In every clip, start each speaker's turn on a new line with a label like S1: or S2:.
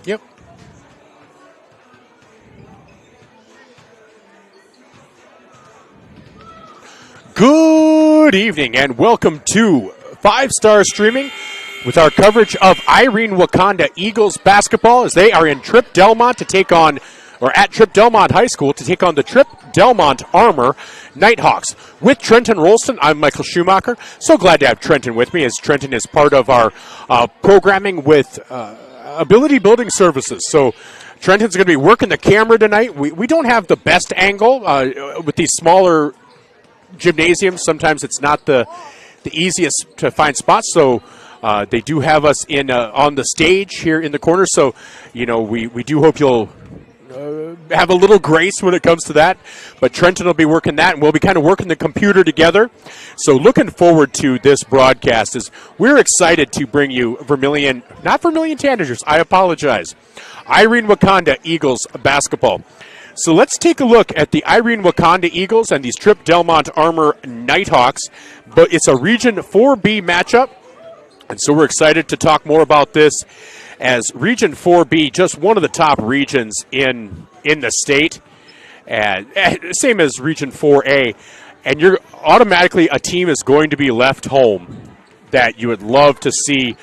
S1: Yep. Good evening and welcome to 5 Star Streaming with our coverage of Irene-Wakonda Eagles basketball as they are in Tripp-Delmont to take on, or at Tripp-Delmont High School to take on the Tripp-Delmont Armour Nighthawks. With Trenton Rolston, I'm Michael Schumacher. So glad to have Trenton with me as Trenton is part of our programming with Ability Building Services. So Trenton's going to be working the camera tonight. We don't have the best angle with these smaller gymnasiums. Sometimes it's not the easiest to find spots, so they do have us in on the stage here in the corner. So, you know, we do hope you'll have a little grace when it comes to that. But Trenton will be working that, and we'll be kind of working the computer together. So looking forward to this broadcast as we're excited to bring you not Vermilion Tanagers, I apologize, Irene-Wakonda Eagles basketball. So let's take a look at the Irene-Wakonda Eagles and these Tripp-Delmont Armour Nighthawks. But it's a Region 4B matchup, and so we're excited to talk more about this as Region 4B, just one of the top regions in the state, and same as Region 4A. And you're automatically, a team is going to be left home that you would love to see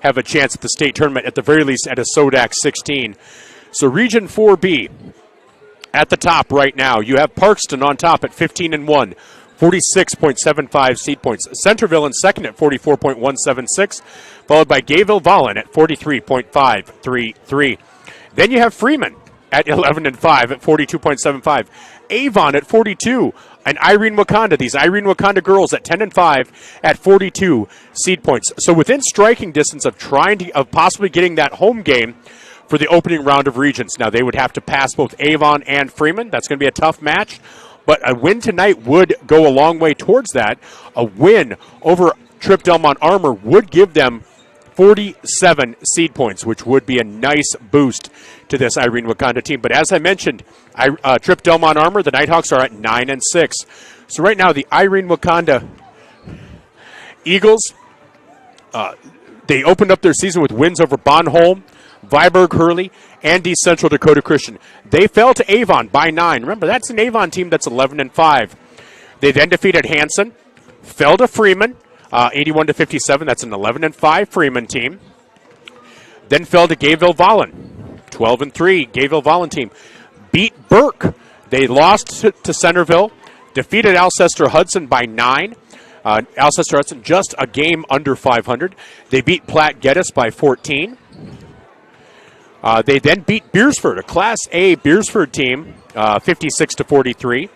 S1: have a chance at the state tournament, at the very least at a SODAC 16. So Region 4B, at the top right now, you have Parkston on top at 15-1, 46.75 seed points. Centerville in second at 44.176, followed by Gayville-Vollen at 43.533. Then you have Freeman at 11-5 at 42.75. Avon at 42, and Irene-Wakonda, these Irene-Wakonda girls at 10-5 at 42 seed points. So within striking distance of possibly getting that home game for the opening round of regions. Now, they would have to pass both Avon and Freeman. That's going to be a tough match. But a win tonight would go a long way towards that. A win over Tripp-Delmont Armour would give them 47 seed points, which would be a nice boost to this Irene-Wakonda team. But as I mentioned, Tripp-Delmont Armour, the Nighthawks, are at 9-6. So right now, the Irene-Wakonda Eagles, they opened up their season with wins over Bonholm, Viborg Hurley, and East Central Dakota Christian. They fell to Avon by 9. Remember, that's an Avon team that's 11-5. They then defeated Hanson, fell to Freeman, 81-57. That's an 11-5 Freeman team. Then fell to Gayville-Vollen, 12-3 Gayville-Vollen team. Beat Burke. They lost to Centerville, defeated Alcester-Hudson by 9. Alcester-Hudson just a game under 500. They beat Platte-Geddes by 14. They then beat Beersford, a Class A Beersford team, 56-43.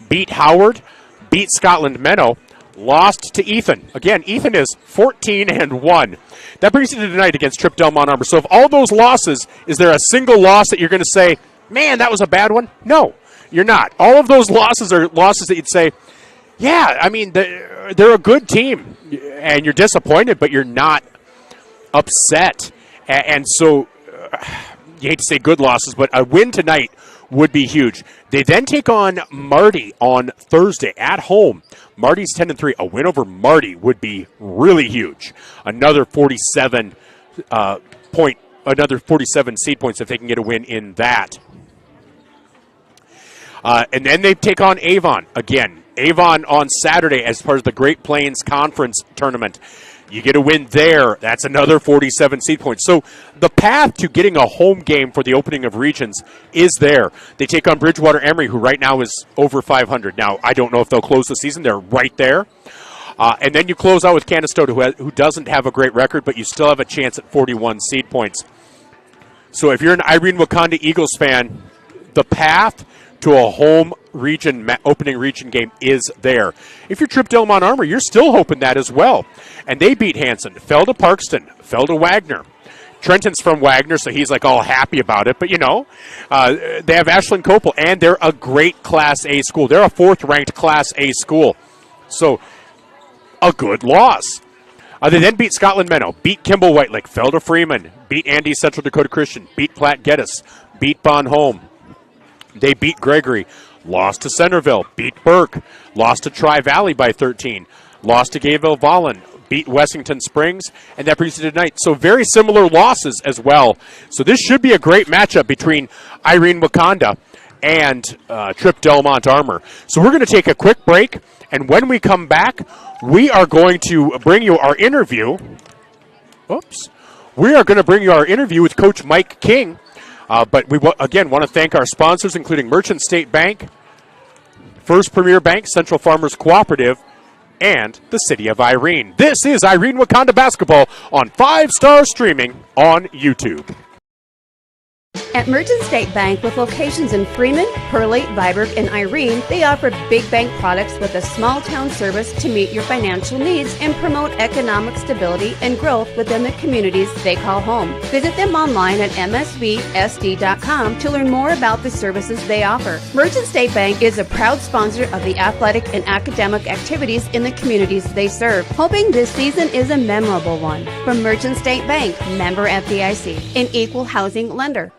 S1: Beat Howard, beat Scotland Menno, lost to Ethan. Again, Ethan is 14-1. That brings you to tonight against Tripp-Delmont Armour. So of all those losses, is there a single loss that you're going to say, man, that was a bad one? No, you're not. All of those losses are losses that you'd say, yeah, I mean, they're a good team, and you're disappointed, but you're not upset. And so you hate to say good losses, but a win tonight would be huge. They then take on Marty on Thursday at home. Marty's 10-3. A win over Marty would be really huge. Another 47 seed points if they can get a win in that. And then they take on Avon again. Avon on Saturday as part of the Great Plains Conference tournament. You get a win there. That's another 47 seed points. So the path to getting a home game for the opening of regions is there. They take on Bridgewater Emory, who right now is over 500. Now, I don't know if they'll close the season. They're right there. And then you close out with Canastota, who doesn't have a great record, but you still have a chance at 41 seed points. So if you're an Irene-Wakonda Eagles fan, the path to a home region opening region game is there. If you're Tripp-Delmont Armour, you're still hoping that as well. And they beat Hanson, fell to Parkston, fell to Wagner. Trenton's from Wagner, so he's like all happy about it. But, you know, they have Ashland Copel, and they're a great Class A school. They're a 4th-ranked Class A school. So, a good loss. They then beat Scotland Menno, beat Kimball White Lake, fell to Freeman, beat Andy Central Dakota Christian, beat Platte-Geddes, beat Bonholm. They beat Gregory, lost to Centerville, beat Burke, lost to Tri-Valley by 13, lost to Gayville-Vollen, beat Wessington Springs, and that brings you tonight. So very similar losses as well. So this should be a great matchup between Irene-Wakonda and Tripp-Delmont Armour. So we're going to take a quick break, and when we come back, we are going to bring you our interview. We are going to bring you our interview with Coach Mike King. But we, again, want to thank our sponsors, including Merchant State Bank, First Premier Bank, Central Farmers Cooperative, and the City of Irene. This is Irene-Wakonda Basketball on 5 Star Streaming on YouTube.
S2: At Merchant State Bank, with locations in Freeman, Hurley, Viborg, and Irene, they offer big bank products with a small-town service to meet your financial needs and promote economic stability and growth within the communities they call home. Visit them online at msvsd.com to learn more about the services they offer. Merchant State Bank is a proud sponsor of the athletic and academic activities in the communities they serve, hoping this season is a memorable one. From Merchant State Bank, member FDIC, an equal housing lender.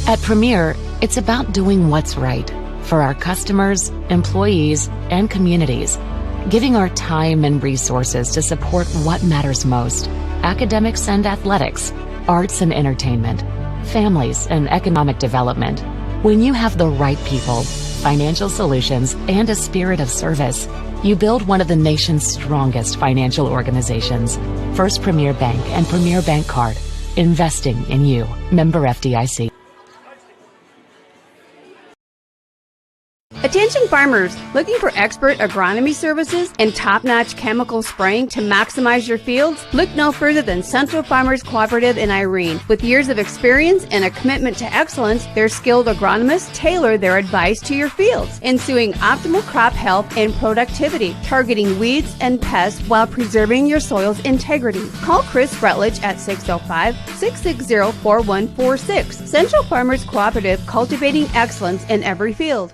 S3: At Premier, it's about doing what's right for our customers, employees, and communities, giving our time and resources to support what matters most: academics and athletics, arts and entertainment, families and economic development. When you have the right people, financial solutions, and a spirit of service, you build one of the nation's strongest financial organizations. First Premier Bank and Premier Bank Card, investing in you. Member FDIC.
S2: Attention farmers, looking for expert agronomy services and top-notch chemical spraying to maximize your fields? Look no further than Central Farmers Cooperative in Irene. With years of experience and a commitment to excellence, their skilled agronomists tailor their advice to your fields, ensuing optimal crop health and productivity, targeting weeds and pests while preserving your soil's integrity. Call Chris Rutledge at 605-660-4146. Central Farmers Cooperative, cultivating excellence in every field.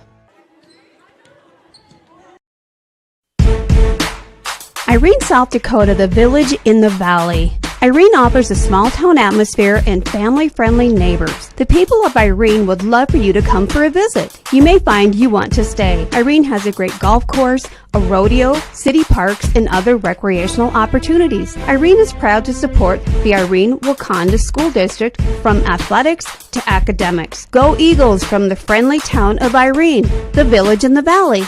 S2: Irene, South Dakota, the village in the valley. Irene offers a small-town atmosphere and family-friendly neighbors. The people of Irene would love for you to come for a visit. You may find you want to stay. Irene has a great golf course, a rodeo, city parks, and other recreational opportunities. Irene is proud to support the Irene-Wakonda School District from athletics to academics. Go Eagles from the friendly town of Irene, the village in the valley.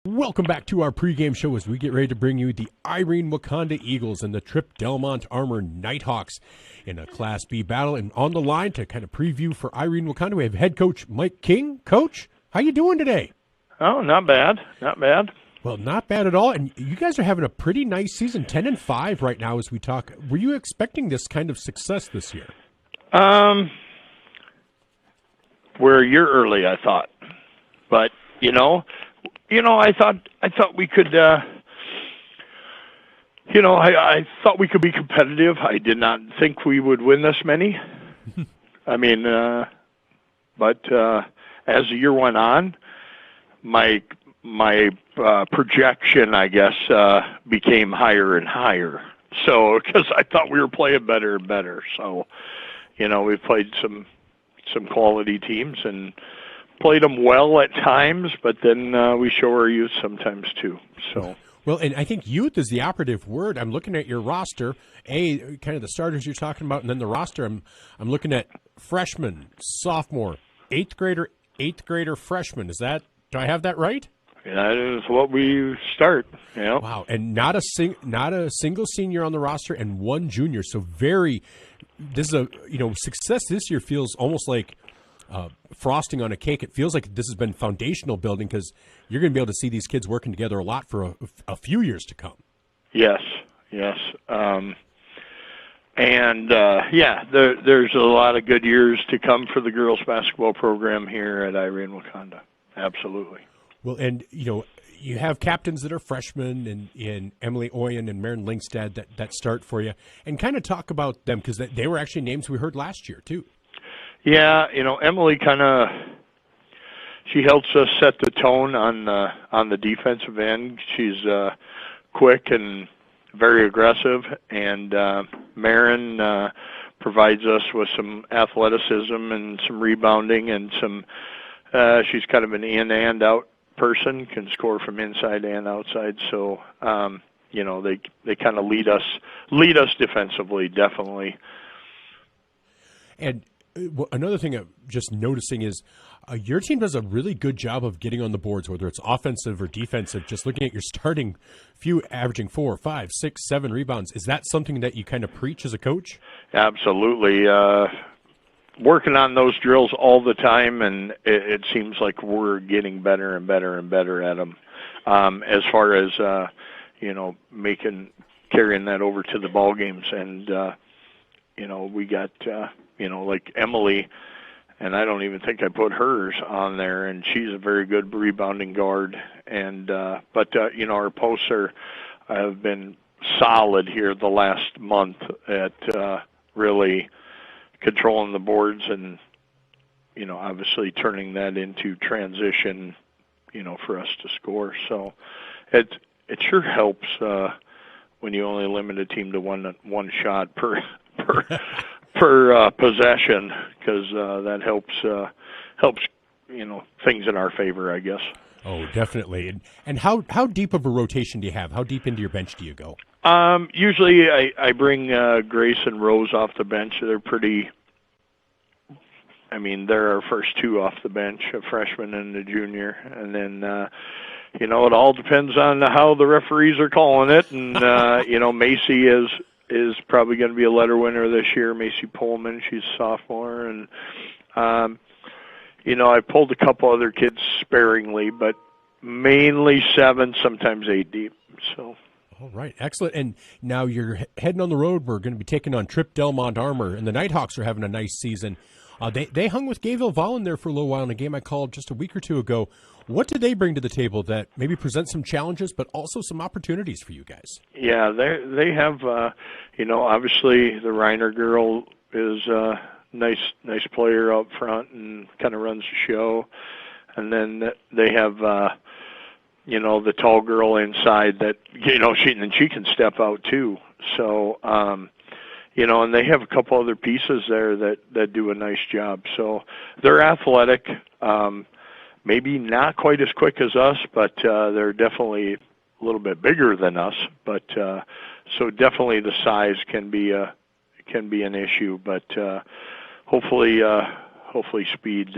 S1: Welcome back to our pregame show as we get ready to bring you the Irene-Wakonda Eagles and the Tripp-Delmont Armour Nighthawks in a Class B battle. And on the line to kind of preview for Irene-Wakonda, we have head coach Mike King. Coach, how you doing today?
S4: Oh, not bad. Not bad.
S1: Well, not bad at all. And you guys are having a pretty nice season, 10-5 right now as we talk. Were you expecting this kind of success this year?
S4: We're a year early, I thought. But, I thought we could, I thought we could be competitive. I did not think we would win this many. But as the year went on, my projection, I guess, became higher and higher. So, because I thought we were playing better and better. So, we played some quality teams and played them well at times, but then we show our youth sometimes too. So
S1: well, and I think youth is the operative word. I'm looking at your roster, kind of the starters you're talking about, and then the roster. I'm looking at freshman, sophomore, eighth grader, freshman. Do I have that right?
S4: That is what we start. Yeah.
S1: Wow, and not a single senior on the roster, and one junior. So this is success this year feels almost like frosting on a cake. It feels like this has been foundational building because you're going to be able to see these kids working together a lot for a few years to come.
S4: Yes. There's a lot of good years to come for the girls basketball program here at Irene-Wakonda. Absolutely.
S1: Well, and you have captains that are freshmen in Emily Oyen and Maren Lingstad that start for you, and kind of talk about them because they were actually names we heard last year too.
S4: Yeah, Emily she helps us set the tone on the defensive end. She's quick and very aggressive, and Maren provides us with some athleticism and some rebounding and some. She's kind of an in and out person, can score from inside and outside. So they kind of lead us defensively, definitely.
S1: And another thing I'm just noticing is your team does a really good job of getting on the boards, whether it's offensive or defensive. Just looking at your starting few, averaging 4, 5, 6, 7 rebounds. Is that something that you kind of preach as a coach?
S4: Absolutely. Working on those drills all the time, and it seems like we're getting better and better and better at them. As far as carrying that over to the ball games, and we got like Emily, and I don't even think I put hers on there, and she's a very good rebounding guard. And but our posts have been solid here the last month at really controlling the boards and obviously turning that into transition for us to score. So it sure helps when you only limit a team to one shot per possession, because that helps things in our favor, I guess.
S1: Oh, definitely. And how deep of a rotation do you have? How deep into your bench do you go?
S4: Usually I bring Grace and Rose off the bench. They're they're our first two off the bench, a freshman and a junior. And then, it all depends on how the referees are calling it. And, Macy is probably going to be a letter winner this year, Macy Pullman. She's a sophomore. And, I pulled a couple other kids sparingly, but mainly 7, sometimes 8 deep. So.
S1: All right, excellent. And now you're heading on the road. We're going to be taking on Tripp-Delmont Armour, and the Nighthawks are having a nice season. They hung with Gayville Vollen there for a little while in a game I called just a week or two ago. What do they bring to the table that maybe present some challenges, but also some opportunities for you guys?
S4: Yeah, they have, obviously the Reiner girl is a nice player up front and kind of runs the show. And then they have, the tall girl inside that, she can step out too. So, and they have a couple other pieces there that do a nice job. So they're athletic, maybe not quite as quick as us, but they're definitely a little bit bigger than us. But so definitely the size can be an issue. But hopefully speed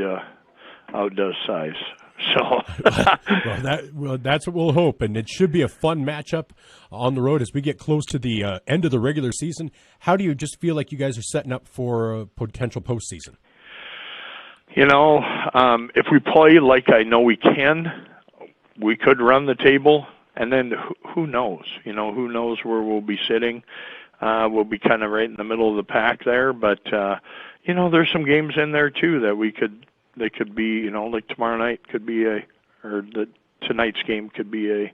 S4: outdoes size. So
S1: that's what we'll hope, and it should be a fun matchup on the road as we get close to the end of the regular season. How do you just feel like you guys are setting up for a potential postseason?
S4: If we play like I know we can, we could run the table, and then who knows? Who knows where we'll be sitting? We'll be kind of right in the middle of the pack there, but there's some games in there too that they could be, like tomorrow night could be tonight's game could be a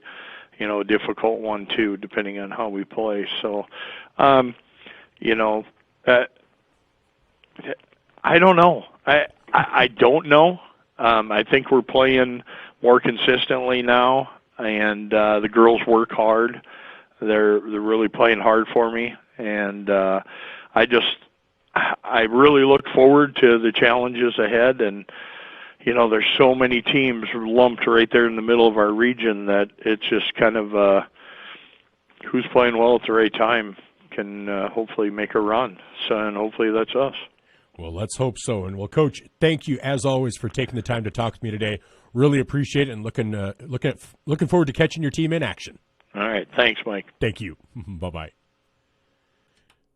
S4: difficult one too, depending on how we play. So, I don't know. I don't know. I think we're playing more consistently now, and the girls work hard. They're really playing hard for me, and I really look forward to the challenges ahead, and there's so many teams lumped right there in the middle of our region that it's just kind of who's playing well at the right time can hopefully make a run. So, and hopefully that's us.
S1: Well, let's hope so. And well, Coach, thank you as always for taking the time to talk to me today. Really appreciate it, and looking forward to catching your team in action.
S4: All right, thanks, Mike.
S1: Thank you. Bye-bye.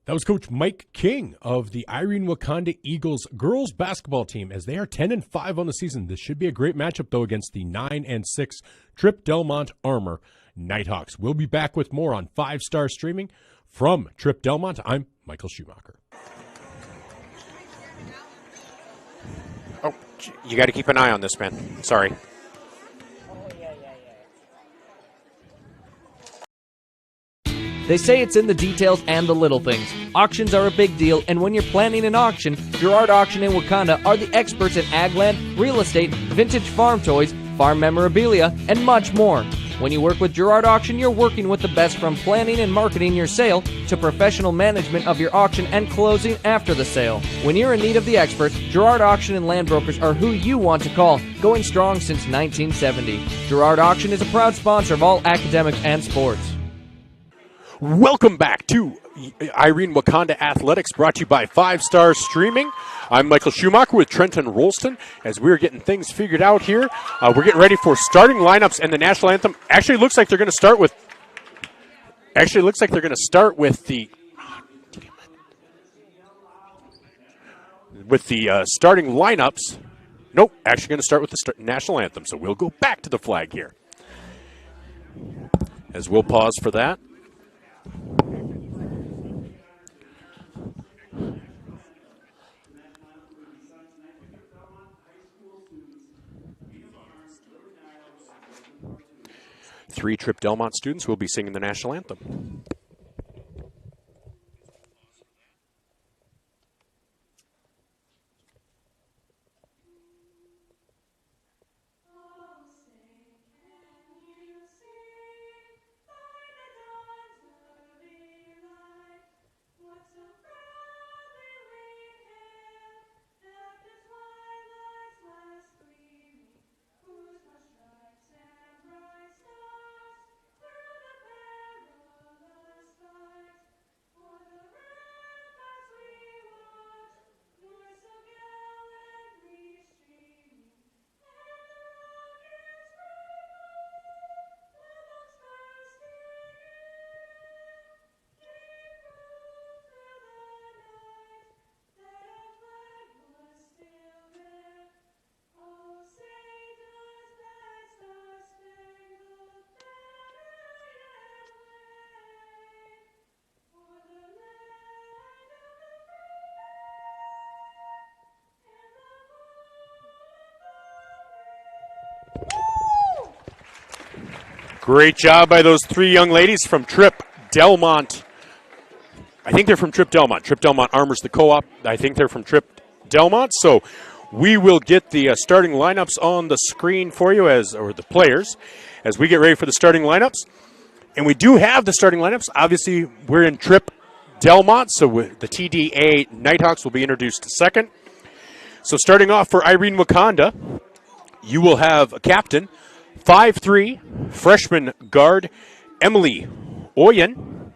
S1: That was Coach Mike King of the Irene-Wakonda Eagles girls basketball team, as they are 10-5 on the season. This should be a great matchup, though, against the 9-6 Tripp-Delmont Armour Nighthawks. We'll be back with more on 5-Star Streaming from Tripp-Delmont. I'm Michael Schumacher.
S5: Oh, you got to keep an eye on this, man. Sorry.
S6: They say it's in the details and the little things. Auctions are a big deal, and when you're planning an auction, Girard Auction in Wakanda are the experts in ag land, real estate, vintage farm toys, farm memorabilia, and much more. When you work with Girard Auction, you're working with the best, from planning and marketing your sale to professional management of your auction and closing after the sale. When you're in need of the experts, Girard Auction and Land Brokers are who you want to call, going strong since 1970. Girard Auction is a proud sponsor of all academics and sports.
S1: Welcome back to Irene-Wakonda Athletics, brought to you by 5 Star Streaming. I'm Michael Schumacher with Trenton Rolston. As we're getting things figured out here, we're getting ready for starting lineups and the national anthem. Actually, looks like they're going to start with. The starting lineups. Nope, actually going to start with the national anthem. So we'll go back to the flag here, as we'll pause for that. Three Tripp-Delmont students will be singing the national anthem. Great job by those three young ladies from Tripp-Delmont. I think they're from Tripp-Delmont. Tripp-Delmont Armour's the co-op. I think they're from Tripp-Delmont. So we will get the starting lineups on the screen for you, or the players, as we get ready for the starting lineups. And we do have the starting lineups. Obviously, we're in Tripp-Delmont, so the TDA Nighthawks will be introduced second. So starting off for Irene-Wakonda, you will have a captain, 5'3", freshman guard, Emily Oyen.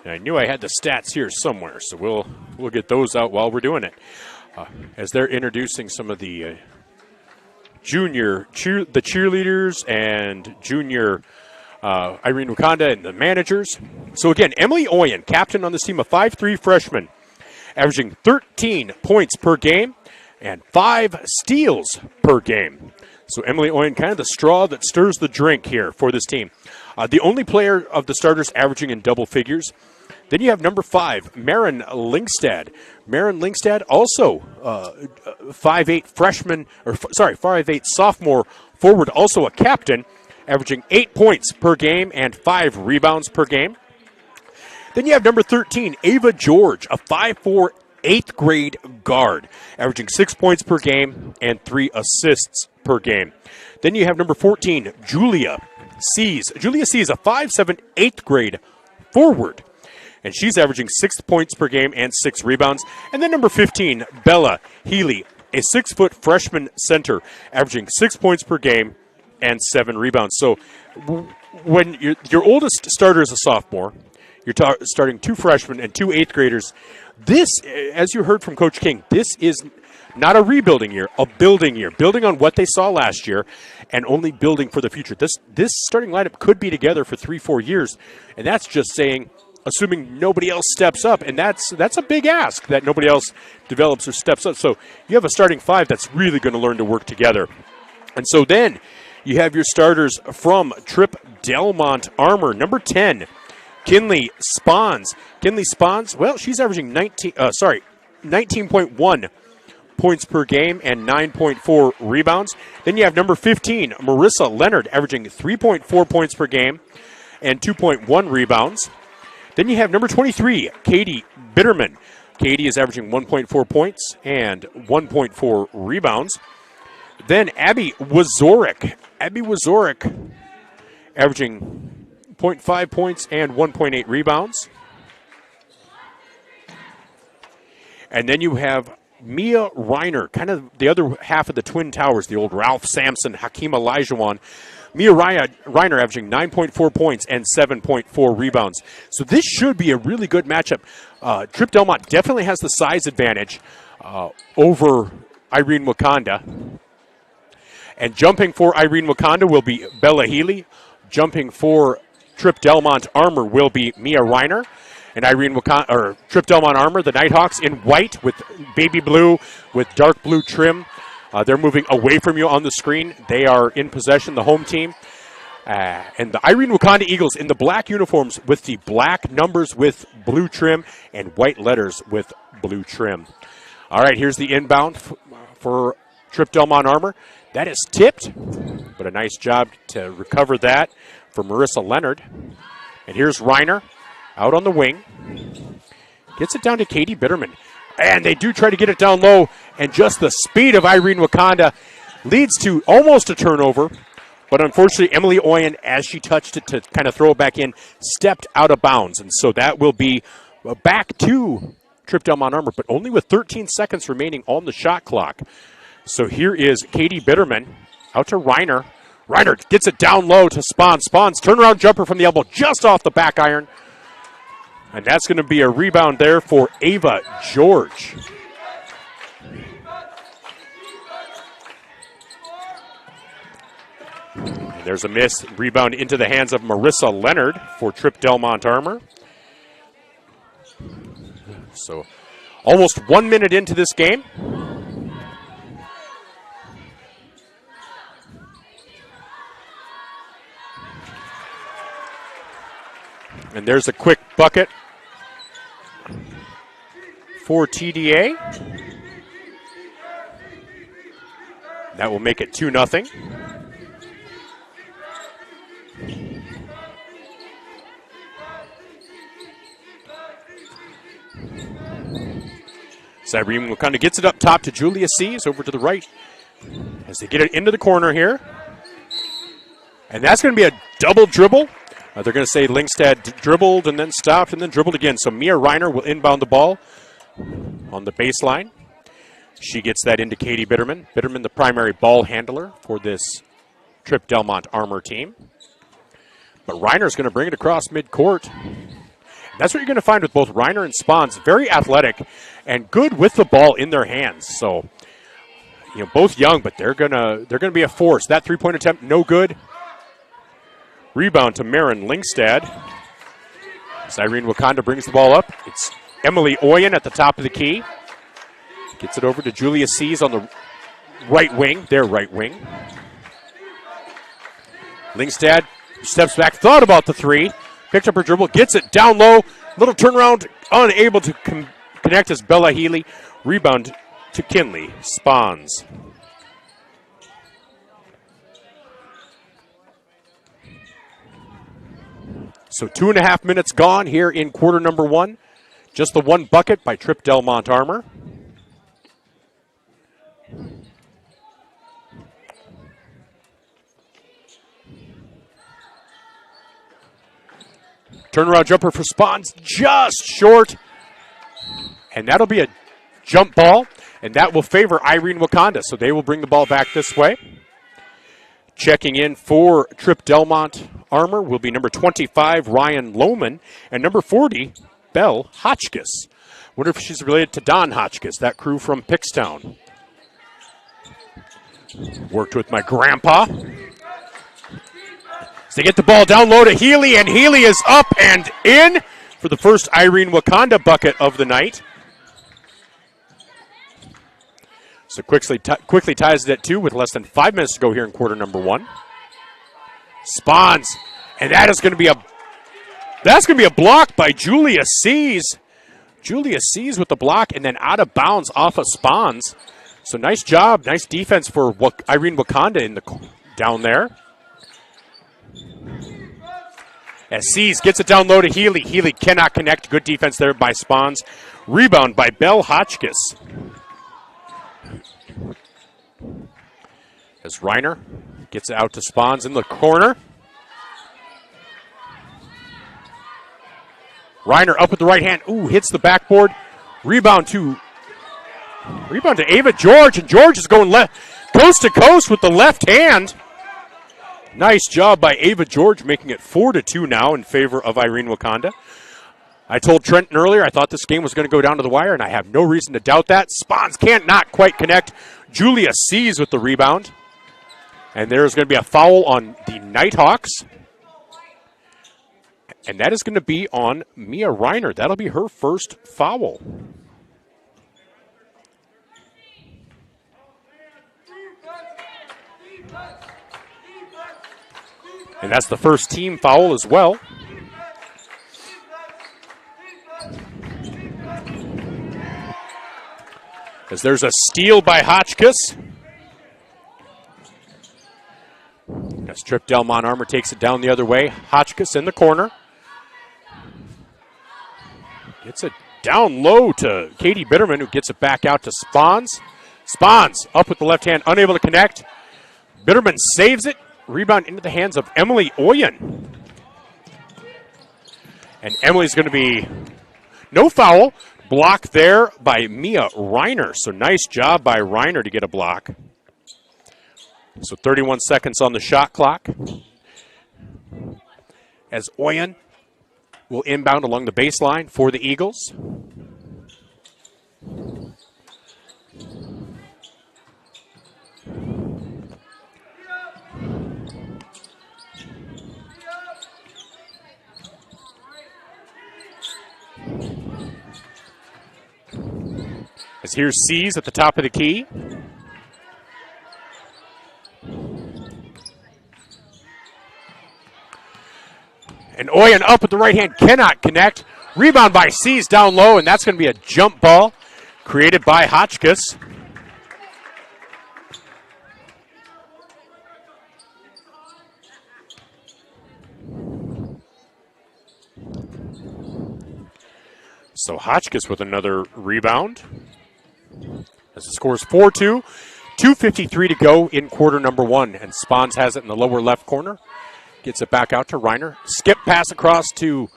S1: I knew I had the stats here somewhere, so we'll get those out while we're doing it. As they're introducing some of the junior cheerleaders and junior Irene-Wakonda and the managers. So again, Emily Oyen, captain on this team, a 5'3" freshman, averaging 13 points per game and 5 steals per game. So Emily Oyen, kind of the straw that stirs the drink here for this team. The only player of the starters averaging in double figures. Then you have number 5, Maren Lingstad. Maren Lingstad, also 5'8" freshman, 5'8" sophomore forward, also a captain, averaging 8 points per game and 5 rebounds per game. Then you have number 13, Ava George, a 5'4", 8th grade guard, averaging 6 points per game and 3 assists per game. Then you have number 14, Julia Sees. Julia Sees, a 5'7", 8th grade forward, and she's averaging 6 points per game and 6 rebounds. And then number 15, Bella Healy, a 6-foot freshman center, averaging 6 points per game and 7 rebounds. So when your oldest starter is a sophomore, you're starting 2 freshmen and 2 8th graders. This, as you heard from Coach King, this is not a rebuilding year, a building year, building on what they saw last year and only building for the future. This starting lineup could be together for 3-4 years, and that's just saying, assuming nobody else steps up, and that's a big ask, that nobody else develops or steps up. So you have a starting 5 that's really going to learn to work together. And so then you have your starters from Tripp-Delmont Armour. Number 10, Kinley Spons. Kinley Spons, well, she's averaging 19.1 points per game and 9.4 rebounds. Then you have number 15, Marissa Leonard, averaging 3.4 points per game and 2.1 rebounds. Then you have number 23, Katie Bitterman. Katie is averaging 1.4 points and 1.4 rebounds. Then Abby Wazorek. Abby Wazorek averaging 0.5 points and 1.8 rebounds. And then you have Mia Reiner, kind of the other half of the Twin Towers, the old Ralph Sampson, Hakeem Olajuwon. Mia Reiner averaging 9.4 points and 7.4 rebounds. So this should be a really good matchup. Tripp-Delmont definitely has the size advantage over Irene-Wakonda. And jumping for Irene-Wakonda will be Bella Healy. Jumping for Tripp-Delmont Armour will be Mia Reiner. And Tripp-Delmont Armour, the Nighthawks, in white with baby blue with dark blue trim. They're moving away from you on the screen. They are in possession, the home team. And the Irene-Wakonda Eagles in the black uniforms with the black numbers with blue trim and white letters with blue trim. All right, here's the inbound for Tripp-Delmont Armour. That is tipped, but a nice job to recover that for Marissa Leonard. And here's Reiner out on the wing. Gets it down to Katie Bitterman. And they do try to get it down low, and just the speed of Irene-Wakonda leads to almost a turnover. But unfortunately, Emily Oyen, as she touched it to kind of throw it back in, stepped out of bounds. And so that will be back to Tripp-Delmont Armour, but only with 13 seconds remaining on the shot clock. So here is Katie Bitterman out to Reiner. Reiner gets it down low to Spahn. Spahn's turnaround jumper from the elbow just off the back iron. And that's going to be a rebound there for Ava George. And there's a miss. Rebound into the hands of Marissa Leonard for Tripp-Delmont Armour. So almost 1 minute into this game. And there's a quick bucket for TDA. That will make it 2-0. So Irene-Wakonda gets it up top to Julia Seas over to the right as they get it into the corner here. And that's going to be a double dribble. They're going to say Lingstad dribbled and then stopped and then dribbled again. So Mia Reiner will inbound the ball on the baseline. She gets that into Katie Bitterman. Bitterman, the primary ball handler for this Tripp-Delmont Armour team. But Reiner's going to bring it across midcourt. That's what you're going to find with both Reiner and Spahns. Very athletic and good with the ball in their hands. So, both young, but they're going to be a force. That three-point attempt, no good. Rebound to Marin Lingstad. As Irene-Wakonda brings the ball up. It's Emily Oyen at the top of the key. Gets it over to Julia Seas on the right wing, their right wing. Lingstad steps back, thought about the three. Picked up her dribble, gets it down low. Little turnaround, unable to connect as Bella Healy. Rebound to Kinley Spahns. So 2.5 minutes gone here in quarter number one. Just the one bucket by Tripp-Delmont Armour. Turnaround jumper for Spahns, just short. And that'll be a jump ball, and that will favor Irene-Wakonda. So they will bring the ball back this way. Checking in for Tripp-Delmont Armour will be number 25, Ryan Lohman, and number 40, Belle Hotchkiss. Wonder if she's related to Don Hotchkiss, that crew from Pickstown. Worked with my grandpa. So they get the ball down low to Healy, and Healy is up and in for the first Irene-Wakonda bucket of the night. So quickly ties it at 2 with less than 5 minutes to go here in quarter number one. Spahns, and that's going to be a block by Julia Seas. Julia Seas with the block, and then out of bounds off of Spahns. So nice job, nice defense for Irene-Wakonda down there. As Seas gets it down low to Healy. Healy cannot connect. Good defense there by Spawns. Rebound by Bell Hotchkiss. As Reiner gets it out to Spawns in the corner. Reiner up with the right hand. Ooh, hits the backboard. Rebound to Ava George, and George is going left, coast to coast with the left hand. Nice job by Ava George, making it 4-2 now in favor of Irene-Wakonda. I told Trenton earlier I thought this game was going to go down to the wire, and I have no reason to doubt that. Spawns can't not quite connect. Julia Sees with the rebound. And there's going to be a foul on the Nighthawks. And that is going to be on Mia Reiner. That'll be her first foul. And that's the first team foul as well. As there's a steal by Hotchkiss. As Tripp-Delmont Armour takes it down the other way. Hotchkiss in the corner. Gets it down low to Katie Bitterman, who gets it back out to Spawns. Spawns up with the left hand, unable to connect. Bitterman saves it. Rebound into the hands of Emily Oyen. And Emily's going to be no foul. Block there by Mia Reiner. So nice job by Reiner to get a block. So 31 seconds on the shot clock. As Oyen will inbound along the baseline for the Eagles. As here's Seas at the top of the key. And Oyen up with the right hand, cannot connect. Rebound by Seas down low, and that's going to be a jump ball created by Hotchkiss. So Hotchkiss with another rebound. As the score is 4-2, 2:53 to go in quarter number one. And Spawns has it in the lower left corner. Gets it back out to Reiner. Skip pass across to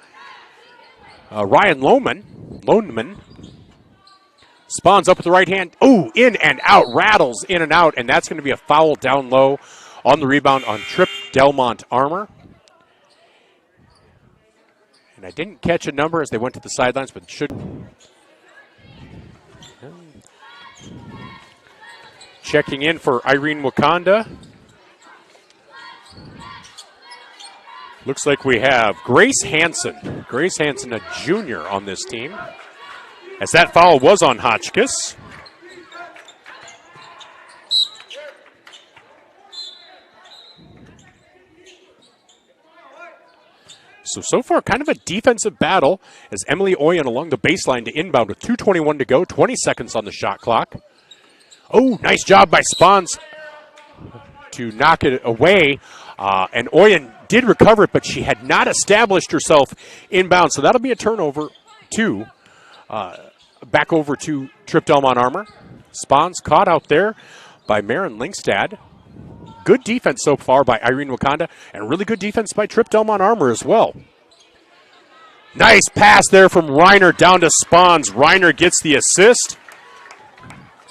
S1: Ryan Loneman. Spawns up with the right hand. Oh, in and out. Rattles in and out. And that's going to be a foul down low on the rebound on Tripp-Delmont Armour. And I didn't catch a number as they went to the sidelines, but it should. Checking in for Irene-Wakonda. Looks like we have Grace Hansen. Grace Hansen, a junior on this team. As that foul was on Hotchkiss. So far, kind of a defensive battle as Emily Oyen along the baseline to inbound with 2:21 to go, 20 seconds on the shot clock. Oh, nice job by Spawns to knock it away. And Oyen did recover it, but she had not established herself inbound. So that'll be a turnover, too. Back over to Tripp-Delmont Armour. Spawns caught out there by Maren Lingstad. Good defense so far by Irene-Wakonda, and really good defense by Tripp-Delmont Armour as well. Nice pass there from Reiner down to Spawns. Reiner gets the assist.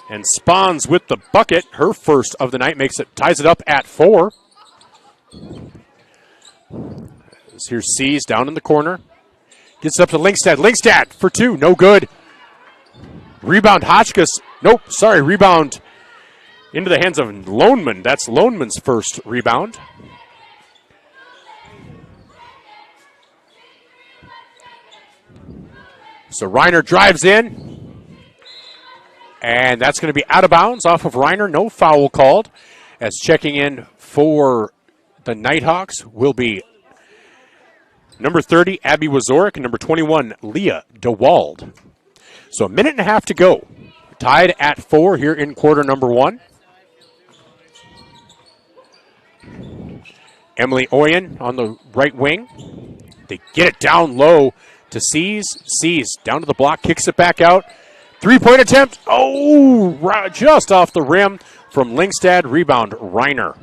S1: And Spawns with the bucket, her first of the night, ties it up at 4. Here's Seas down in the corner. Gets up to Lingstad. Lingstad for 2, no good. Rebound Hotchkiss. Rebound into the hands of Loneman. That's Loneman's first rebound. So Reiner drives in. And that's going to be out of bounds off of Reiner. No foul called. As checking in for the Nighthawks will be number 30, Abby Wazorek, and number 21, Leah DeWald. So a minute and a half to go. Tied at 4 here in quarter number 1. Emily Oyen on the right wing. They get it down low to Seas. Seas down to the block, kicks it back out. 3-point attempt. Oh, just off the rim from Lingstad. Rebound, Reiner.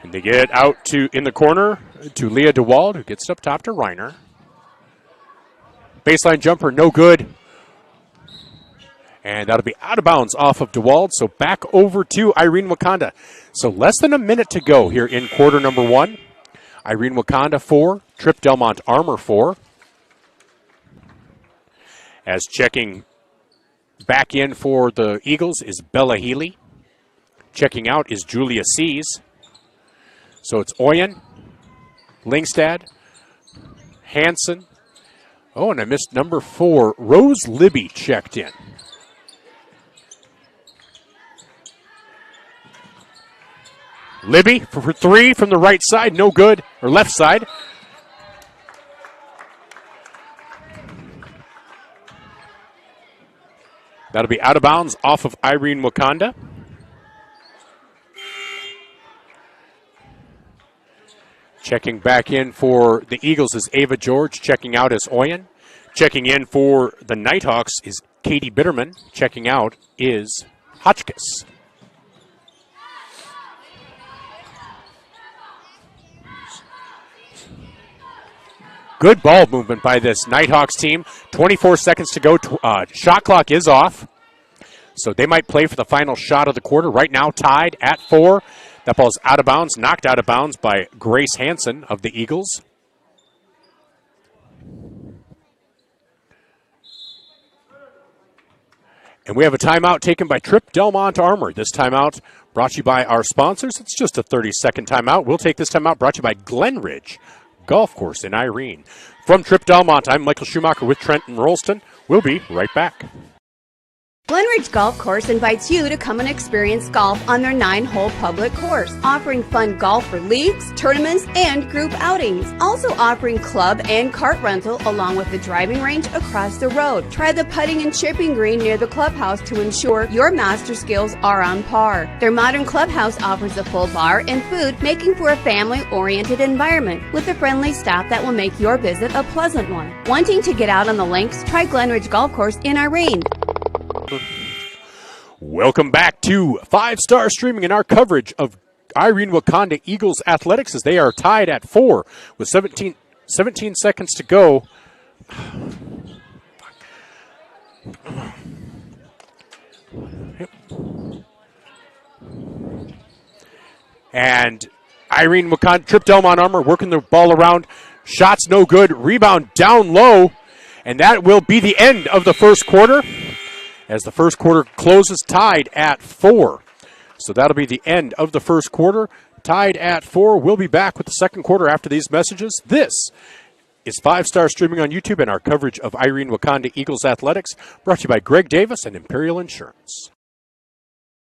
S1: And they get it out to in the corner to Leah DeWald, who gets it up top to Reiner. Baseline jumper, no good. And that'll be out of bounds off of DeWald. So back over to Irene-Wakonda. So less than a minute to go here in quarter number 1. Irene-Wakonda 4, Tripp-Delmont Armour 4. As checking back in for the Eagles is Bella Healy. Checking out is Julia Seas. So it's Oyen, Lingstad, Hansen. Oh, and I missed number 4. Rose Libby checked in. Libby for 3 from the right side, no good, or left side. That'll be out of bounds off of Irene-Wakonda. Checking back in for the Eagles is Ava George. Checking out is Oyen. Checking in for the Nighthawks is Katie Bitterman. Checking out is Hotchkiss. Good ball movement by this Nighthawks team. 24 seconds to go. Shot clock is off. So they might play for the final shot of the quarter. Right now tied at 4. That ball's out of bounds, knocked out of bounds by Grace Hansen of the Eagles. And we have a timeout taken by Tripp-Delmont Armour. This timeout brought to you by our sponsors. It's just a 30-second timeout. We'll take this timeout brought to you by Glenridge Golf Course in Irene. From Tripp-Delmont, I'm Michael Schumacher with Trenton Rolston. We'll be right back.
S2: Glenridge Golf Course invites you to come and experience golf on their 9-hole public course, offering fun golf for leagues, tournaments, and group outings. Also offering club and cart rental along with the driving range across the road. Try the putting and chipping green near the clubhouse to ensure your master skills are on par. Their modern clubhouse offers a full bar and food, making for a family-oriented environment with a friendly staff that will make your visit a pleasant one. Wanting to get out on the links? Try Glenridge Golf Course in Irene.
S1: Welcome back to 5-Star Streaming in our coverage of Irene-Wakonda Eagles athletics as they are tied at 4 with 17 seconds to go. And Irene-Wakonda, Tripp-Delmont Armour working the ball around. Shots no good. Rebound down low. And that will be the end of the first quarter, as the first quarter closes tied at 4. So that'll be the end of the first quarter, tied at 4. We'll be back with the second quarter after these messages. This is 5-Star Streaming on YouTube and our coverage of Irene-Wakonda Eagles athletics, brought to you by Greg Davis and Imperial Insurance.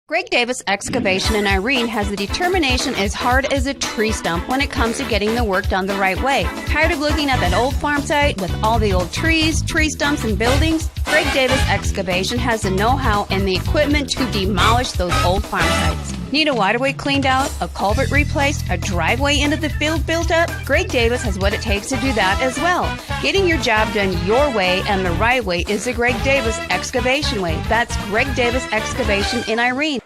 S2: Greg Davis Excavation in Irene has the determination as hard as a tree stump when it comes to getting the work done the right way. Tired of looking at that old farm site with all the old trees, tree stumps, and buildings? Greg Davis Excavation has the know-how and the equipment to demolish those old farm sites. Need a waterway cleaned out, a culvert replaced, a driveway into the field built up? Greg Davis has what it takes to do that as well. Getting your job done your way and the right way is the Greg Davis Excavation way. That's Greg Davis Excavation in Irene.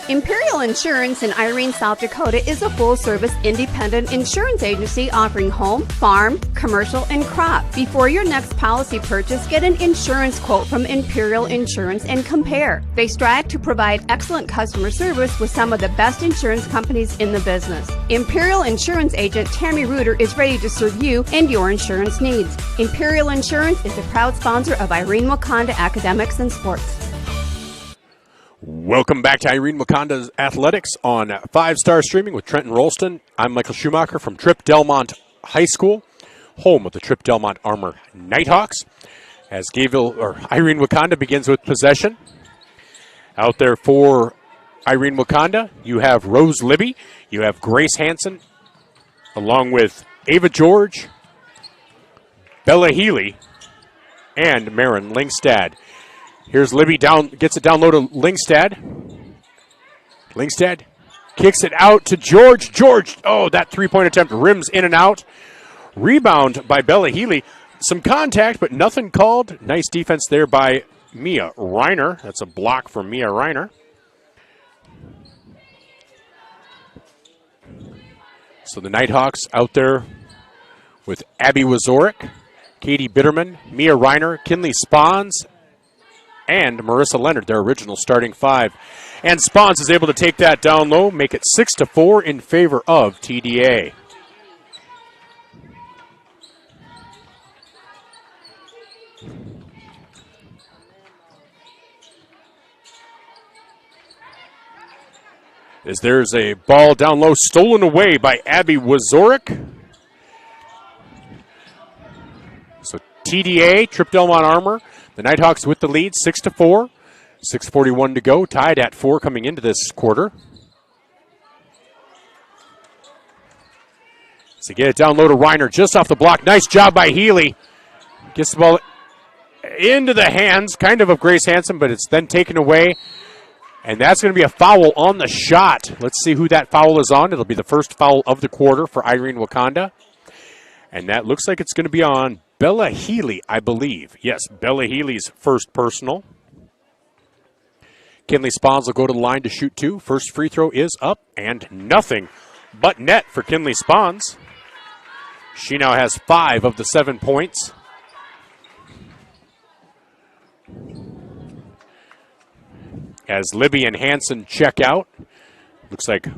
S2: Imperial Insurance in Irene, South Dakota is a full-service independent insurance agency offering home, farm, commercial, and crop. Before your next policy purchase, get an insurance quote from Imperial Insurance and compare. They strive to provide excellent customer service with some of the best insurance companies in the business. Imperial Insurance agent Tammy Reuter is ready to serve you and your insurance needs. Imperial Insurance is a proud sponsor of Irene-Wakonda Academics and Sports.
S1: Welcome back to Irene-Wakonda's Athletics on 5-Star Streaming with Trenton Rolston. I'm Michael Schumacher from Tripp-Delmont High School, home of the Tripp-Delmont Armour Nighthawks. As Irene-Wakonda begins with possession. Out there for Irene-Wakonda, you have Rose Libby, you have Grace Hansen, along with Ava George, Bella Healy, and Marin Lingstad. Here's Libby gets it down low to Lingstad. Lingstead kicks it out to George. George, that three-point attempt rims in and out. Rebound by Bella Healy. Some contact, but nothing called. Nice defense there by Mia Reiner. That's a block from Mia Reiner. So the Nighthawks out there with Abby Wazorek, Katie Bitterman, Mia Reiner, Kinley Spons, and Marissa Leonard, their original starting five. And Spons is able to take that down low, make it 6-4 in favor of TDA. As there's a ball down low stolen away by Abby Wazorek. So TDA, Tripp-Delmont Armour, the Nighthawks with the lead, 6-4. 6:41 to go, tied at 4 coming into this quarter. So get it down low to Reiner, just off the block. Nice job by Healy. Gets the ball into the hands, kind of Grace Hansen, but it's then taken away. And that's going to be a foul on the shot. Let's see who that foul is on. It'll be the first foul of the quarter for Irene-Wakonda. And that looks like it's going to be on Bella Healy, I believe. Yes, Bella Healy's first personal. Kinley Spons will go to the line to shoot 2. First free throw is up and nothing but net for Kinley Spons. She now has 5 of the 7 points. As Libby and Hansen check out. Looks like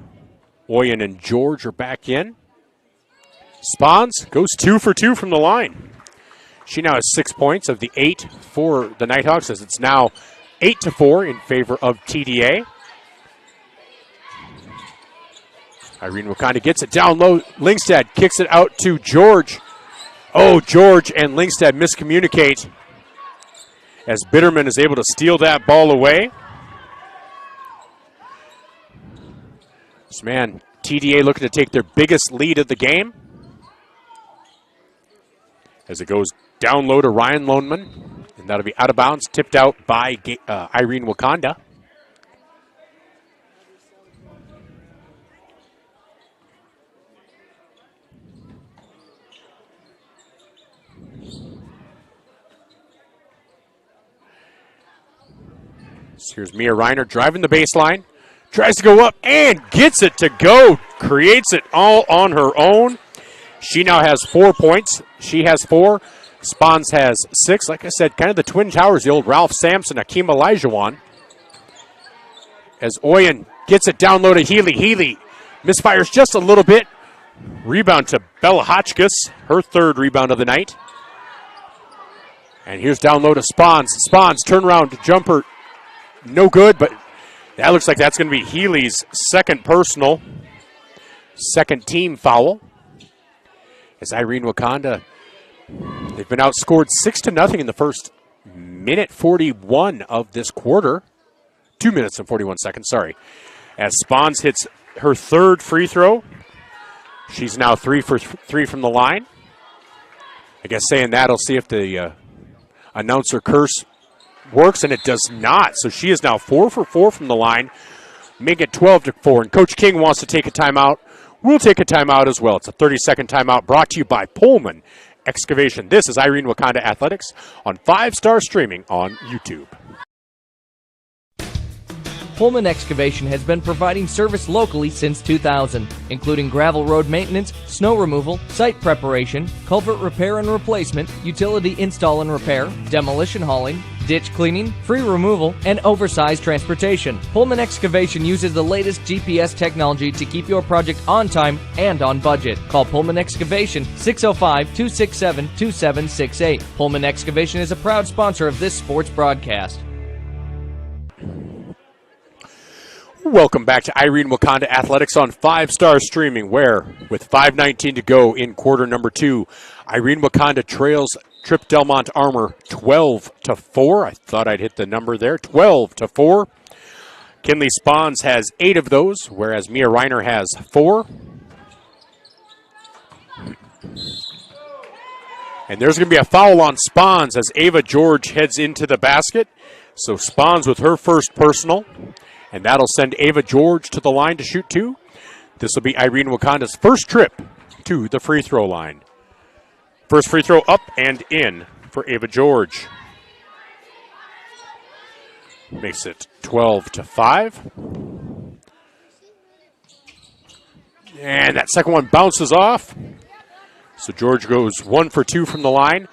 S1: Oyen and George are back in. Spons goes 2 for 2 from the line. She now has 6 points of the 8 for the Nighthawks, as it's now 8-4 in favor of TDA. Irene-Wakonda gets it down low. Lingstead kicks it out to George. George and Lingstead miscommunicate as Bitterman is able to steal that ball away. This man, TDA looking to take their biggest lead of the game. As it goes down low to Ryan Loneman. And that'll be out of bounds, tipped out by Irene-Wakonda. So here's Mia Reiner driving the baseline. Tries to go up and gets it to go. Creates it all on her own. She now has 4 points. She has 4. Spons has 6. Like I said, kind of the Twin Towers, the old Ralph Sampson, Akeem Olajuwon. As Oyen gets it down low to Healy. Healy misfires just a little bit. Rebound to Bella Hotchkiss, her 3rd rebound of the night. And here's down low to Spons. Spons, turnaround jumper, no good, but that looks like that's going to be Healy's 2nd personal, 2nd team foul. As Irene-Wakonda, they've been outscored 6-0 in the first minute 41 of this quarter. 2 minutes and 41 seconds, sorry. As Spons hits her 3rd free throw. She's now 3 for 3 from the line. I guess saying that, I'll see if the announcer curse works, and it does not. So she is now 4 for 4 from the line, make it 12-4. And Coach King wants to take a timeout. We'll take a timeout as well. It's a 30-second timeout brought to you by Pullman Excavation. This is Irene-Wakonda Athletics on 5-Star Streaming on YouTube.
S6: Pullman Excavation has been providing service locally since 2000, including gravel road maintenance, snow removal, site preparation, culvert repair and replacement, utility install and repair, demolition hauling, ditch cleaning, free removal, and oversized transportation. Pullman Excavation uses the latest GPS technology to keep your project on time and on budget. Call Pullman Excavation 605-267-2768. Pullman Excavation is a proud sponsor of this sports broadcast.
S1: Welcome back to Irene-Wakonda Athletics on 5-Star Streaming, where, with 5:19 to go in quarter number 2, Irene-Wakonda trails Tripp-Delmont Armour 12-4. I thought I'd hit the number there. 12-4. Kinley Spons has 8 of those, whereas Mia Reiner has 4. And there's going to be a foul on Spons as Ava George heads into the basket. So Spons with her first personal. And that'll send Ava George to the line to shoot 2. This will be Irene-Wakonda's first trip to the free throw line. First free throw up and in for Ava George. Makes it 12-5. And that second one bounces off. So George goes 1 for 2 from the line.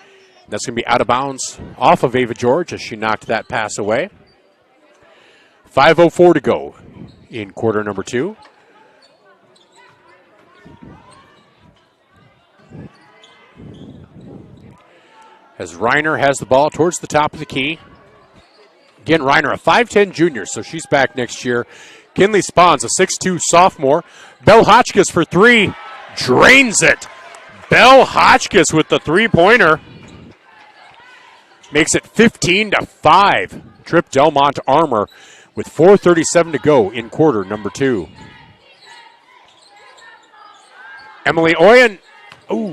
S1: That's going to be out of bounds off of Ava George as she knocked that pass away. 5:04 to go in quarter number 2. As Reiner has the ball towards the top of the key. Again, Reiner, a 5'10 junior, so she's back next year. Kinley Spahns, a 6'2 sophomore. Belle Hotchkiss for 3, drains it. Belle Hotchkiss with the three-pointer. Makes it 15-5. Tripp-Delmont Armour with 4:37 to go in quarter number 2. Emily Oyen,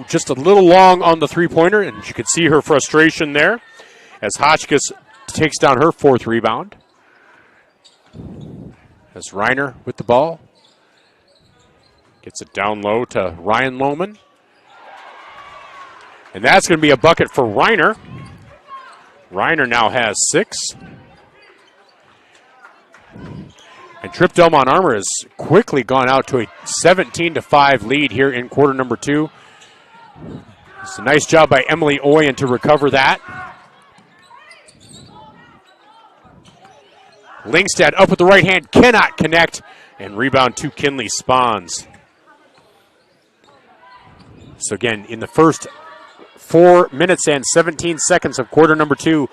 S1: just a little long on the three-pointer, and you could see her frustration there as Hotchkiss takes down her 4th rebound. As Reiner with the ball. Gets it down low to Ryan Lohman. And that's going to be a bucket for Reiner. Reiner now has 6. And Tripp-Delmont Armour has quickly gone out to a 17-5 lead here in quarter number 2. It's a nice job by Emily Oyen to recover that. Lingstad up with the right hand, cannot connect, and rebound to Kinley Spahns. So again, in the first 4 minutes and 17 seconds of quarter number 2,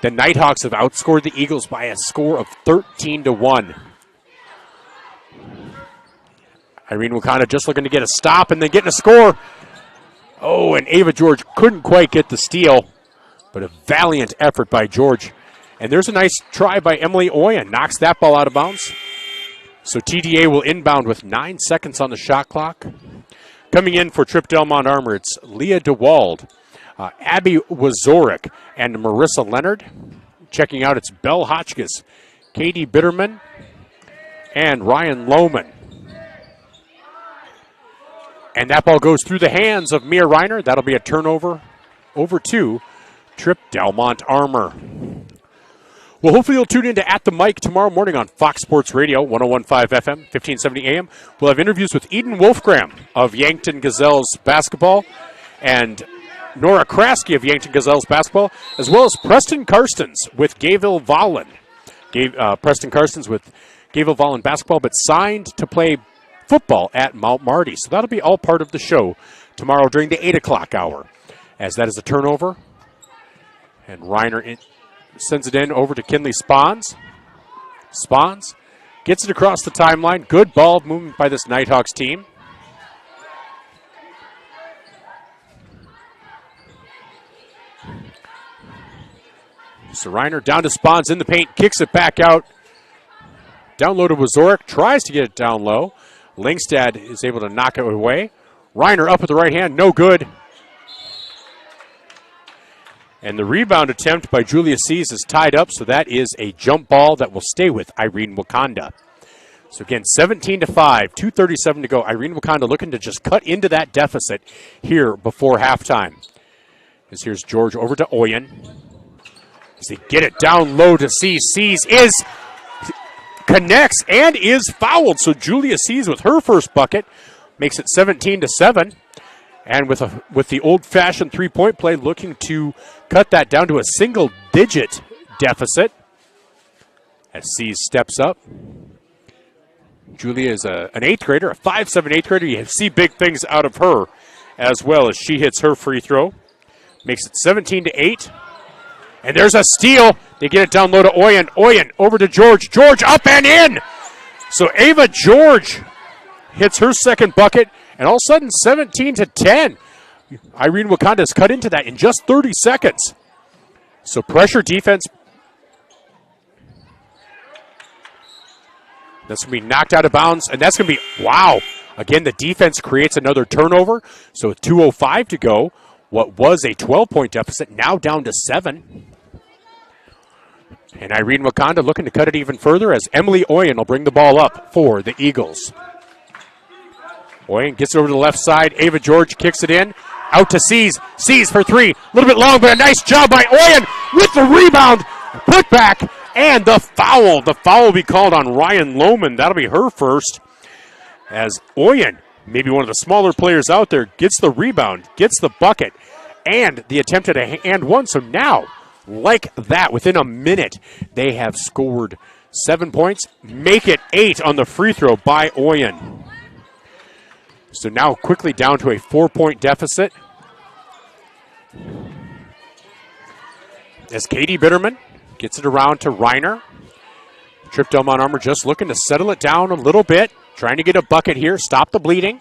S1: the Nighthawks have outscored the Eagles by a score of 13-1. Irene-Wakonda just looking to get a stop and then getting a score. Oh, and Ava George couldn't quite get the steal, but a valiant effort by George. And there's a nice try by Emily Oyen. Knocks that ball out of bounds. So TDA will inbound with 9 seconds on the shot clock. Coming in for Tripp-Delmont Armour, it's Leah DeWald, Abby Wazorek, and Marissa Leonard. Checking out, it's Belle Hotchkiss, Katie Bitterman, and Ryan Lohman. And that ball goes through the hands of Mia Reiner. That'll be a turnover over to Tripp-Delmont Armour. Well, hopefully you'll tune in to At the Mic tomorrow morning on Fox Sports Radio, 101.5 FM, 1570 AM. We'll have interviews with Eden Wolfgram of Yankton Gazelles basketball and Nora Kraske of Yankton Gazelles basketball, as well as Preston Karstens with Gayville Vollen. Preston Karstens with Gayville Vollen basketball, but signed to play football at Mount Marty. So that'll be all part of the show tomorrow during the 8 o'clock hour, as that is a turnover. And Reiner sends it in over to Kinley Spahns. Spahns gets it across the timeline. Good ball movement by this Nighthawks team. So Reiner down to Spahns in the paint, kicks it back out. Down low to Wazorek, tries to get it down low. Lingstad is able to knock it away. Reiner up with the right hand, no good. And the rebound attempt by Julia Sees is tied up, so that is a jump ball that will stay with Irene-Wakonda. So again, 17-5, 2:37 to go. Irene-Wakonda looking to just cut into that deficit here before halftime. As here's George over to Oyen. As they get it down low to Sees. Sees connects and is fouled. So Julia Sees with her first bucket makes it 17-7. And with the old-fashioned three-point play, looking to cut that down to a single-digit deficit. As Sees steps up. Julia is an 8th grader, a 5'7" 8th grader. You see big things out of her as well as she hits her free throw. Makes it 17-8. And there's a steal. They get it down low to Oyen. Oyen over to George. George up and in. So Ava George hits her second bucket. And all of a sudden, 17-10. Irene-Wakonda has cut into that in just 30 seconds. So pressure defense. That's going to be knocked out of bounds. And that's going to be, wow. Again, the defense creates another turnover. So with 2:05 to go, what was a 12-point deficit now down to 7. And Irene-Wakonda looking to cut it even further as Emily Oyen will bring the ball up for the Eagles. Oyen gets it over to the left side. Ava George kicks it in. Out to Seas. Seas for three. A little bit long, but a nice job by Oyen with the rebound. Put back and the foul. The foul will be called on Ryan Lohman. That'll be her first. As Oyen, maybe one of the smaller players out there, gets the rebound, gets the bucket, and the attempt at a and one. So now, like that, within a minute, they have scored 7 points. Make it 8 on the free throw by Oyen. So now quickly down to a 4-point deficit. As Katie Bitterman gets it around to Reiner. Tripp-Delmont Armour just looking to settle it down a little bit. Trying to get a bucket here. Stop the bleeding.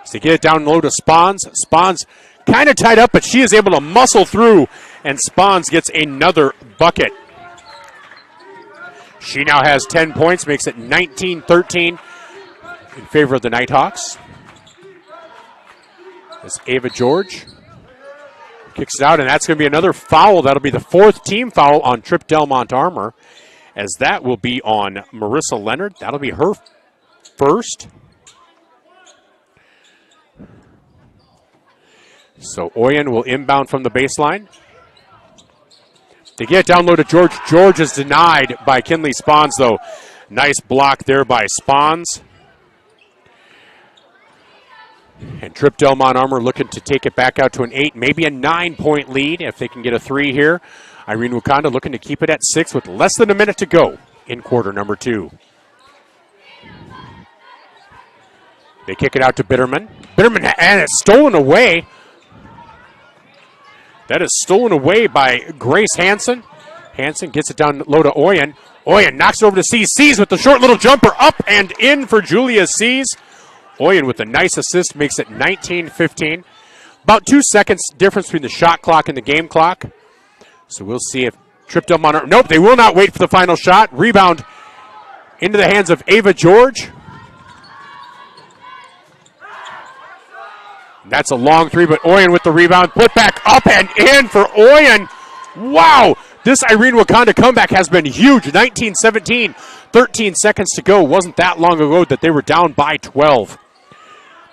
S1: So they get it down low to Spons. Spons kind of tied up, but she is able to muscle through, and Spons gets another bucket. She now has 10 points, makes it 19-13 in favor of the Nighthawks. As Ava George kicks it out, and that's going to be another foul. That'll be the 4th team foul on Tripp-Delmont Armour, as that will be on Marissa Leonard. That'll be her first. So Oyen will inbound from the baseline. They get it down low to George. George is denied by Kinley Spons, though. Nice block there by Spons. And Tripp-Delmont Armour looking to take it back out to an 8, maybe a 9-point lead if they can get a 3 here. Irene-Wakonda looking to keep it at 6 with less than a minute to go in quarter number 2. They kick it out to Bitterman. Bitterman, and it's stolen away. That is stolen away by Grace Hansen. Hansen gets it down low to Oyen. Oyen knocks it over to Seas. Seas with the short little jumper up and in for Julia Seas. Oyen with a nice assist makes it 19-15. About 2 seconds difference between the shot clock and the game clock. So we'll see if Tripp-Delmont... Nope, they will not wait for the final shot. Rebound into the hands of Ava George. That's a long 3, but Oyen with the rebound. Put back up and in for Oyen. Wow, this Irene-Wakonda comeback has been huge. 19-17, 13 seconds to go. Wasn't that long ago that they were down by 12.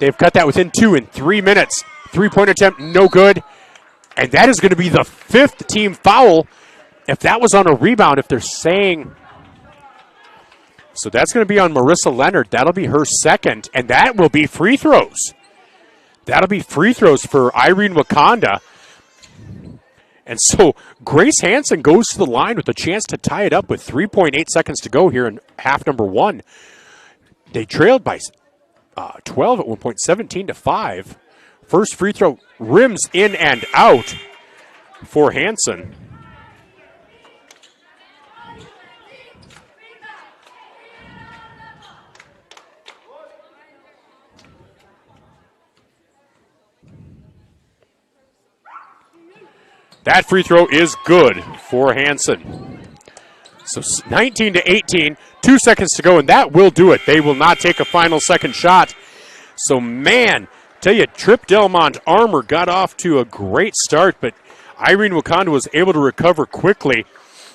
S1: They've cut that within 2 in 3 minutes. 3-point attempt, no good. And that is going to be the 5th team foul. If that was on a rebound, if they're saying... So that's going to be on Marissa Leonard. That'll be her 2nd, and that will be free throws. That'll be free throws for Irene-Wakonda. And so Grace Hansen goes to the line with a chance to tie it up with 3.8 seconds to go here in half number 1. They trailed by 12 at one point, 17-5. First free throw rims in and out for Hansen. That free throw is good for Hansen. So 19-18, 2 seconds to go, and that will do it. They will not take a final second shot. So, man, tell you, Tripp-Delmont Armour got off to a great start, but Irene-Wakonda was able to recover quickly.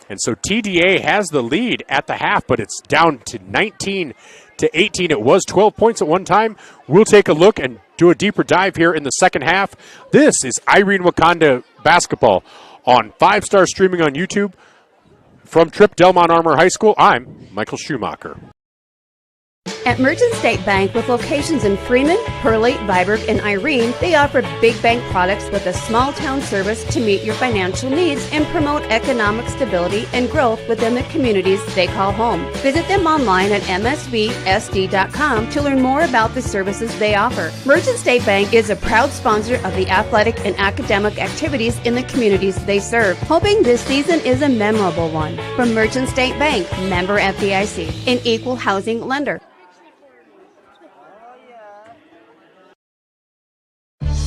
S1: And so TDA has the lead at the half, but it's down to 19-18. It was 12 points at one time. We'll take a look and do a deeper dive here in the second half. This is Irene-Wakonda basketball on 5-star streaming on YouTube. From Tripp-Delmont Armour High School, I'm Michael Schumacher.
S2: At Merchant State Bank, with locations in Freeman, Hurley, Viborg, and Irene, they offer big bank products with a small-town service to meet your financial needs and promote economic stability and growth within the communities they call home. Visit them online at msvsd.com to learn more about the services they offer. Merchant State Bank is a proud sponsor of the athletic and academic activities in the communities they serve, hoping this season is a memorable one. From Merchant State Bank, member FDIC, an equal housing lender.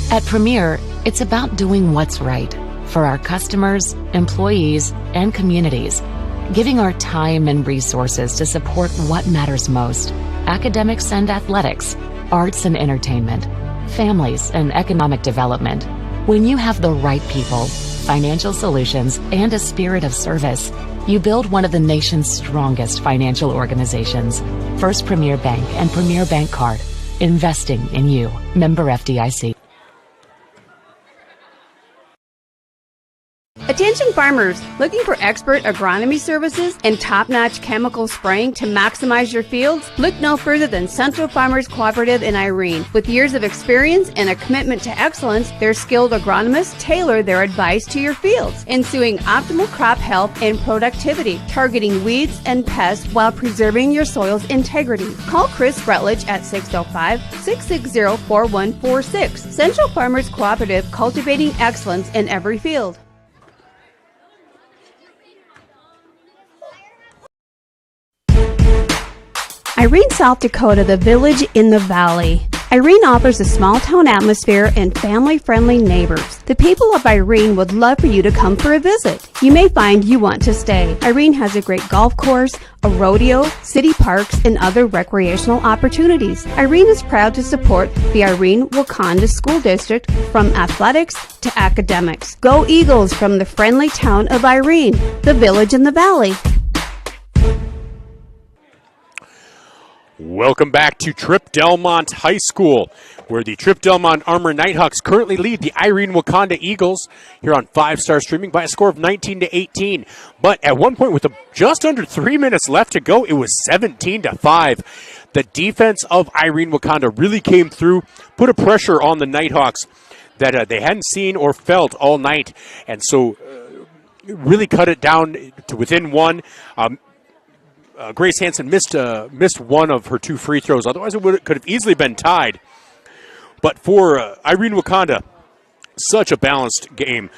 S3: At Premier, it's about doing what's right for our customers, employees, and communities, giving our time and resources to support what matters most: academics and athletics, arts and entertainment, families and economic development. When you have the right people, financial solutions, and a spirit of service, you build one of the nation's strongest financial organizations. First Premier Bank and Premier Bank Card. Investing in you. Member FDIC.
S2: Attention farmers, looking for expert agronomy services and top-notch chemical spraying to maximize your fields? Look no further than Central Farmers Cooperative in Irene. With years of experience and a commitment to excellence, their skilled agronomists tailor their advice to your fields, ensuing optimal crop health and productivity, targeting weeds and pests while preserving your soil's integrity. Call Chris Rutledge at 605-660-4146. Central Farmers Cooperative, cultivating excellence in every field. Irene, South Dakota, the village in the valley. Irene offers a small town atmosphere and family-friendly neighbors. The people of Irene would love for you to come for a visit. You may find you want to stay. Irene has a great golf course, a rodeo, city parks, and other recreational opportunities. Irene is proud to support the Irene-Wakonda School District from athletics to academics. Go Eagles from the friendly town of Irene, the village in the valley.
S1: Welcome back to Tripp-Delmont High School, where the Tripp-Delmont Armour Nighthawks currently lead the Irene-Wakonda Eagles here on 5-Star Streaming by a score of 19-18. But at one point, with just under 3 minutes left to go, it was 17-5. The defense of Irene-Wakonda really came through, put a pressure on the Nighthawks that they hadn't seen or felt all night, and so really cut it down to within one. Grace Hansen missed one of her 2 free throws. Otherwise, it could have easily been tied. But for Irene-Wakonda, such a balanced game.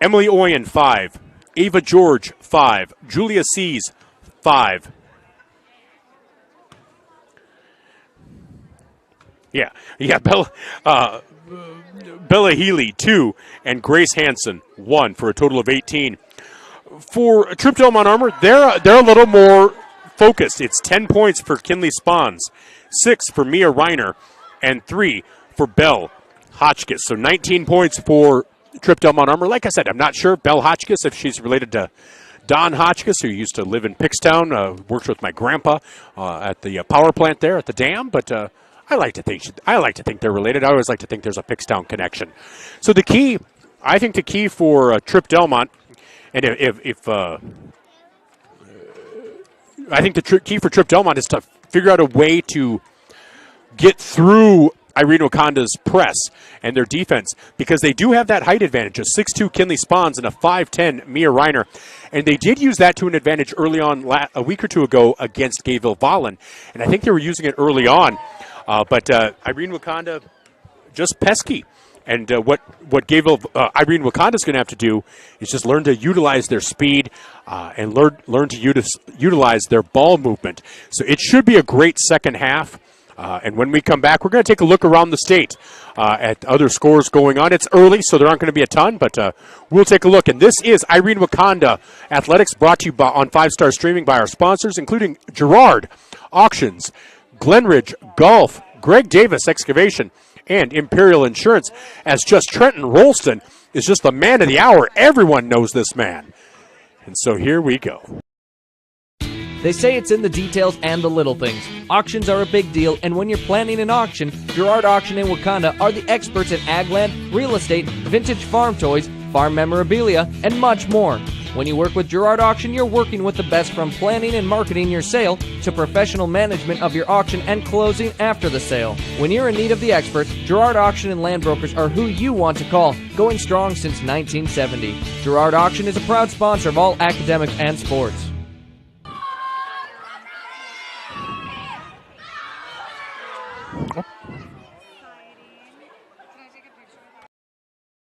S1: Emily Oyen, 5. Ava George, 5. Julia Sees, 5. Yeah, Bella Healy, 2. And Grace Hansen, 1, for a total of 18. For Tripp-Delmont Armour, they're a little more focused. It's 10 points for Kinley Spons, 6 for Mia Reiner, and 3 for Belle Hotchkiss. So 19 points for Tripp-Delmont Armour. Like I said, I'm not sure Belle Hotchkiss, if she's related to Don Hotchkiss, who used to live in Pickstown, worked with my grandpa at the power plant there at the dam, but I like to think they're related. I always like to think there's a Pickstown connection. So the key for Tripp-Delmont, and I think the key for Tripp-Delmont is to figure out a way to get through Irene-Wakonda's press and their defense, because they do have that height advantage, a 6'2" Kinley Spons and a 5'10" Mia Reiner, and they did use that to an advantage early on a week or two ago against Gayville-Vollen, and I think they were using it early on, but Irene-Wakonda just pesky. And what Irene-Wakonda is going to have to do is just learn to utilize their speed and learn to utilize their ball movement. So it should be a great second half. And when we come back, we're going to take a look around the state at other scores going on. It's early, so there aren't going to be a ton, but we'll take a look. And this is Irene-Wakonda Athletics, brought to you on 5-Star Streaming by our sponsors, including Girard Auctions, Glenridge Golf, Greg Davis Excavation, and Imperial Insurance, as just Trenton Rolston is just the man of the hour. Everyone knows this man. And so here we go.
S6: They say it's in the details and the little things. Auctions are a big deal, and when you're planning an auction, Girard Auction in Wakonda are the experts in ag land, real estate, vintage farm toys, farm memorabilia, and much more. When you work with Girard Auction, you're working with the best from planning and marketing your sale to professional management of your auction and closing after the sale. When you're in need of the experts, Girard Auction and Land Brokers are who you want to call, going strong since 1970. Girard Auction is a proud sponsor of all academics and sports.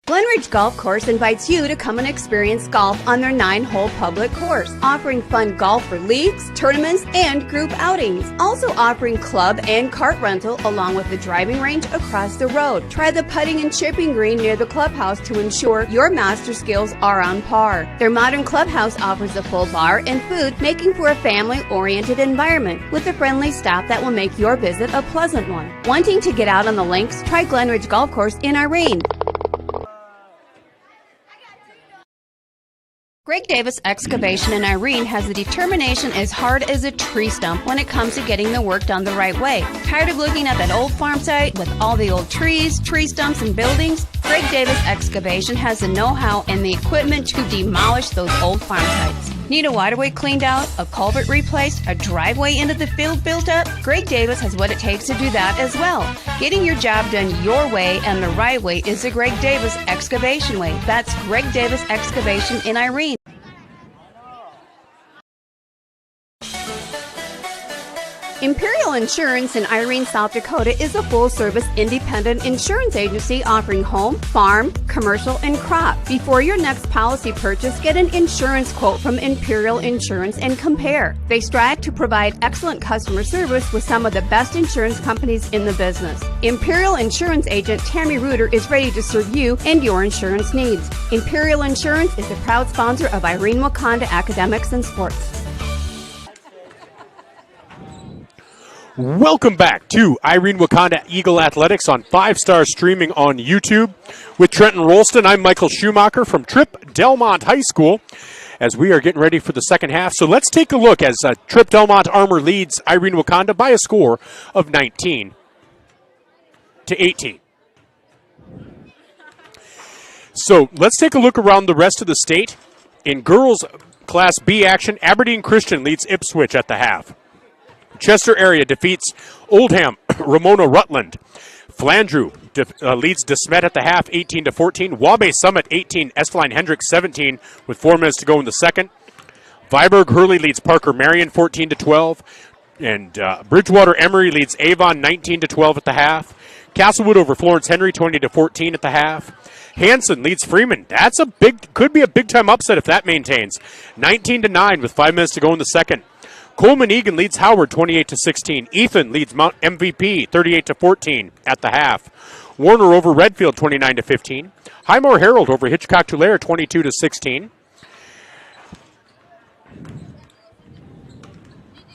S2: Glenridge Golf Course invites you to come and experience golf on their 9-hole public course, offering fun golf for leagues, tournaments, and group outings. Also offering club and cart rental along with the driving range across the road. Try the putting and chipping green near the clubhouse to ensure your master skills are on par. Their modern clubhouse offers a full bar and food, making for a family-oriented environment with a friendly staff that will make your visit a pleasant one. Wanting to get out on the links? Try Glenridge Golf Course in Irene. Greg Davis Excavation in Irene has the determination as hard as a tree stump when it comes to getting the work done the right way. Tired of looking at that old farm site with all the old trees, tree stumps, and buildings? Greg Davis Excavation has the know-how and the equipment to demolish those old farm sites. Need a waterway cleaned out, a culvert replaced, a driveway into the field built up? Greg Davis has what it takes to do that as well. Getting your job done your way and the right way is the Greg Davis Excavation way. That's Greg Davis Excavation in Irene. Imperial Insurance in Irene, South Dakota is a full-service independent insurance agency offering home, farm, commercial, and crop. Before your next policy purchase, get an insurance quote from Imperial Insurance and compare. They strive to provide excellent customer service with some of the best insurance companies in the business. Imperial Insurance agent Tammy Reuter is ready to serve you and your insurance needs. Imperial Insurance is a proud sponsor of Irene-Wakonda Academics and Sports.
S1: Welcome back to Irene-Wakonda Eagle Athletics on 5-Star streaming on YouTube. With Trenton Rolston, I'm Michael Schumacher from Tripp-Delmont High School as we are getting ready for the second half. So let's take a look as Tripp-Delmont Armour leads Irene-Wakonda by a score of 19-18. So let's take a look around the rest of the state. In girls Class B action, Aberdeen Christian leads Ipswich at the half. Chester area defeats Oldham, Ramona Rutland. Flandreau leads DeSmet at the half, 18-14. Wabash Summit 18, Esteline Hendricks 17 with 4 minutes to go in the second. Viborg Hurley leads Parker Marion 14-12. And Bridgewater Emory leads Avon 19-12 at the half. Castlewood over Florence Henry 20-14 at the half. Hanson leads Freeman. Could be a big time upset if that maintains. 19-9 with 5 minutes to go in the second. Coleman Egan leads Howard 28-16. Ethan leads Mount MVP 38-14 at the half. Warner over Redfield 29-15. Highmore Herald over Hitchcock Tulare 22-16.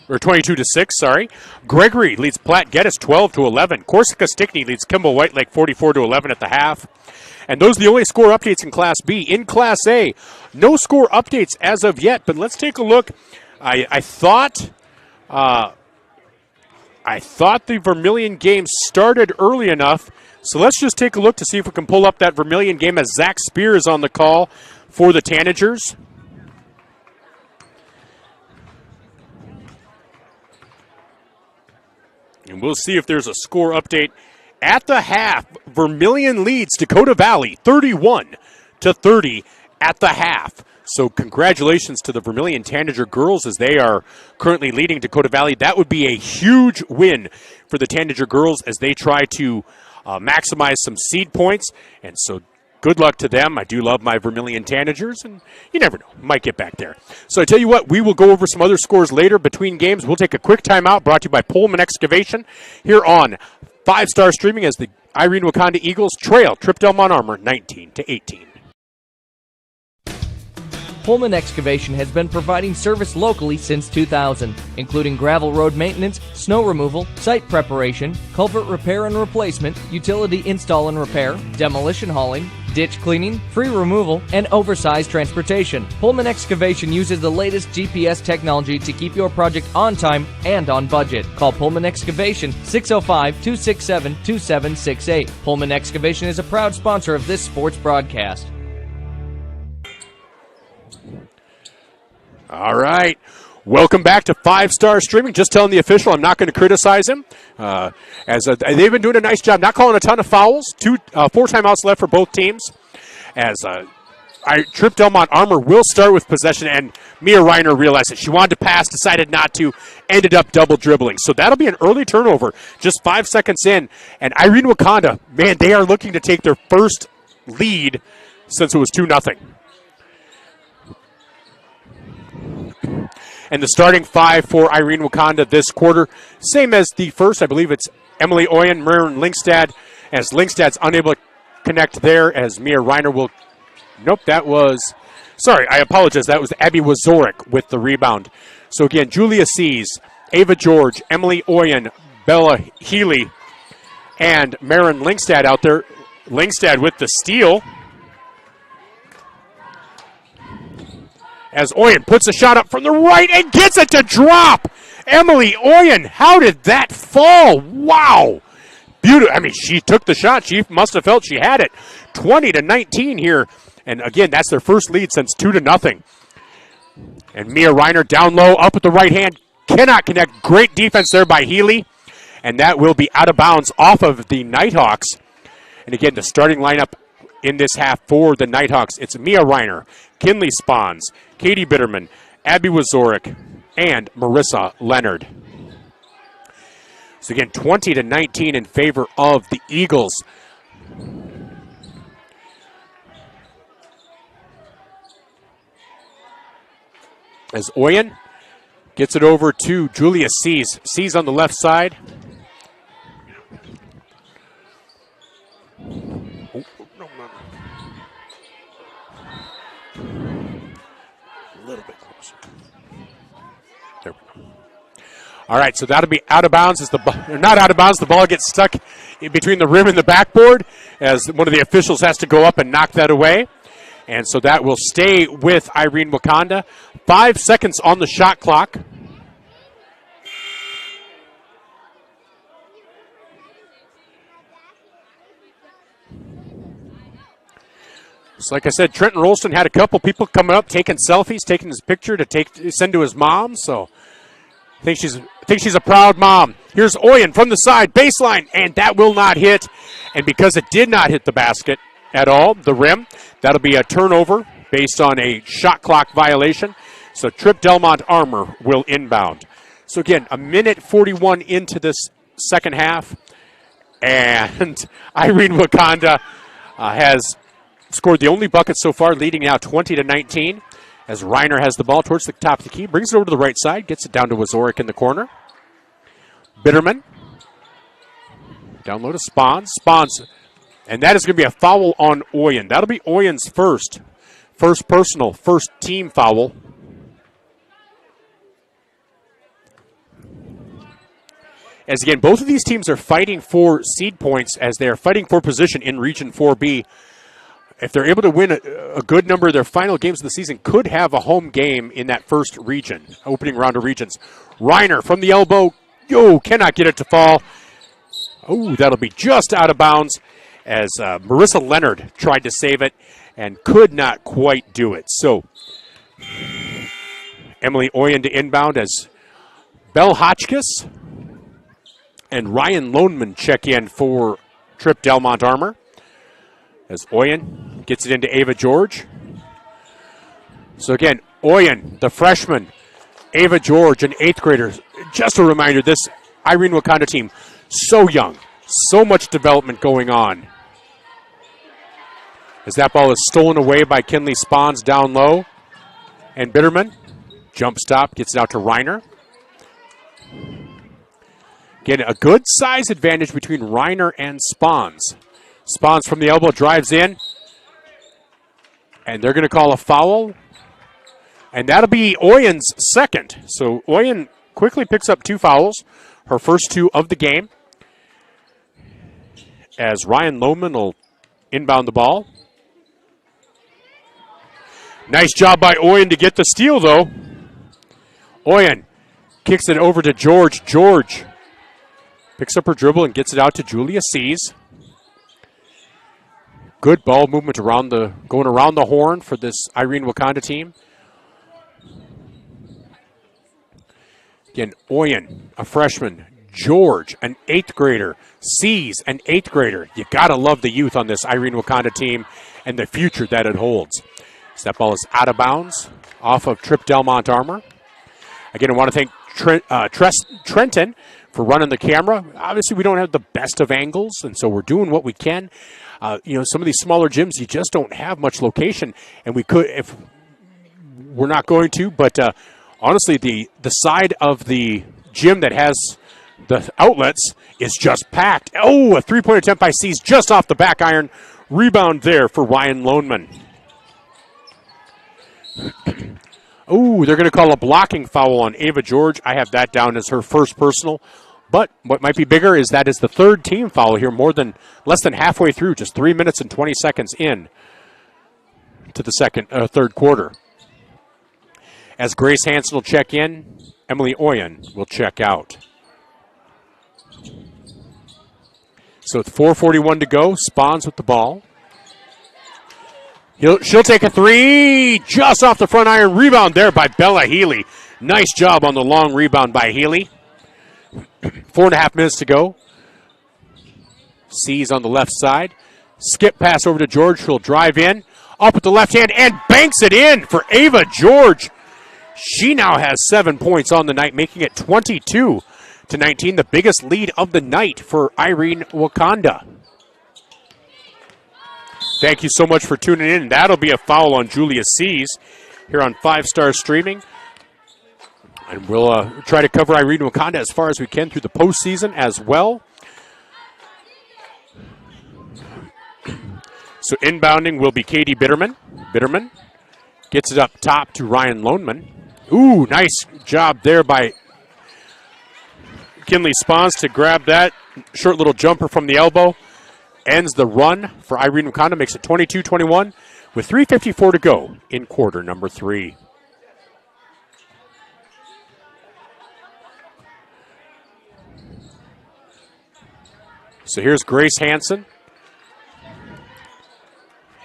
S1: Or 22-6, sorry. Gregory leads Platte Geddes 12-11. Corsica Stickney leads Kimball White Lake 44-11 at the half. And those are the only score updates in Class B. In Class A, no score updates as of yet, but let's take a look. I thought the Vermilion game started early enough, so let's just take a look to see if we can pull up that Vermilion game as Zach Spear is on the call for the Tanagers. And we'll see if there's a score update at the half. Vermilion leads Dakota Valley 31-30 at the half. So congratulations to the Vermilion Tanager girls as they are currently leading Dakota Valley. That would be a huge win for the Tanager girls as they try to maximize some seed points. And so good luck to them. I do love my Vermilion Tanagers, and you never know, might get back there. So I tell you what, we will go over some other scores later between games. We'll take a quick timeout brought to you by Pullman Excavation here on 5-Star streaming as the Irene-Wakonda Eagles trail Tripp-Delmont Armour 19-18.
S6: Pullman Excavation has been providing service locally since 2000, including gravel road maintenance, snow removal, site preparation, culvert repair and replacement, utility install and repair, demolition hauling, ditch cleaning, free removal, and oversized transportation. Pullman Excavation uses the latest GPS technology to keep your project on time and on budget. Call Pullman Excavation 605-267-2768. Pullman Excavation is a proud sponsor of this sports broadcast.
S1: All right. Welcome back to 5-Star streaming. Just telling the official I'm not going to criticize him. They've been doing a nice job, not calling a ton of fouls. 4 timeouts left for both teams. As Tripp-Delmont Armour will start with possession, and Mia Reiner realized that she wanted to pass, decided not to, ended up double dribbling. So that'll be an early turnover, just 5 seconds in. And Irene-Wakonda, man, they are looking to take their first lead since it was 2-0. And the starting 5 for Irene-Wakonda this quarter, same as the first. I believe it's Emily Oyen, Marin Linkstad, as Linkstad's unable to connect there, as Mia Reiner will... Nope, that was... Sorry, I apologize. That was Abby Wazorek with the rebound. So again, Julia Sees, Ava George, Emily Oyen, Bella Healy, and Marin Linkstad out there. Linkstad with the steal. as Oyen puts a shot up from the right and gets it to drop. Emily Oyen, how did that fall? Wow. Beautiful. I mean, she took the shot. She must have felt she had it. 20-19 here. And again, that's their first lead since 2-0. And Mia Reiner down low, up with the right hand. Cannot connect. Great defense there by Healy. And that will be out of bounds off of the Nighthawks. And again, the starting lineup in this half for the Nighthawks. It's Mia Reiner, Kinley Spahns, Katie Bitterman, Abby Wazorik, and Marissa Leonard. So again, 20-19 in favor of the Eagles. As Oyen gets it over to Julia Sees. Sees on the left side. Oh, no. A little bit closer. There we go. All right, so that'll be out of bounds. Not out of bounds. The ball gets stuck in between the rim and the backboard as one of the officials has to go up and knock that away. And so that will stay with Irene-Wakonda. 5 seconds on the shot clock. So like I said, Trenton Rolston had a couple people coming up, taking selfies, taking his picture to send to his mom. So I think she's a proud mom. Here's Oyen from the side, baseline, and that will not hit. And because it did not hit the basket at all, the rim, that'll be a turnover based on a shot clock violation. So Tripp-Delmont Armour will inbound. So again, 1:41 into this second half, and Irene-Wakonda has scored the only bucket so far, leading now 20-19. As Reiner has the ball towards the top of the key, brings it over to the right side, gets it down to Wazorik in the corner. Bitterman down low to Spahns. And that is going to be a foul on Oyen. That'll be Oyen's first personal, first team foul. As again, both of these teams are fighting for seed points as they are fighting for position in Region 4B. If they're able to win a good number of their final games of the season, could have a home game in that first region, opening round of regions. Reiner from the elbow. Cannot get it to fall. That'll be just out of bounds as Marissa Leonard tried to save it and could not quite do it. So Emily Oyen to inbound as Belle Hotchkiss and Ryan Loneman check in for Tripp-Delmont Armour. As Oyen gets it into Ava George. So again, Oyen, the freshman, Ava George, an 8th grader. Just a reminder, this Irene-Wakonda team, so young, so much development going on. As that ball is stolen away by Kinley Spahns down low. And Bitterman, jump stop, gets it out to Reiner. Again, a good size advantage between Reiner and Spahns. Spahns from the elbow drives in. And they're going to call a foul. And that'll be Oyen's second. So Oyen quickly picks up 2 fouls, her first 2 of the game. As Ryan Loman will inbound the ball. Nice job by Oyen to get the steal, though. Oyen kicks it over to George. George picks up her dribble and gets it out to Julia Sees. Good ball movement going around the horn for this Irene-Wakonda team. Again, Oyen, a freshman. George, an 8th grader. Sees, an 8th grader. You got to love the youth on this Irene-Wakonda team and the future that it holds. So that ball is out of bounds off of Tripp-Delmont Armour. Again, I want to thank Trenton for running the camera. Obviously, we don't have the best of angles, and so we're doing what we can. Some of these smaller gyms, you just don't have much location, and we could, if we're not going to, but honestly, the side of the gym that has the outlets is just packed. A three-point attempt by Seas just off the back iron. Rebound there for Ryan Loneman. They're going to call a blocking foul on Ava George. I have that down as her first personal. But what might be bigger is that is the third team foul here, less than halfway through, just 3 minutes and 20 seconds in to the third quarter. As Grace Hansen will check in, Emily Oyen will check out. So with 4:41 to go, Spahns with the ball. She'll take a three just off the front iron. Rebound there by Bella Healy. Nice job on the long rebound by Healy. 4.5 minutes to go. Sees on the left side. Skip pass over to George. She'll drive in. Up with the left hand and banks it in for Ava George. She now has 7 points on the night, making it 22-19, the biggest lead of the night for Irene-Wakonda. Thank you so much for tuning in. That'll be a foul on Julia Seas here on 5 Star Streaming. And we'll try to cover Irene-Wakonda as far as we can through the postseason as well. So inbounding will be Katie Bitterman. Bitterman gets it up top to Ryan Loneman. Ooh, nice job there by Kinley Spahns to grab that. Short little jumper from the elbow. Ends the run for Irene-Wakonda, makes it 22-21 with 3:54 to go in quarter number 3. So here's Grace Hansen.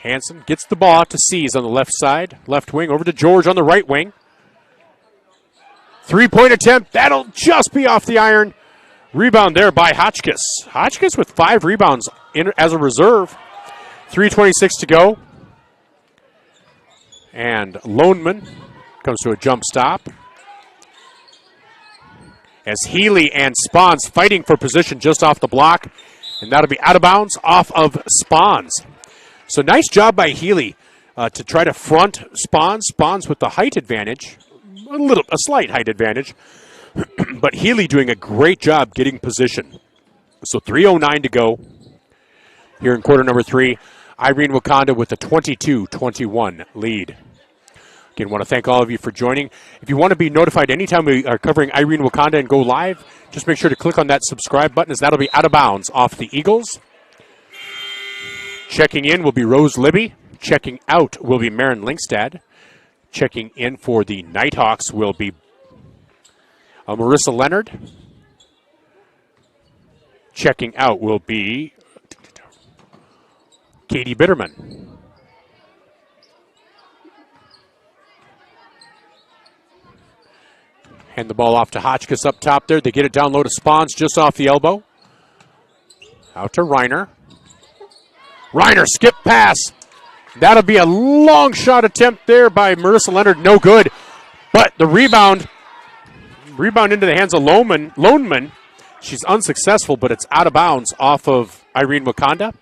S1: Hansen gets the ball out to Seas on the left side. Left wing over to George on the right wing. 3-point attempt. That'll just be off the iron. Rebound there by Hotchkiss. Hotchkiss with 5 rebounds as a reserve. 3:26 to go. And Loneman comes to a jump stop. As Healy and Spahns fighting for position just off the block. And that'll be out of bounds off of Spahns. So nice job by Healy to try to front Spahns. Spahns with the height advantage. A slight height advantage. But Healy doing a great job getting position. So 3:09 to go here in quarter number 3. Irene-Wakonda with a 22-21 lead. Again, want to thank all of you for joining. If you want to be notified anytime we are covering Irene-Wakonda and go live, just make sure to click on that subscribe button, as that'll be out of bounds off the Eagles. Checking in will be Rose Libby. Checking out will be Maren Linkstad. Checking in for the Nighthawks will be Marissa Leonard. Checking out will be Katie Bitterman. Hand the ball off to Hotchkiss up top there. They get it down low to Spahns just off the elbow. Out to Reiner. Reiner, skip pass. That'll be a long shot attempt there by Marissa Leonard. No good. But the rebound into the hands of Loneman. She's unsuccessful, but it's out of bounds off of Irene-Wakonda.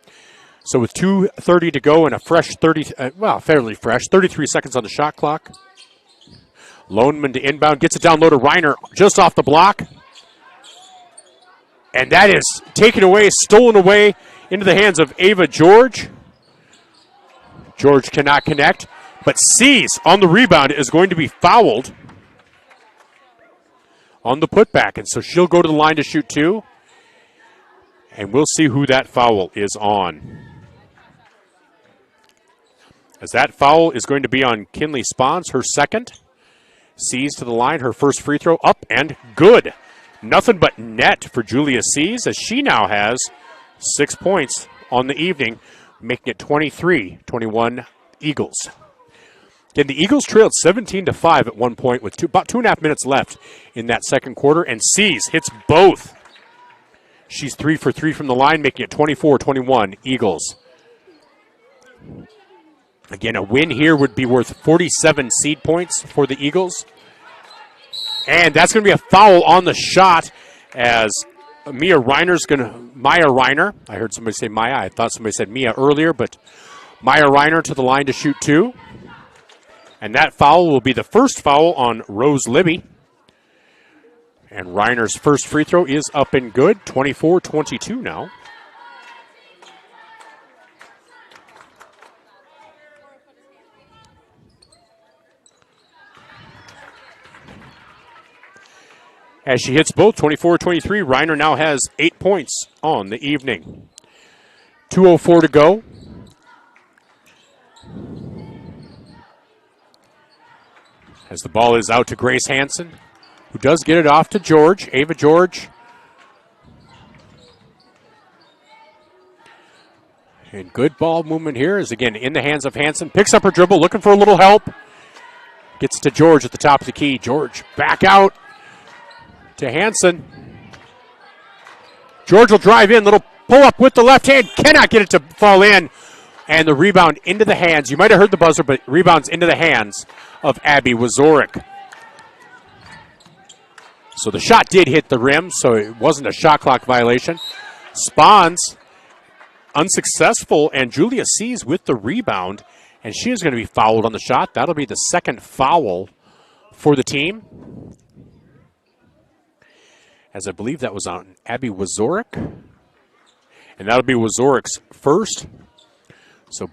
S1: So with 2:30 to go and a fresh fairly fresh, 33 seconds on the shot clock. Loneman to inbound, gets it down low to Reiner, just off the block. And that is taken away, stolen away into the hands of Ava George. George cannot connect, but Seas on the rebound is going to be fouled on the putback. And so she'll go to the line to shoot 2. And we'll see who that foul is on. As that foul is going to be on Kinley Spahns, her second. Seas to the line, her first free throw up and good. Nothing but net for Julia Seas, as she now has 6 points on the evening, making it 23-21 Eagles. Again, the Eagles trailed 17-5 at one point with about 2.5 minutes left in that second quarter, and Seas hits both. She's 3 for 3 from the line, making it 24-21 Eagles. Again, a win here would be worth 47 seed points for the Eagles. And that's going to be a foul on the shot, as Maya Reiner, I heard somebody say Maya, I thought somebody said Mia earlier, but Maya Reiner to the line to shoot 2. And that foul will be the first foul on Rose Libby. And Reiner's first free throw is up and good, 24-22 now. As she hits both, 24-23, Reiner now has 8 points on the evening. 2:04 to go. As the ball is out to Grace Hansen, who does get it off to George. Ava George. And good ball movement here is again in the hands of Hansen. Picks up her dribble, looking for a little help. Gets to George at the top of the key. George back out to Hansen. George will drive in, little pull up with the left hand. Cannot get it to fall in. And the rebound into the hands. You might have heard the buzzer, but rebounds into the hands of Abby Wazorik. So the shot did hit the rim, so it wasn't a shot clock violation. Spawns unsuccessful, and Julia Sees with the rebound, and she is going to be fouled on the shot. That'll be the second foul for the team, as I believe that was on Abby Wazorik, and that'll be Wazorik's first. So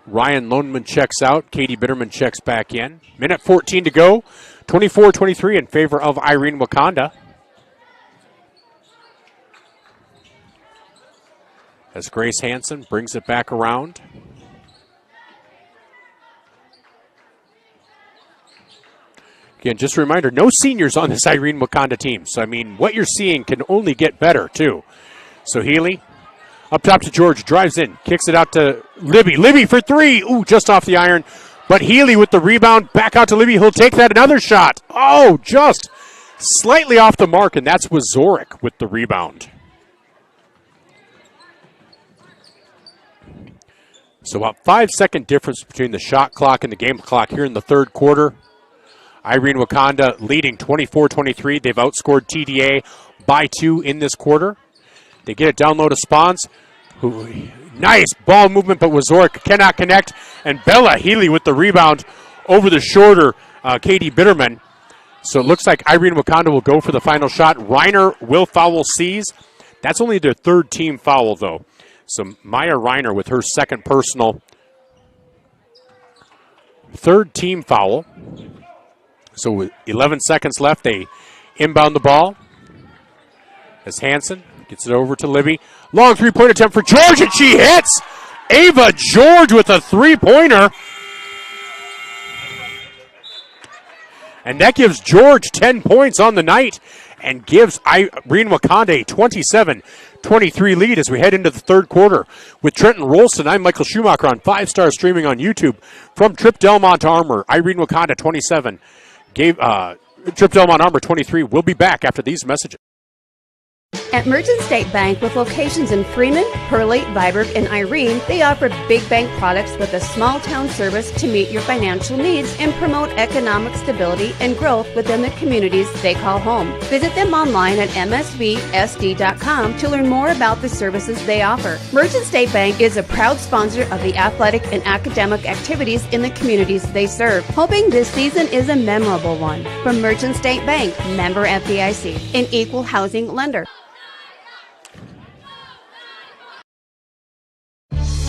S1: Ryan Loneman checks out. Katie Bitterman checks back in. Minute 14 to go. 24-23 in favor of Irene-Wakonda. As Grace Hansen brings it back around. Again, just a reminder, no seniors on this Irene-Wakonda team. So, I mean, what you're seeing can only get better, too. So, Healy up top to George, drives in, kicks it out to Libby. Libby for three. Ooh, just off the iron. But Healy with the rebound, back out to Libby. He'll take that, another shot. Oh, just slightly off the mark, and that's Wazorik with the rebound. So about 5-second difference between the shot clock and the game clock here in the third quarter. Irene-Wakonda leading 24-23. They've outscored TDA by 2 in this quarter. They get it down low to Spawns. Nice ball movement, but Wazorik cannot connect. And Bella Healy with the rebound over the shorter Katie Bitterman. So it looks like Irene-Wakonda will go for the final shot. Reiner will foul Sees. That's only their third team foul, though. So Maya Reiner with her second personal. Third team foul. So with 11 seconds left, they inbound the ball. As Hansen gets it over to Libby. Long three-point attempt for George, and she hits! Ava George with a three-pointer. And that gives George 10 points on the night and gives Irene-Wakonda a 27-23 lead as we head into the third quarter. With Trenton Rolston, I'm Michael Schumacher on 5-Star streaming on YouTube. From Tripp-Delmont to Armour, Irene-Wakonda 27. Tripp-Delmont Armour 23. We'll be back after these messages.
S2: At Merchant State Bank, with locations in Freeman, Pearlie, Viborg, and Irene, they offer big bank products with a small town service to meet your financial needs and promote economic stability and growth within the communities they call home. Visit them online at msvsd.com to learn more about the services they offer. Merchant State Bank is a proud sponsor of the athletic and academic activities in the communities they serve, hoping this season is a memorable one. From Merchant State Bank, member FDIC, an equal housing lender.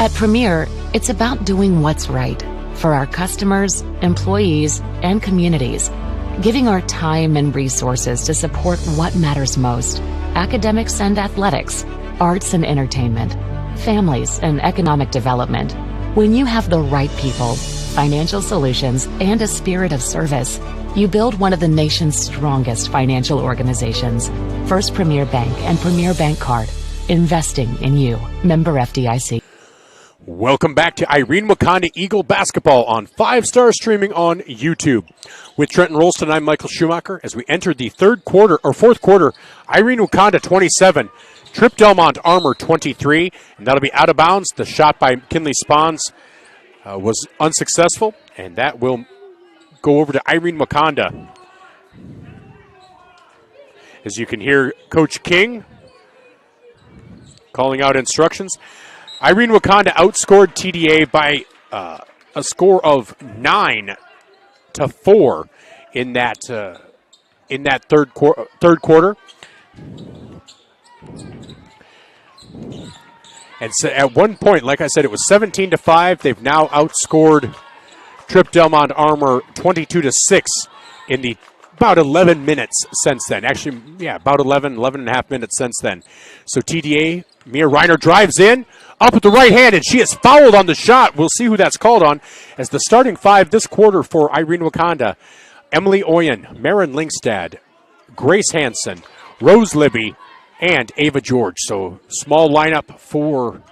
S3: At Premier, it's about doing what's right for our customers, employees, and communities, giving our time and resources to support what matters most: academics and athletics, arts and entertainment, families and economic development. When you have the right people, financial solutions, and a spirit of service, you build one of the nation's strongest financial organizations. First Premier Bank and Premier Bank Card. Investing in you. Member FDIC.
S1: Welcome back to Irene-Wakonda Eagle basketball on 5-Star streaming on YouTube. With Trenton Rolston, I'm Michael Schumacher. As we enter the fourth quarter, Irene-Wakonda 27, Tripp-Delmont Armour 23, and that'll be out of bounds. The shot by Kinley Spawns was unsuccessful, and that will go over to Irene-Wakonda. As you can hear Coach King calling out instructions. Irene-Wakonda outscored TDA by a score of 9-4 in that third quarter. And so at one point, like I said, it was 17-5. They've now outscored Tripp-Delmont Armour 22-6 in the about 11 minutes since then. Actually, yeah, about 11 and a half minutes since then. So TDA, Mia Reiner drives in. Up with the right hand, and she is fouled on the shot. We'll see who that's called on as the starting five this quarter for Irene-Wakonda. Emily Oyen, Marin Linkstad, Grace Hansen, Rose Libby, and Ava George. So small lineup for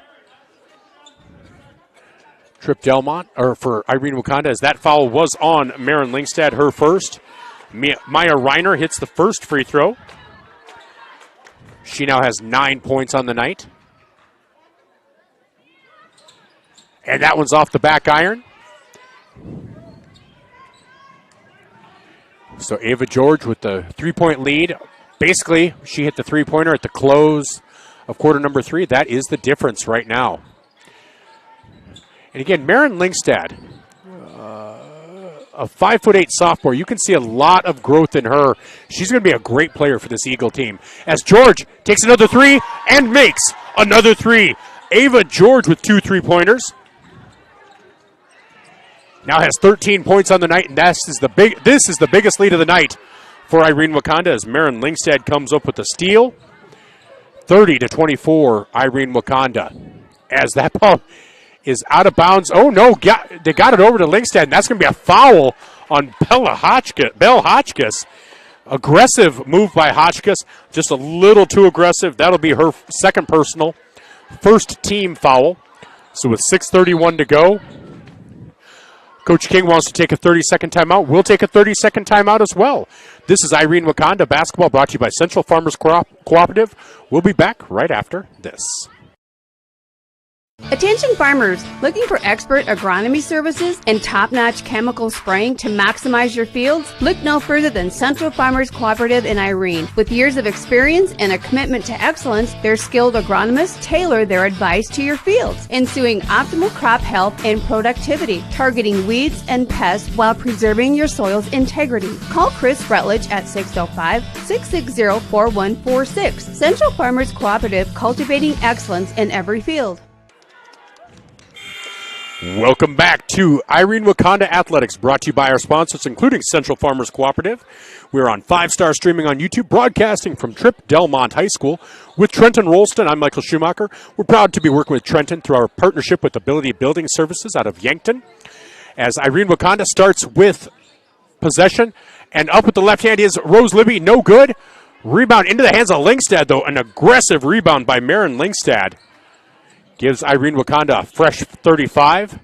S1: Tripp-Delmont, or for Irene-Wakonda, as that foul was on Marin Linkstad, her first. Maya Reiner hits the first free throw. She now has 9 points on the night. And that one's off the back iron. So Ava George with the three-point lead. Basically, she hit the three-pointer at the close of quarter number 3. That is the difference right now. And again, Marin Linkstad, a 5'8" sophomore. You can see a lot of growth in her. She's going to be a great player for this Eagle team. As George takes another three and makes another three. Ava George with 2 3-pointers. Now has 13 points on the night, and this is the biggest lead of the night for Irene-Wakonda as Marin Linkstad comes up with the steal. 30-24, Irene-Wakonda. As that ball is out of bounds. Oh, no, they got it over to Linkstad, and that's going to be a foul on Belle Hotchkiss. Aggressive move by Hotchkiss, just a little too aggressive. That'll be her second personal, first team foul. So with 6:31 to go, Coach King wants to take a 30-second timeout. We'll take a 30-second timeout as well. This is Irene-Wakonda basketball brought to you by Central Farmers Cooperative. We'll be back right after this.
S2: Attention farmers, looking for expert agronomy services and top-notch chemical spraying to maximize your fields? Look no further than Central Farmers Cooperative in Irene. With years of experience and a commitment to excellence, their skilled agronomists tailor their advice to your fields, ensuing optimal crop health and productivity, targeting weeds and pests while preserving your soil's integrity. Call Chris Rutledge at 605-660-4146. Central Farmers Cooperative, cultivating excellence in every field.
S1: Welcome back to Irene-Wakonda Athletics, brought to you by our sponsors, including Central Farmers Cooperative. We're on 5-star streaming on YouTube, broadcasting from Tripp-Delmont High School with Trenton Rolston. I'm Michael Schumacher. We're proud to be working with Trenton through our partnership with Ability Building Services out of Yankton. As Irene-Wakonda starts with possession, and up with the left hand is Rose Libby, no good. Rebound into the hands of Linkstad, though. An aggressive rebound by Marin Linkstad gives Irene-Wakonda a fresh 35.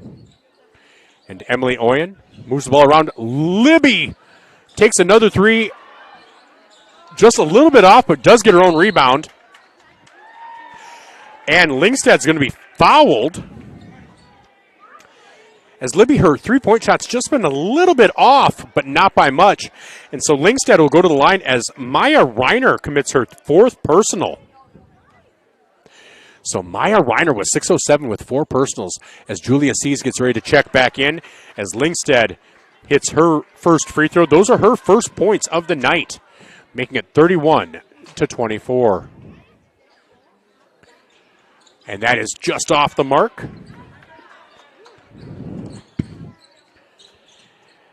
S1: And Emily Oyen moves the ball around. Libby takes another three. Just a little bit off, but does get her own rebound. And Linkstad's going to be fouled. As Libby, her three-point shot's just been a little bit off, but not by much. And so Linkstad will go to the line as Maya Reiner commits her 4th personal. So Maya Reiner with 6:07 with 4 personals as Julia Sees gets ready to check back in as Linkstad hits her first free throw. Those are her first points of the night, making it 31-24. And that is just off the mark.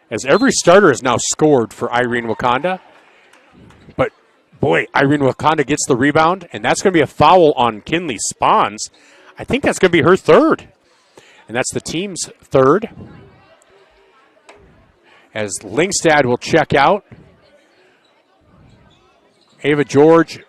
S1: As every starter is now scored for Irene-Wakonda. But boy, Irene-Wakonda gets the rebound, and that's going to be a foul on Kinley Spons. I think that's going to be her 3rd. And that's the team's 3rd. As Linkstad will check out. Ava George,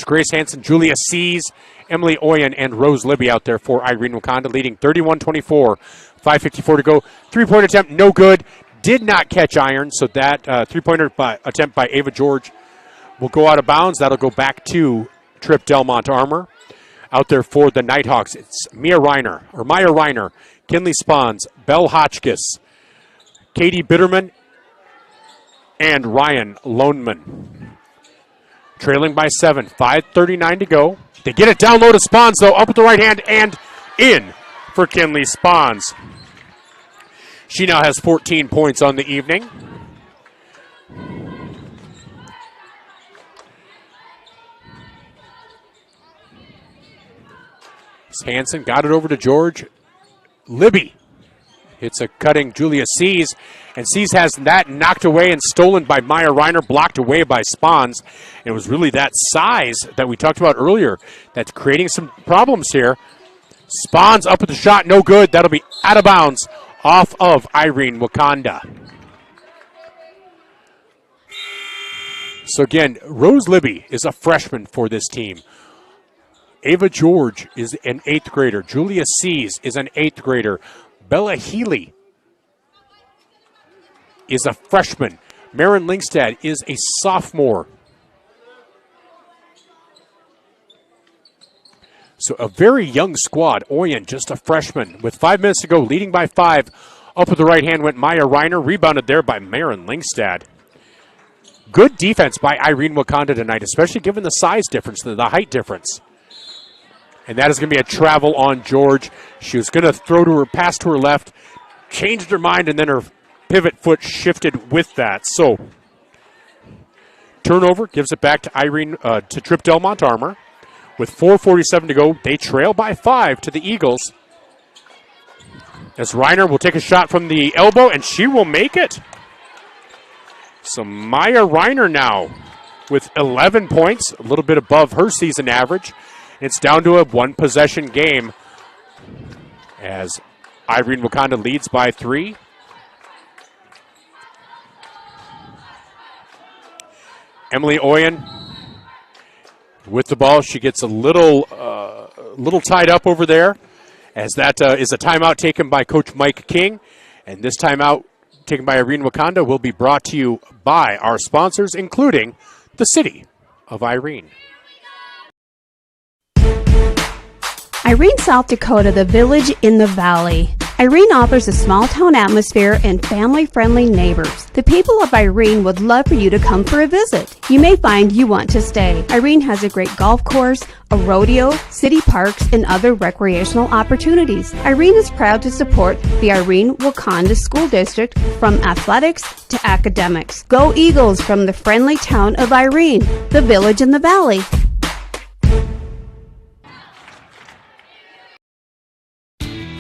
S1: Grace Hansen, Julia Sees, Emily Oyen, and Rose Libby out there for Irene-Wakonda, leading 31-24. 5:54 to go. Three-point attempt, no good. Did not catch iron, so that three-pointer attempt by Ava George will go out of bounds. That'll go back to Tripp-Delmont Armour. Out there for the Nighthawks, it's Maya Reiner, Kinley Spons, Belle Hotchkiss, Katie Bitterman, and Ryan Loneman. Trailing by 7, 5:39 to go. They get it down low to Spons, though, up with the right hand and in for Kinley Spons. She now has 14 points on the evening. Hansen got it over to George. Libby It's a cutting Julia Sees, and Sees has that knocked away and stolen by Maya Reiner, blocked away by Spahns. It was really that size that we talked about earlier that's creating some problems here. Spahns up with the shot, no good. That'll be out of bounds off of Irene-Wakonda. So again, Rose Libby is a freshman for this team. Ava George is an 8th grader. Julia Sees is an 8th grader. Bella Healy is a freshman. Marin Lingstad is a sophomore. So a very young squad. Oyen, just a freshman. With 5 minutes to go, leading by 5. Up with the right hand went Maya Reiner. Rebounded there by Marin Lingstad. Good defense by Irene-Wakonda tonight, especially given the size difference, the height difference. And that is going to be a travel on George. She was going to throw to her, pass to her left, changed her mind, and then her pivot foot shifted with that. So, turnover gives it back to to Tripp-Delmont Armour. With 4:47 to go, they trail by 5 to the Eagles. As Reiner will take a shot from the elbow, and she will make it. So Maya Reiner now with 11 points, a little bit above her season average. It's down to a 1-possession game as Irene-Wakonda leads by 3. Emily Oyen with the ball. She gets a little tied up over there as that is a timeout taken by Coach Mike King. And this timeout taken by Irene-Wakonda will be brought to you by our sponsors, including the City of Irene.
S2: Irene, South Dakota, the village in the valley. Irene offers a small-town atmosphere and family-friendly neighbors. The people of Irene would love for you to come for a visit. You may find you want to stay. Irene has a great golf course, a rodeo, city parks, and other recreational opportunities. Irene is proud to support the Irene-Wakonda School District from athletics to academics. Go Eagles from the friendly town of Irene, the village in the valley.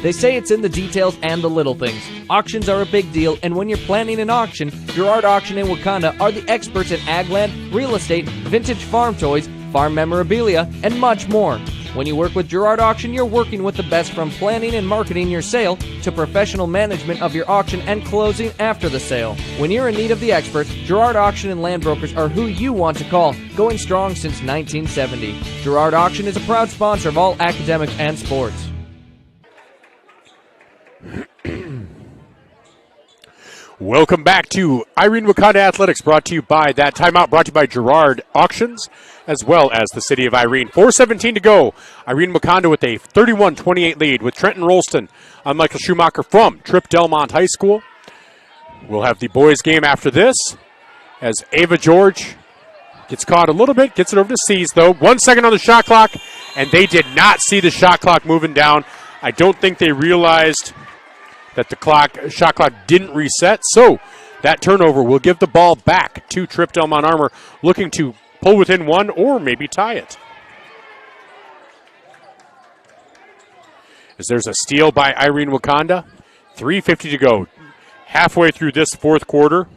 S6: They say it's in the details and the little things. Auctions are a big deal, and when you're planning an auction, Girard Auction in Wakonda are the experts in ag land, real estate, vintage farm toys, farm memorabilia, and much more. When you work with Girard Auction, you're working with the best from planning and marketing your sale to professional management of your auction and closing after the sale. When you're in need of the experts, Girard Auction and Land Brokers are who you want to call, going strong since 1970. Girard Auction is a proud sponsor of all academics and sports.
S1: Welcome back to Irene-Wakonda Athletics, brought to you by that timeout, brought to you by Girard Auctions, as well as the City of Irene. 4:17 to go. Irene-Wakonda with a 31-28 lead with Trenton Rolston. I'm Michael Schumacher from Tripp-Delmont High School. We'll have the boys game after this as Ava George gets caught a little bit, gets it over to Seas, though. 1 second on the shot clock, and they did not see the shot clock moving down. I don't think they realized that the shot clock didn't reset. So that turnover will give the ball back to Tripp-Delmont Armour, looking to pull within 1 or maybe tie it. As there's a steal by Irene-Wakonda. 3:50 to go. Halfway through this fourth quarter.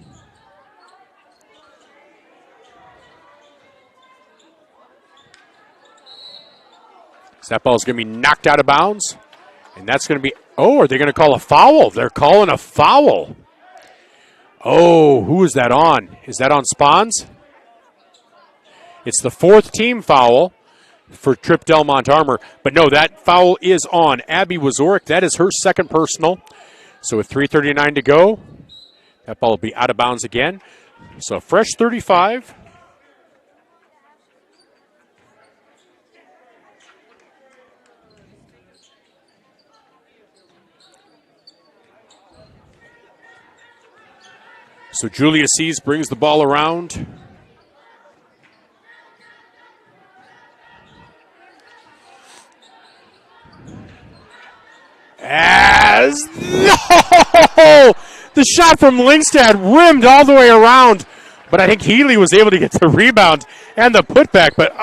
S1: So that ball is going to be knocked out of bounds. And that's going to be, are they going to call a foul? They're calling a foul. Oh, who is that on? Is that on Spahns? It's the 4th team foul for Tripp-Delmont Armour. But no, that foul is on Abby Wazorek. That is her 2nd personal. So with 3:39 to go, that ball will be out of bounds again. So a fresh 35. So Julia Sees brings the ball around. As no! The shot from Lingstad rimmed all the way around. But I think Healy was able to get the rebound and the putback. But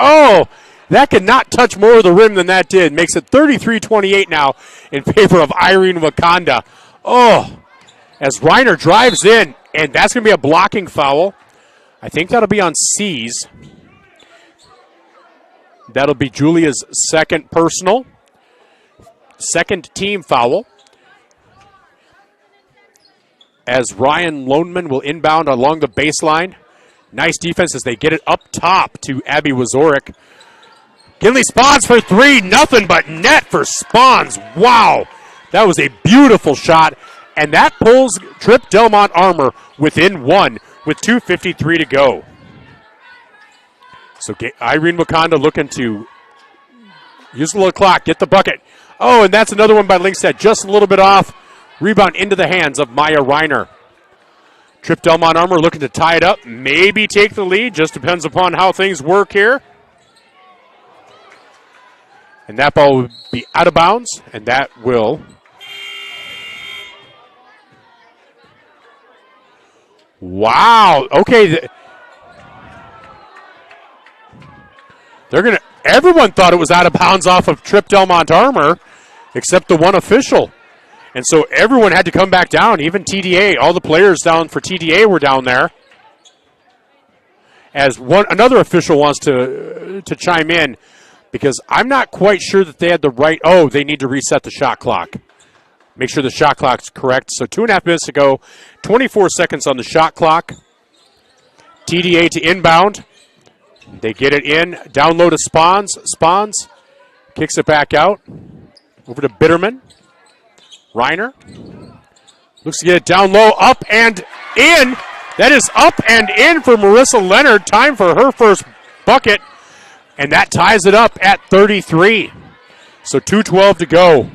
S1: that could not touch more of the rim than that did. Makes it 33-28 now in favor of Irene-Wakonda. Oh, as Reiner drives in, and that's going to be a blocking foul. I think that'll be on C's. That'll be Julia's second personal. Second team foul. As Ryan Loneman will inbound along the baseline. Nice defense as they get it up top to Abby Wazorik. Kinley Spawns for three. Nothing but net for Spawns. Wow. That was a beautiful shot. And that pulls Tripp-Delmont Armour within one with 2:53 to go. So Irene-Wakonda looking to use a little clock, get the bucket. Oh, and that's another one by Linkstead. Just a little bit off. Rebound into the hands of Maya Reiner. Tripp-Delmont Armour looking to tie it up, maybe take the lead. Just depends upon how things work here. And that ball will be out of bounds, and that will... Wow. Okay. They're going to... Everyone thought it was out of bounds off of Tripp-Delmont Armour, except the one official. And so everyone had to come back down, even TDA. All the players down for TDA were down there. As another official wants to chime in, because I'm not quite sure that they had the right... Oh, they need to reset the shot clock. Make sure the shot clock's correct. So 2.5 minutes to go, 24 seconds on the shot clock. TDA to inbound. They get it in. Down low to Spawns. Spawns kicks it back out. Over to Bitterman. Reiner. Looks to get it down low. Up and in. That is up and in for Marissa Leonard. Time for her first bucket. And that ties it up at 33. So 2:12 to go.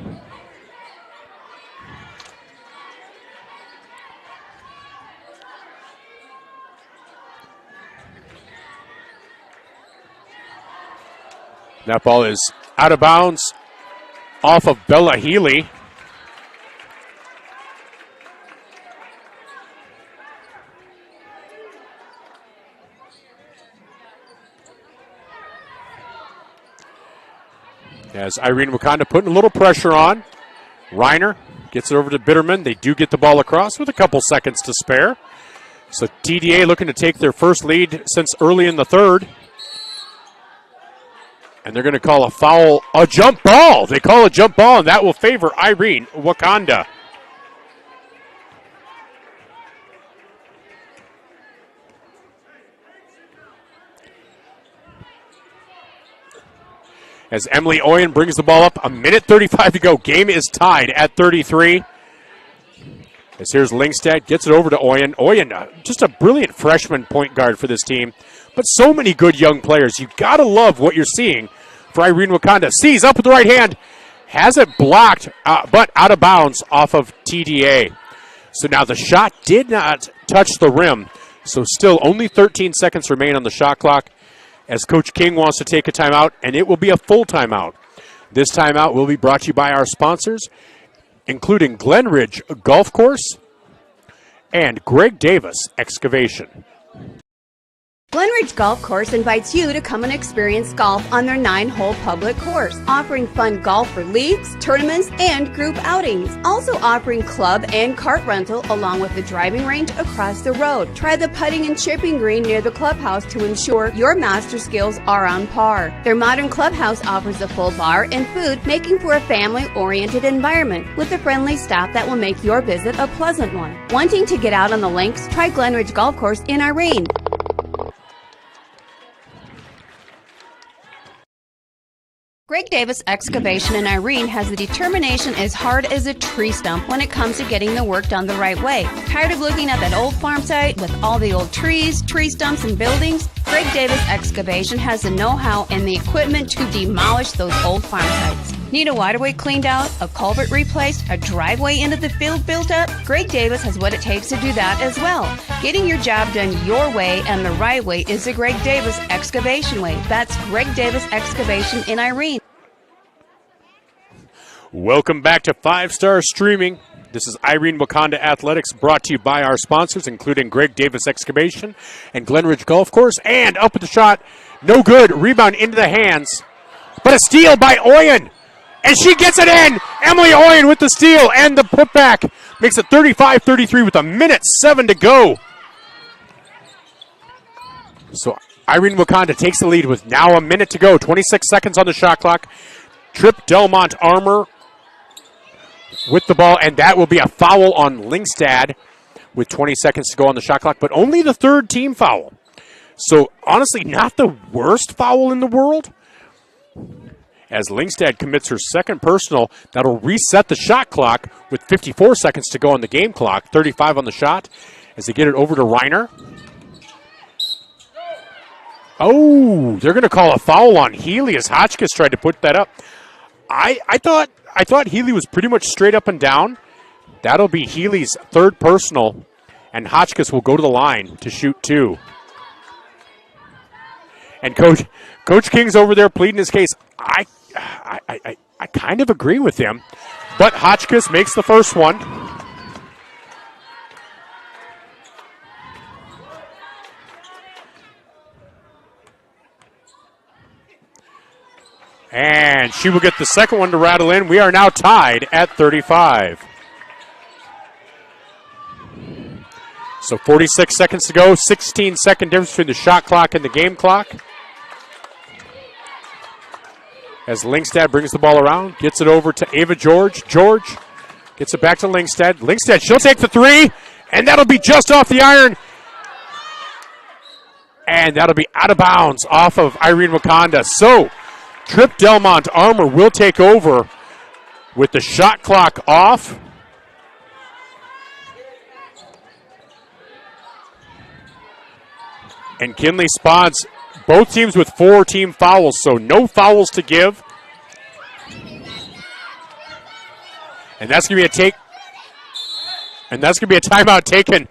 S1: That ball is out of bounds off of Bella Healy. As Irene-Wakonda putting a little pressure on. Reiner gets it over to Bitterman. They do get the ball across with a couple seconds to spare. So TDA looking to take their first lead since early in the third. And they're going to call a foul, a jump ball. They call a jump ball, and that will favor Irene-Wakonda. As Emily Oyen brings the ball up, 1:35 to go. Game is tied at 33. As here's Linkstead, gets it over to Oyen. Oyen, just a brilliant freshman point guard for this team. But so many good young players. You got to love what you're seeing for Irene-Wakonda. Sees up with the right hand. Has it blocked, but out of bounds off of TDA. So now the shot did not touch the rim. So still only 13 seconds remain on the shot clock as Coach King wants to take a timeout, and it will be a full timeout. This timeout will be brought to you by our sponsors, including Glenridge Golf Course and Greg Davis Excavation.
S2: Glenridge Golf Course invites you to come and experience golf on their 9-hole public course, offering fun golf for leagues, tournaments, and group outings. Also offering club and cart rental along with the driving range across the road. Try the putting and chipping green near the clubhouse to ensure your master skills are on par. Their modern clubhouse offers a full bar and food, making for a family-oriented environment with a friendly staff that will make your visit a pleasant one. Wanting to get out on the links? Try Glenridge Golf Course in Irene. Greg Davis Excavation in Irene has the determination as hard as a tree stump when it comes to getting the work done the right way. Tired of looking at that old farm site with all the old trees, tree stumps, and buildings? Greg Davis Excavation has the know-how and the equipment to demolish those old farm sites. Need a waterway cleaned out, a culvert replaced, a driveway into the field built up? Greg Davis has what it takes to do that as well. Getting your job done your way and the right way is the Greg Davis Excavation way. That's Greg Davis Excavation in Irene.
S1: Welcome back to 5-Star Streaming. This is Irene-Wakonda Athletics, brought to you by our sponsors, including Greg Davis Excavation and Glenridge Golf Course. And up with the shot, no good. Rebound into the hands, but a steal by Oyen. And she gets it in. Emily Oyen with the steal and the putback. makes it 35-33 with 1:07 to go. So Irene-Wakonda takes the lead with now 1 minute to go, 26 seconds on the shot clock. Tripp-Delmont Armour with the ball, and that will be a foul on Lyngstad with 20 seconds to go on the shot clock, but only the third team foul. So honestly, not the worst foul in the world. As Lyngstad commits her second personal, that'll reset the shot clock with 54 seconds to go on the game clock, 35 on the shot, as they get it over to Reiner. Oh, they're going to call a foul on Healy as Hotchkiss tried to put that up. I thought Healy was pretty much straight up and down. That'll be Healy's third personal, and Hotchkiss will go to the line to shoot 2. And Coach King's over there pleading his case. I kind of agree with him, but Hotchkiss makes the first one. And she will get the second one to rattle in. We are now tied at 35. So 46 seconds to go, 16-second difference between the shot clock and the game clock. As Lyngstad brings the ball around, gets it over to Ava George. George gets it back to Lyngstad. Lyngstad, she'll take the 3, and that'll be just off the iron. And that'll be out of bounds off of Irene-Wakonda. So Tripp-Delmont Armour will take over with the shot clock off. And Kinley spots both teams with 4 team fouls, so no fouls to give. And that's going to be a take. And that's going to be a timeout taken.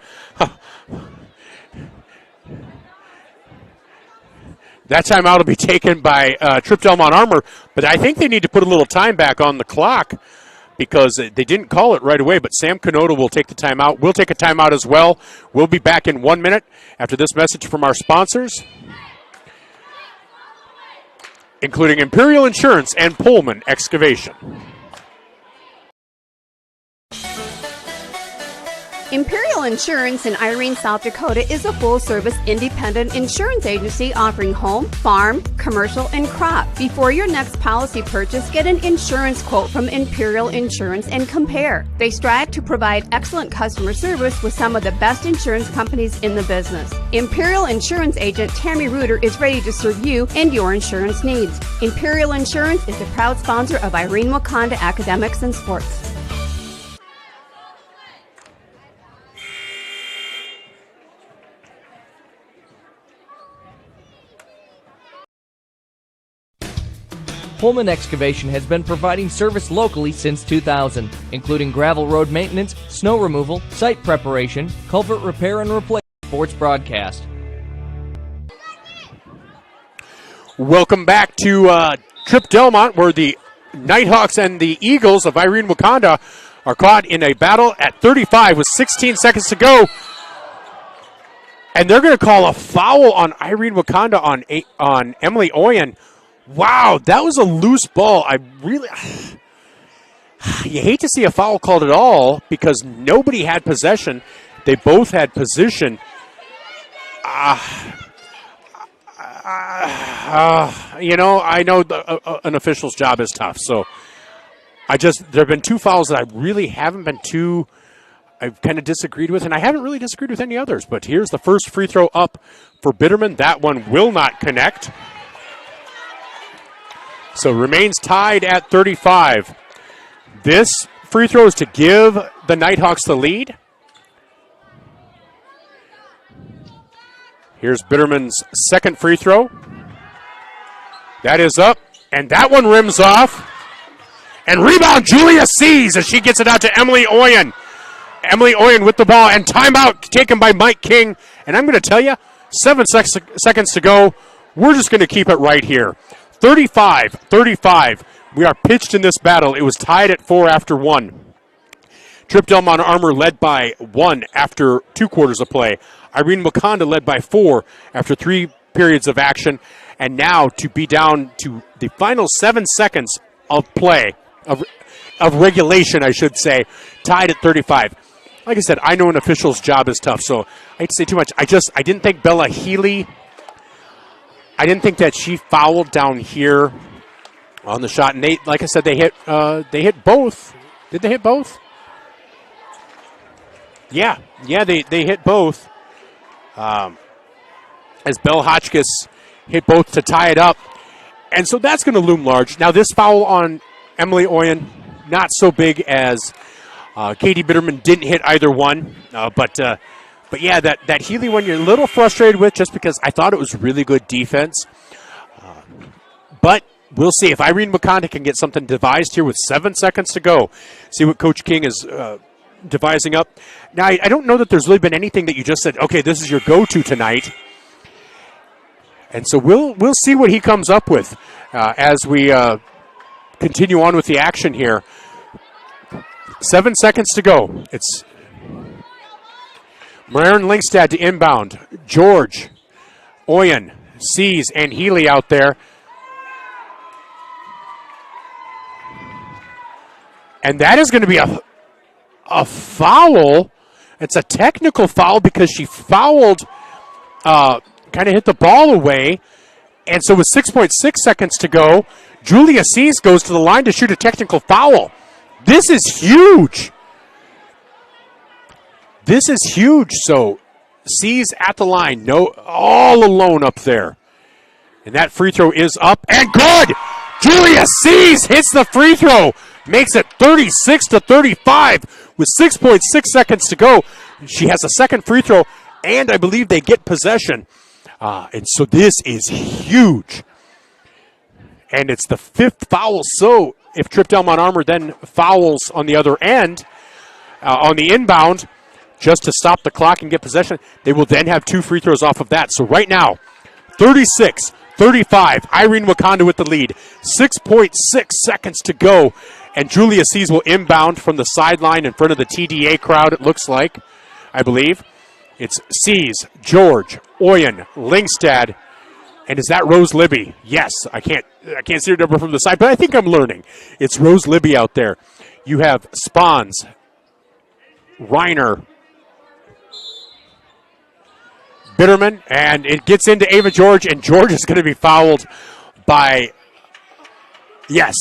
S1: That timeout will be taken by Tripp-Delmont Armour, but I think they need to put a little time back on the clock because they didn't call it right away, but Sam Kanoda will take the timeout. We'll take a timeout as well. We'll be back in 1 minute after this message from our sponsors, including Imperial Insurance and Pullman Excavation.
S2: Imperial Insurance in Irene, South Dakota is a full-service independent insurance agency offering home, farm, commercial, and crop. Before your next policy purchase, get an insurance quote from Imperial Insurance and compare. They strive to provide excellent customer service with some of the best insurance companies in the business. Imperial Insurance agent Tammy Reuter is ready to serve you and your insurance needs. Imperial Insurance is the proud sponsor of Irene-Wakonda Academics and Sports.
S6: Pullman Excavation has been providing service locally since 2000, including gravel road maintenance, snow removal, site preparation, culvert repair and replace. Sports broadcast.
S1: Welcome back to Tripp-Delmont, where the Nighthawks and the Eagles of Irene-Wakonda are caught in a battle at 35 with 16 seconds to go. And they're going to call a foul on Irene-Wakonda on Emily Oyen. Wow, that was a loose ball. You hate to see a foul called at all because nobody had possession. They both had position. I know an official's job is tough, so there have been 2 fouls that I really haven't been I've kind of disagreed with, and I haven't really disagreed with any others, but here's the first free throw up for Bitterman. That one will not connect. So remains tied at 35. This free throw is to give the Nighthawks the lead. Here's Bitterman's second free throw. That is up, and that one rims off. And rebound, Julia Sees as she gets it out to Emily Oyen. Emily Oyen with the ball, and timeout taken by Mike King. And I'm going to tell you, 7 seconds to go. We're just going to keep it right here. 35-35. We are pitched in this battle. It was tied at 4 after 1. Tripp-Delmont Armour led by 1 after 2 quarters of play. Irene-Wakonda led by 4 after 3 periods of action. And now to be down to the final 7 seconds of play of regulation, I should say, tied at 35. Like I said, I know an official's job is tough, so I hate to say too much. I didn't think Bella Healy, I didn't think that she fouled down here on the shot. And they, like I said, they hit both. Did they hit both? Yeah, they hit both. As Belle Hotchkiss hit both to tie it up. And so that's going to loom large. Now this foul on Emily Oyen, not so big as Katie Bitterman didn't hit either one. But yeah, that Healy one you're a little frustrated with just because I thought it was really good defense. But we'll see if Irene-Wakonda can get something devised here with 7 seconds to go. See what Coach King is devising up. Now, I don't know that there's really been anything that you just said, okay, this is your go-to tonight. And so we'll see what he comes up with as we continue on with the action here. 7 seconds to go. It's Marin Lingstad to inbound. George, Oyen, Sees, and Healy out there. And that is going to be a foul. It's a technical foul because she fouled, kind of hit the ball away. And so with 6.6 seconds to go, Julia Sees goes to the line to shoot a technical foul. This is huge. This is huge. So Sees at the line, all alone up there. And that free throw is up and good. Julia Sees hits the free throw. Makes it 36-35 with 6.6 seconds to go. She has a second free throw, and I believe they get possession. And so this is huge. And it's the fifth foul. So if Tripp-Delmont Armour then fouls on the other end, on the inbound, just to stop the clock and get possession, they will then have two free throws off of that. So right now, 36-35, Irene-Wakonda with the lead. 6.6 seconds to go. And Julia Sees will inbound from the sideline in front of the TDA crowd, it looks like, I believe. It's Sees, George, Oyen, Lingstad, and is that Rose Libby? Yes, I can't see her number from the side, but I think I'm learning. It's Rose Libby out there. You have Spons, Reiner, Bitterman, and it gets into Ava George, and George is going to be fouled by... Yes,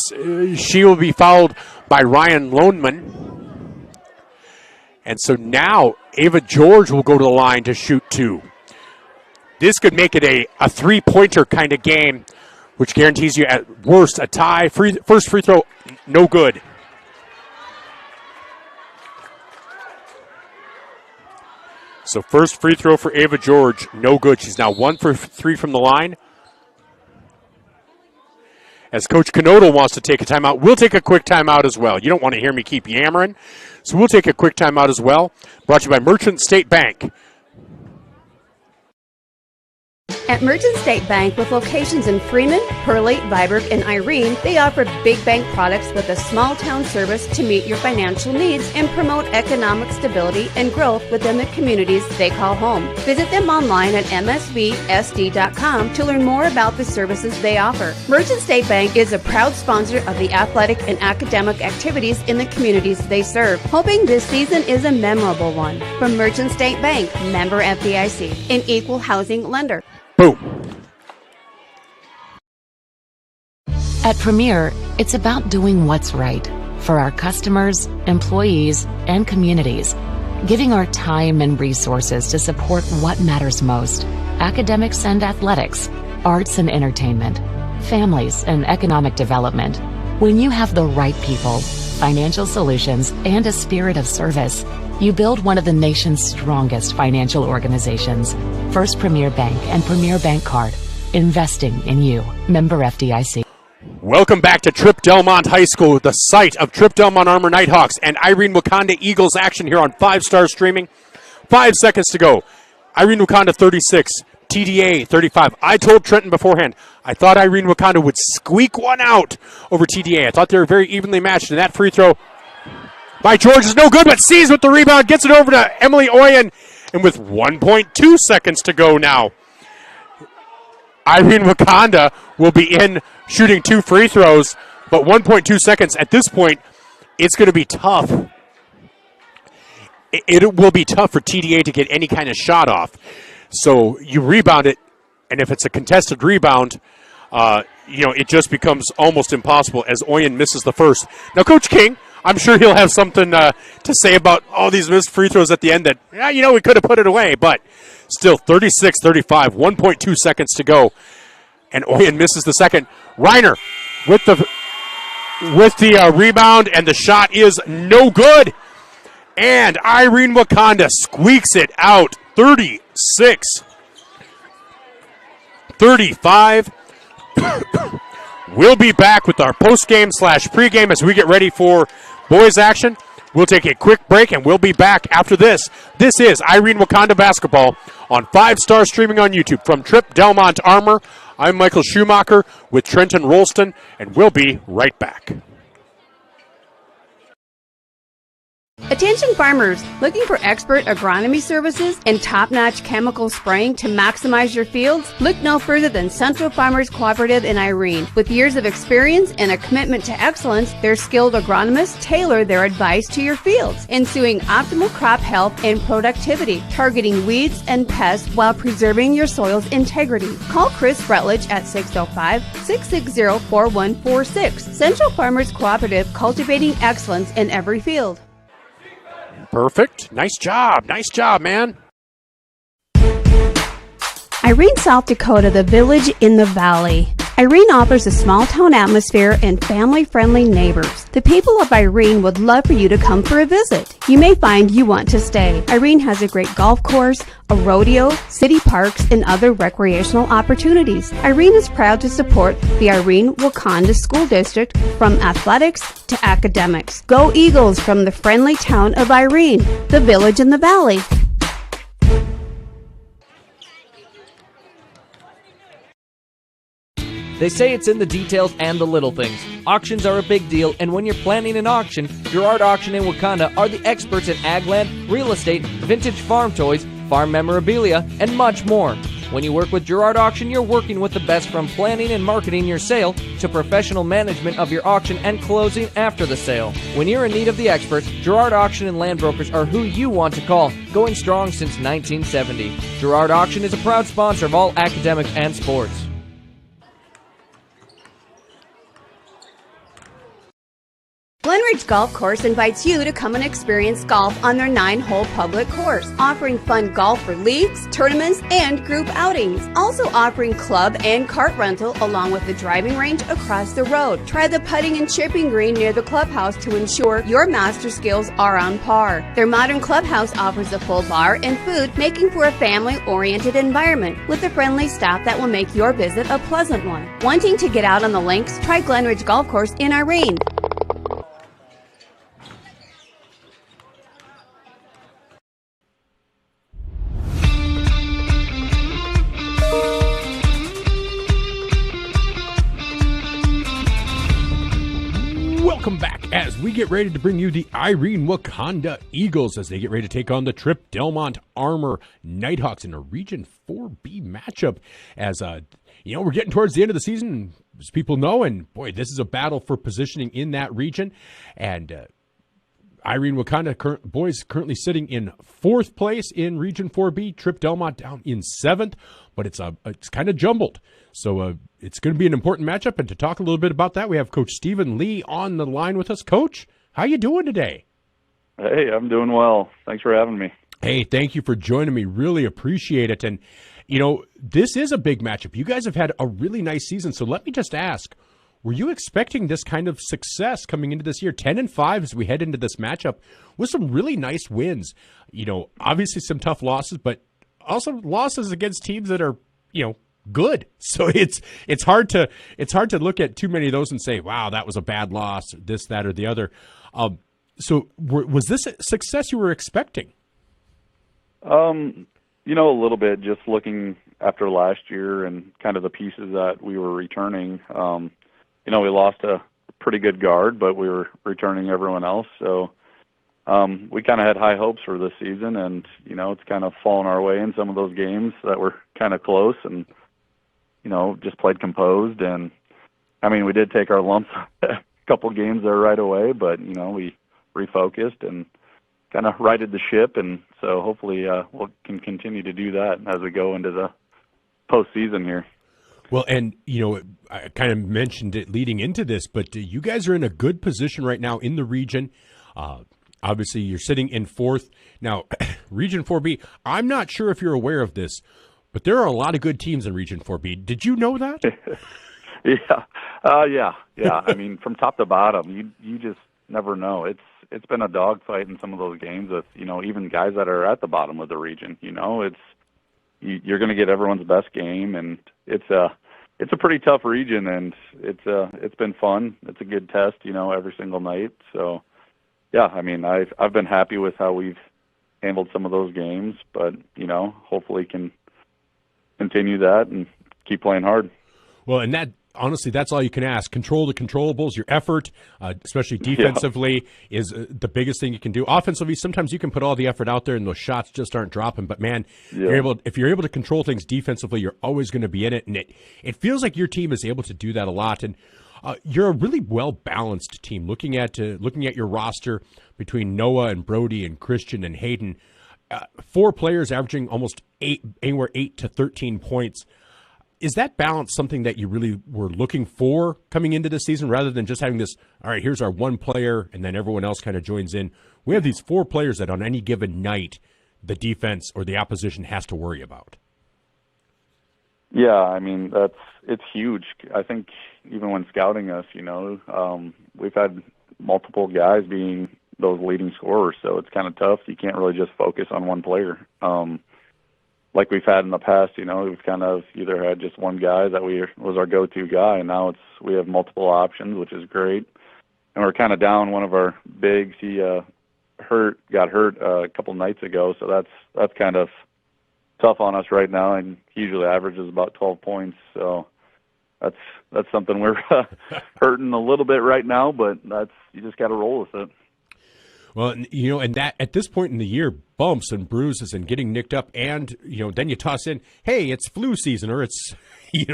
S1: she will be fouled by Ryan Loneman. And so now Ava George will go to the line to shoot two. This could make it a three-pointer kind of game, which guarantees you at worst a tie. First free throw, no good. So first free throw for Ava George, no good. She's now 1 for 3 from the line. As Coach Canodal wants to take a timeout, we'll take a quick timeout as well. You don't want to hear me keep yammering, so we'll take a quick timeout as well. Brought to you by Merchant State Bank.
S2: At Merchant State Bank, with locations in Freeman, Hurley, Viborg, and Irene, they offer big bank products with a small-town service to meet your financial needs and promote economic stability and growth within the communities they call home. Visit them online at msvsd.com to learn more about the services they offer. Merchant State Bank is a proud sponsor of the athletic and academic activities in the communities they serve, hoping this season is a memorable one. From Merchant State Bank, member FDIC, an equal housing lender.
S1: Boom.
S3: At Premier, it's about doing what's right for our customers, employees, and communities, giving our time and resources to support what matters most: academics and athletics, arts and entertainment, families and economic development. When you have the right people, financial solutions, and a spirit of service, you build one of the nation's strongest financial organizations. First Premier Bank and Premier Bank Card. Investing in you. Member FDIC.
S1: Welcome back to Tripp-Delmont High School, the site of Tripp-Delmont Armour Nighthawks and Irene-Wakonda Eagles action here on 5-Star Streaming. 5 seconds to go. Irene-Wakonda 36, TDA 35. I told Trenton beforehand, I thought Irene-Wakonda would squeak one out over TDA. I thought they were very evenly matched, and that free throw by George is no good, but Sees with the rebound, gets it over to Emily Oyen, and with 1.2 seconds to go now, Irene-Wakonda will be in shooting two free throws, but 1.2 seconds at this point, it's going to be tough. It will be tough for TDA to get any kind of shot off. So you rebound it, and if it's a contested rebound, it just becomes almost impossible as Oyen misses the first. Now, Coach King, I'm sure he'll have something to say about all these missed free throws at the end that, we could have put it away, but still 36-35, 1.2 seconds to go, and Oyen misses the second. Reiner with the rebound, and the shot is no good. And Irene-Wakonda squeaks it out, 36-35. We'll be back with our post-game/pregame as we get ready for boys action. We'll take a quick break, and we'll be back after this. This is Irene-Wakonda basketball on 5-Star streaming on YouTube from Tripp-Delmont Armour. I'm Michael Schumacher with Trenton Rolston, and we'll be right back.
S2: Attention farmers, looking for expert agronomy services and top-notch chemical spraying to maximize your fields? Look no further than Central Farmers Cooperative in Irene. With years of experience and a commitment to excellence, their skilled agronomists tailor their advice to your fields, ensuing optimal crop health and productivity, targeting weeds and pests while preserving your soil's integrity. Call Chris Rutledge at 605-660-4146. Central Farmers Cooperative, cultivating excellence in every field.
S1: Perfect. Nice job, man.
S2: Irene, South Dakota, the village in the valley. Irene offers a small-town atmosphere and family-friendly neighbors. The people of Irene would love for you to come for a visit. You may find you want to stay. Irene has a great golf course, a rodeo, city parks, and other recreational opportunities. Irene is proud to support the Irene-Wakonda School District from athletics to academics. Go Eagles from the friendly town of Irene, the village in the valley.
S6: They say it's in the details and the little things. Auctions are a big deal, and when you're planning an auction, Girard Auction in Wakanda are the experts in ag land, real estate, vintage farm toys, farm memorabilia, and much more. When you work with Girard Auction, you're working with the best from planning and marketing your sale to professional management of your auction and closing after the sale. When you're in need of the experts, Girard Auction and Land Brokers are who you want to call, going strong since 1970. Girard Auction is a proud sponsor of all academics and sports.
S2: Glenridge Golf Course invites you to come and experience golf on their 9-hole public course, offering fun golf for leagues, tournaments, and group outings. Also offering club and cart rental along with the driving range across the road. Try the putting and chipping green near the clubhouse to ensure your master skills are on par. Their modern clubhouse offers a full bar and food, making for a family-oriented environment with a friendly staff that will make your visit a pleasant one. Wanting to get out on the links? Try Glenridge Golf Course in Irene.
S1: Welcome back as we get ready to bring you the Irene-Wakonda Eagles as they get ready to take on the Tripp-Delmont Armour Nighthawks in a Region 4B matchup. As we're getting towards the end of the season, as people know, and boy, this is a battle for positioning in that region. And Irene-Wakonda boys currently sitting in 4th place in Region 4B. Tripp-Delmont down in 7th, but it's kind of jumbled. So it's going to be an important matchup. And to talk a little bit about that, we have Coach Stephen Lee on the line with us. Coach, how you doing today?
S7: Hey, I'm doing well. Thanks for having me.
S1: Hey, thank you for joining me. Really appreciate it. And, this is a big matchup. You guys have had a really nice season. So let me just ask, were you expecting this kind of success coming into this year? 10-5 as we head into this matchup with some really nice wins. Obviously some tough losses, but also losses against teams that are, good. So it's hard to look at too many of those and say, wow, that was a bad loss, this, that, or the other. So was this a success you were expecting?
S7: A little bit, just looking after last year and kind of the pieces that we were returning. We lost a pretty good guard, but we were returning everyone else. So we kind of had high hopes for this season, and, it's kind of fallen our way in some of those games that were kind of close and, just played composed. And, we did take our lumps couple games there right away, but we refocused and kind of righted the ship, and so hopefully we can continue to do that as we go into the postseason here.
S1: Well, and, I kind of mentioned it leading into this, but you guys are in a good position right now in the region. Obviously, you're sitting in fourth. Now, Region 4B, I'm not sure if you're aware of this, but there are a lot of good teams in Region 4B. Did you know that?
S7: Yeah. I mean, from top to bottom, you just never know. It's been a dogfight in some of those games with, even guys that are at the bottom of the region. You're going to get everyone's best game, and it's a pretty tough region, and it's been fun. It's a good test, every single night. So, yeah, I mean, I've been happy with how we've handled some of those games, but hopefully can continue that and keep playing hard.
S1: Well, and that honestly, that's all you can ask. Control the controllables. Your effort, especially defensively, is the biggest thing you can do. Offensively, sometimes you can put all the effort out there and those shots just aren't dropping. But, man, if you're able to control things defensively, you're always going to be in it. And it feels like your team is able to do that a lot. And you're a really well-balanced team. Looking at your roster between Noah and Brody and Christian and Hayden, 4 players averaging almost 8 to 13 points. Is that balance something that you really were looking for coming into the season rather than just having this, all right, here's our one player and then everyone else kind of joins in? We have these 4 players that on any given night the defense or the opposition has to worry about.
S7: Yeah, I mean, it's huge. I think even when scouting us, we've had multiple guys being those leading scorers, so it's kind of tough. You can't really just focus on one player. Like we've had in the past, we've kind of either had just one guy that was our go-to guy, and now we have multiple options, which is great. And we're kind of down one of our bigs. He got hurt a couple nights ago, so that's kind of tough on us right now. And he usually averages about 12 points, so that's something we're hurting a little bit right now. But you just got to roll with it.
S1: Well, and that at this point in the year, bumps and bruises and getting nicked up, and then you toss in, hey, it's flu season or it's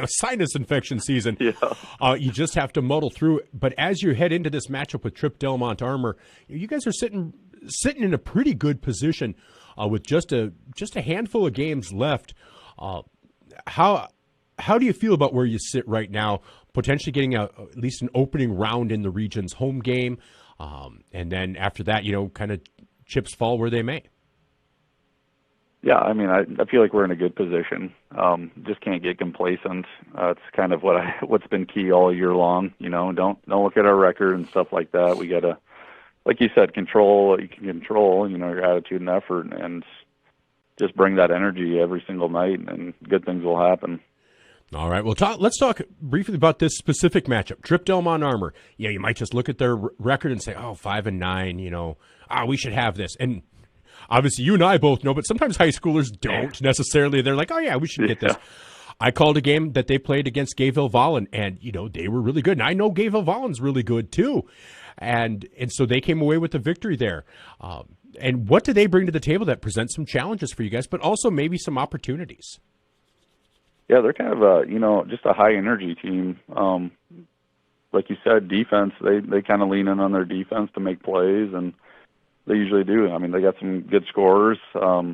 S1: sinus infection season. Yeah. You just have to muddle through. But as you head into this matchup with Tripp-Delmont Armour, you guys are sitting in a pretty good position with just a handful of games left. How do you feel about where you sit right now? Potentially getting at least an opening round in the region's home game. And then after that, kind of chips fall where they may.
S7: Yeah, I mean, I feel like we're in a good position. Just can't get complacent. It's kind of what's been key all year long. Don't look at our record and stuff like that. We gotta, like you said, control what you can control. Your attitude and effort, and just bring that energy every single night, and good things will happen.
S1: All right, well, let's talk briefly about this specific matchup, Tripp-Delmont Armour. You might just look at their record and say, 5-9, we should have this. And obviously you and I both know, but sometimes high schoolers don't necessarily. They're like, oh, yeah, we should get this. I called a game that they played against Gayville-Vollen, and, they were really good. And I know Gayville-Vollen's really good, too. And so they came away with the victory there. And what do they bring to the table that presents some challenges for you guys, but also maybe some opportunities?
S7: Yeah, they're kind of just a high energy team. Like you said, defense, they kind of lean in on their defense to make plays, and they usually do. I mean, they got some good scorers. That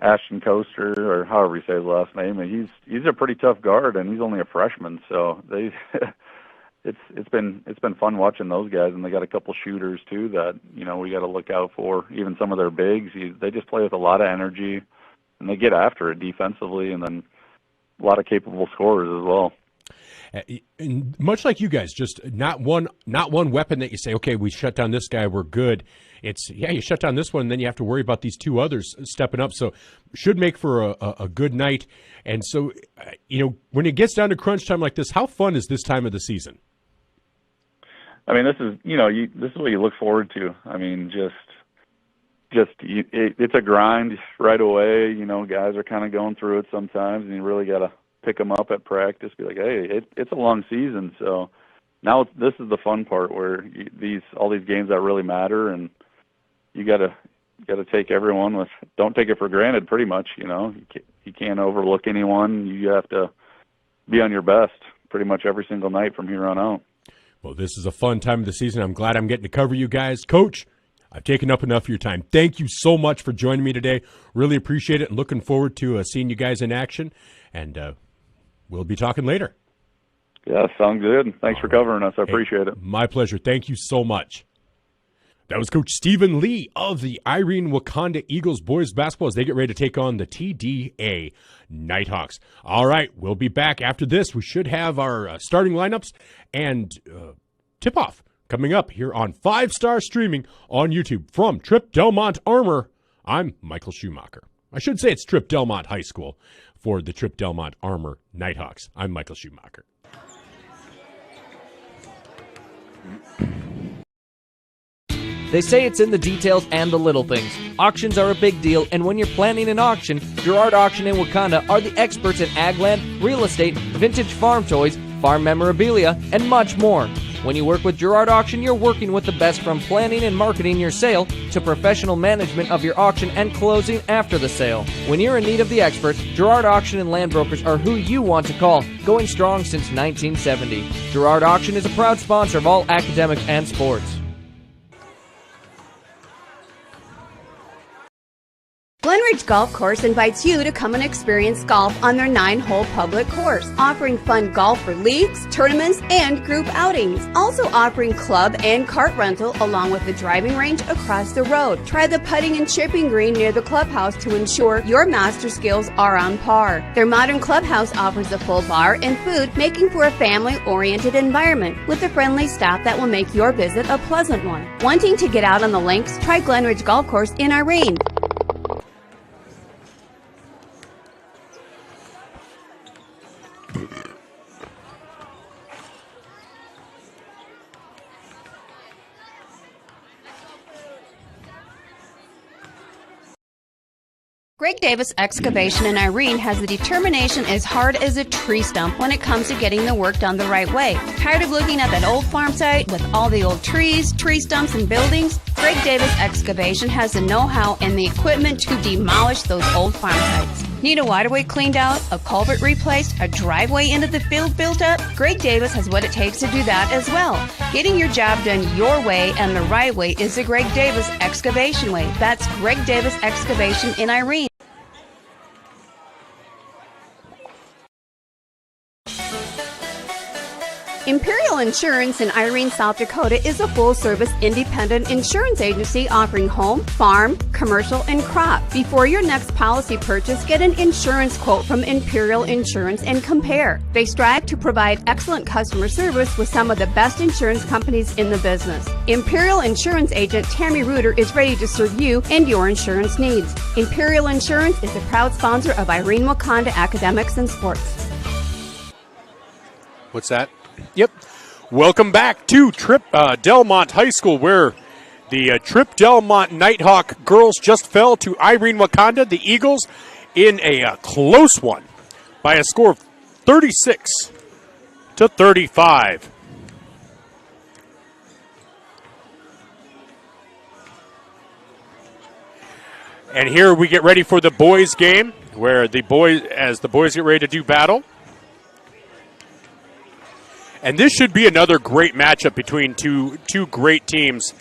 S7: Ashton Coaster, or however you say his last name, he's a pretty tough guard, and he's only a freshman, so it's been fun watching those guys, and they got a couple shooters too that we got to look out for. Even some of their bigs, they just play with a lot of energy. And they get after it defensively, and then a lot of capable scorers as well.
S1: And much like you guys, just not one weapon that you say, okay, we shut down this guy, we're good. It's, you shut down this one, and then you have to worry about these 2 others stepping up. So should make for a good night. And so, when it gets down to crunch time like this, how fun is this time of the season?
S7: I mean, this is this is what you look forward to. I mean, it's a grind right away. Guys are kind of going through it sometimes, and you really got to pick them up at practice. Be like, hey, it's a long season, so now this is the fun part where all these games that really matter, and you got to take everyone with. Don't take it for granted. Pretty much, you can't overlook anyone. You have to be on your best pretty much every single night from here on out.
S8: Well, this is a fun time of the season. I'm glad I'm getting to cover you guys. Coach, I've taken up enough of your time. Thank you so much for joining me today. Really appreciate it and looking forward to seeing you guys in action. And we'll be talking later.
S7: Yeah, sounds good. Thanks for covering us. I appreciate it.
S8: My pleasure. Thank you so much. That was Coach Stephen Lee of the Irene-Wakonda Eagles boys basketball as they get ready to take on the TDA Nighthawks. All right, we'll be back after this. We should have our starting lineups and tip-off coming up here on 5-Star Streaming on YouTube from Tripp-Delmont Armour. I'm Michael Schumacher. I should say it's Tripp-Delmont High School for the Tripp-Delmont Armour Nighthawks. I'm Michael Schumacher.
S6: They say it's in the details and the little things. Auctions are a big deal, and when you're planning an auction, Girard Auction in Wakanda are the experts in ag land, real estate, vintage farm toys, farm memorabilia, and much more. When you work with Girard Auction, you're working with the best from planning and marketing your sale to professional management of your auction and closing after the sale. When you're in need of the experts, Girard Auction and Land Brokers are who you want to call, going strong since 1970. Girard Auction is a proud sponsor of all academics and sports.
S2: Glenridge Golf Course invites you to come and experience golf on their 9-hole public course, offering fun golf for leagues, tournaments, and group outings. Also offering club and cart rental along with the driving range across the road. Try the putting and chipping green near the clubhouse to ensure your master skills are on par. Their modern clubhouse offers a full bar and food, making for a family-oriented environment with a friendly staff that will make your visit a pleasant one. Wanting to get out on the links? Try Glenridge Golf Course in Irene. Greg Davis Excavation in Irene has the determination as hard as a tree stump when it comes to getting the work done the right way. Tired of looking at that old farm site with all the old trees, tree stumps, and buildings? Greg Davis Excavation has the know-how and the equipment to demolish those old farm sites. Need a waterway cleaned out, a culvert replaced, a driveway into the field built up? Greg Davis has what it takes to do that as well. Getting your job done your way and the right way is the Greg Davis Excavation way. That's Greg Davis Excavation in Irene. Imperial Insurance in Irene, South Dakota is a full-service independent insurance agency offering home, farm, commercial, and crop. Before your next policy purchase, get an insurance quote from Imperial Insurance and compare. They strive to provide excellent customer service with some of the best insurance companies in the business. Imperial Insurance agent Tammy Reuter is ready to serve you and your insurance needs. Imperial Insurance is a proud sponsor of Irene-Wakonda Academics and Sports.
S1: What's that? Yep. Welcome back to Tripp-Delmont High School, where the Tripp-Delmont Nighthawk girls just fell to Irene-Wakonda, the Eagles, in a close one by a score of 36-35. And here we get ready for the boys' game, where the boys get ready to do battle. And this should be another great matchup between two great teams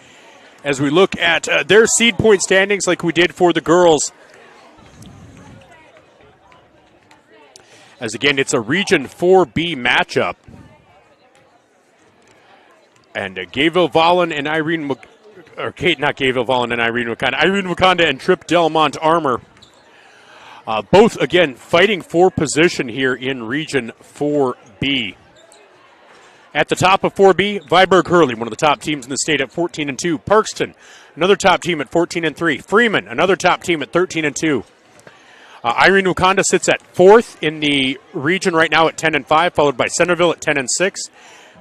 S1: as we look at their seed point standings like we did for the girls. As again, it's a Region 4B matchup. And Gayville-Vollen and Irene-Wakonda and Tripp-Delmont Armour. Both, again, fighting for position here in Region 4B. At the top of 4B, Viborg-Hurley, one of the top teams in the state at 14-2. Parkston, another top team at 14-3. Freeman, another top team at 13-2. Irene-Wakonda sits at fourth in the region right now at 10-5, followed by Centerville at 10-6.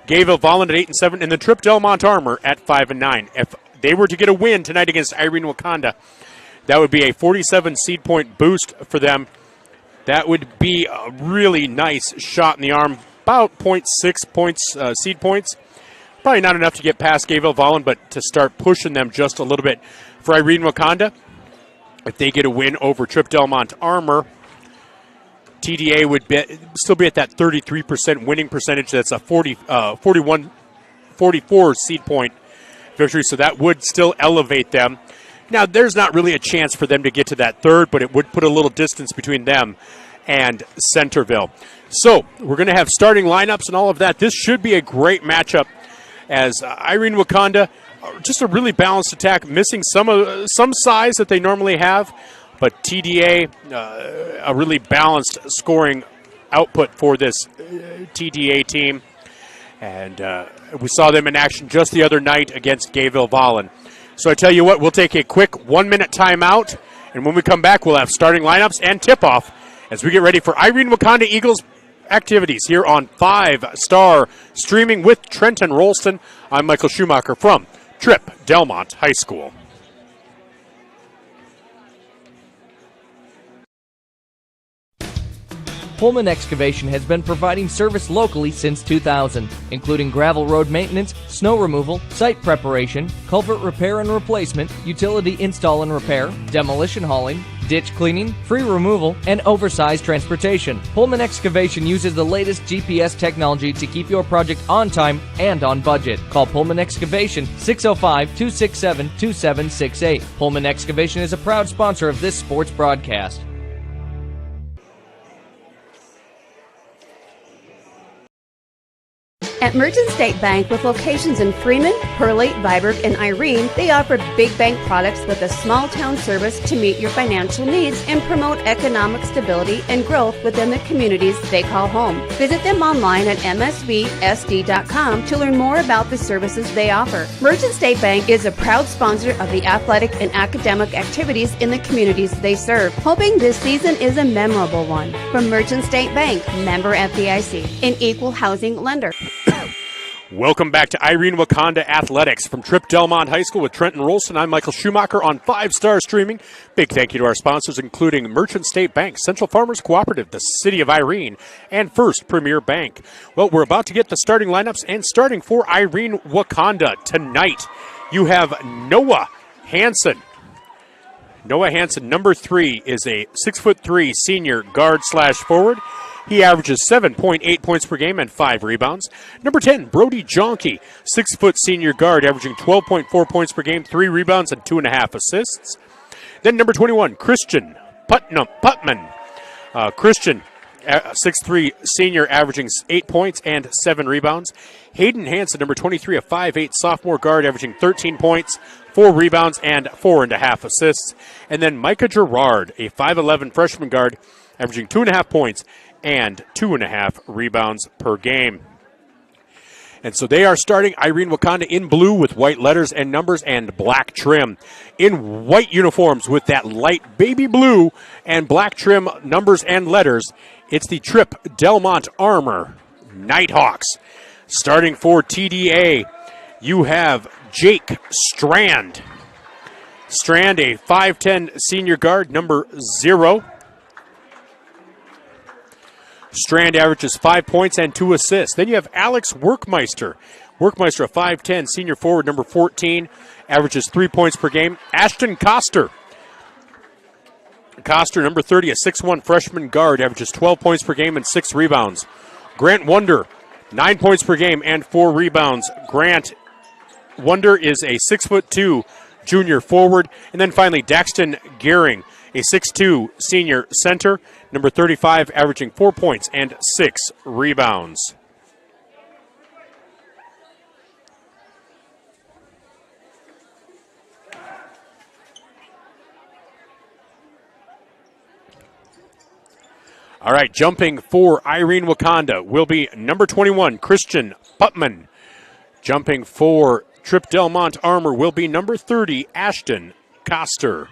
S1: Gayville-Vollen at 8-7, and the Tripp-Delmont Armour at 5-9. If they were to get a win tonight against Irene-Wakonda, that would be a 47 seed point boost for them. That would be a really nice shot in the arm. About 0.6 points, seed points. Probably not enough to get past Gayville-Vollen, but to start pushing them just a little bit. For Irene-Wakonda, if they get a win over Tripp-Delmont Armour, TDA would still be at that 33% winning percentage. That's a 41 44 seed point victory, so that would still elevate them. Now, there's not really a chance for them to get to that third, but it would put a little distance between them and Centerville. So we're going to have starting lineups and all of that. This should be a great matchup as Irene-Wakonda, just a really balanced attack, missing some size that they normally have, but TDA, a really balanced scoring output for this TDA team. And we saw them in action just the other night against Gayville-Vollen. So I tell you what, we'll take a quick 1-minute timeout, and when we come back, we'll have starting lineups and tip-off as we get ready for Irene-Wakonda Eagles activities here on 5-Star Streaming with Trenton Rolston. I'm Michael Schumacher from Tripp-Delmont High School.
S6: Pullman Excavation has been providing service locally since 2000, including gravel road maintenance, snow removal, site preparation, culvert repair and replacement, utility install and repair, demolition hauling, ditch cleaning, free removal, and oversized transportation. Pullman Excavation uses the latest GPS technology to keep your project on time and on budget. Call Pullman Excavation 605-267-2768. Pullman Excavation is a proud sponsor of this sports broadcast.
S2: At Merchant State Bank, with locations in Freeman, Hurley, Viborg, and Irene, they offer big bank products with a small town service to meet your financial needs and promote economic stability and growth within the communities they call home. Visit them online at msvsd.com to learn more about the services they offer. Merchant State Bank is a proud sponsor of the athletic and academic activities in the communities they serve, hoping this season is a memorable one. From Merchant State Bank, member FDIC, an equal housing lender.
S1: Welcome back to Irene-Wakonda Athletics from Tripp-Delmont High School with Trenton Rolston. I'm Michael Schumacher on 5-Star Streaming. Big thank you to our sponsors, including Merchant State Bank, Central Farmers Cooperative, the City of Irene, and First Premier Bank. Well, we're about to get the starting lineups, and starting for Irene-Wakonda tonight, you have Noah Hansen. Noah Hansen, number 3, is a 6'3" senior guard/forward. He averages 7.8 points per game and 5 rebounds. Number 10, Brody Jonke, 6' senior guard, averaging 12.4 points per game, 3 rebounds, and 2.5 assists. Then number 21, Christian Putman. Christian, 6'3" senior, averaging 8 points and 7 rebounds. Hayden Hansen, number 23, a 5'8" sophomore guard, averaging 13 points, 4 rebounds, and 4.5 assists. And then Micah Gerard, a 5'11" freshman guard, averaging 2.5 points and 2.5 rebounds per game. And so they are starting Irene-Wakonda in blue with white letters and numbers and black trim. In white uniforms with that light baby blue and black trim numbers and letters, it's the Tripp-Delmont Armour Nighthawks. Starting for TDA, you have Jake Strand. Strand, a 5'10" senior guard, number 0. Strand averages 5 points and 2 assists. Then you have Alex Workmeister. Workmeister, a 5'10" senior forward, number 14, averages 3 points per game. Ashton Coster. Coster, number 30, a 6'1" freshman guard, averages 12 points per game and 6 rebounds. Grant Wonder, 9 points per game and 4 rebounds. Grant Wonder is a 6'2" junior forward. And then finally, Daxton Gehring, a 6'2" senior center, number 35, averaging 4 points and 6 rebounds. All right, jumping for Irene-Wakonda will be number 21, Christian Putman. Jumping for Tripp-Delmont Armour will be number 30, Ashton Coster.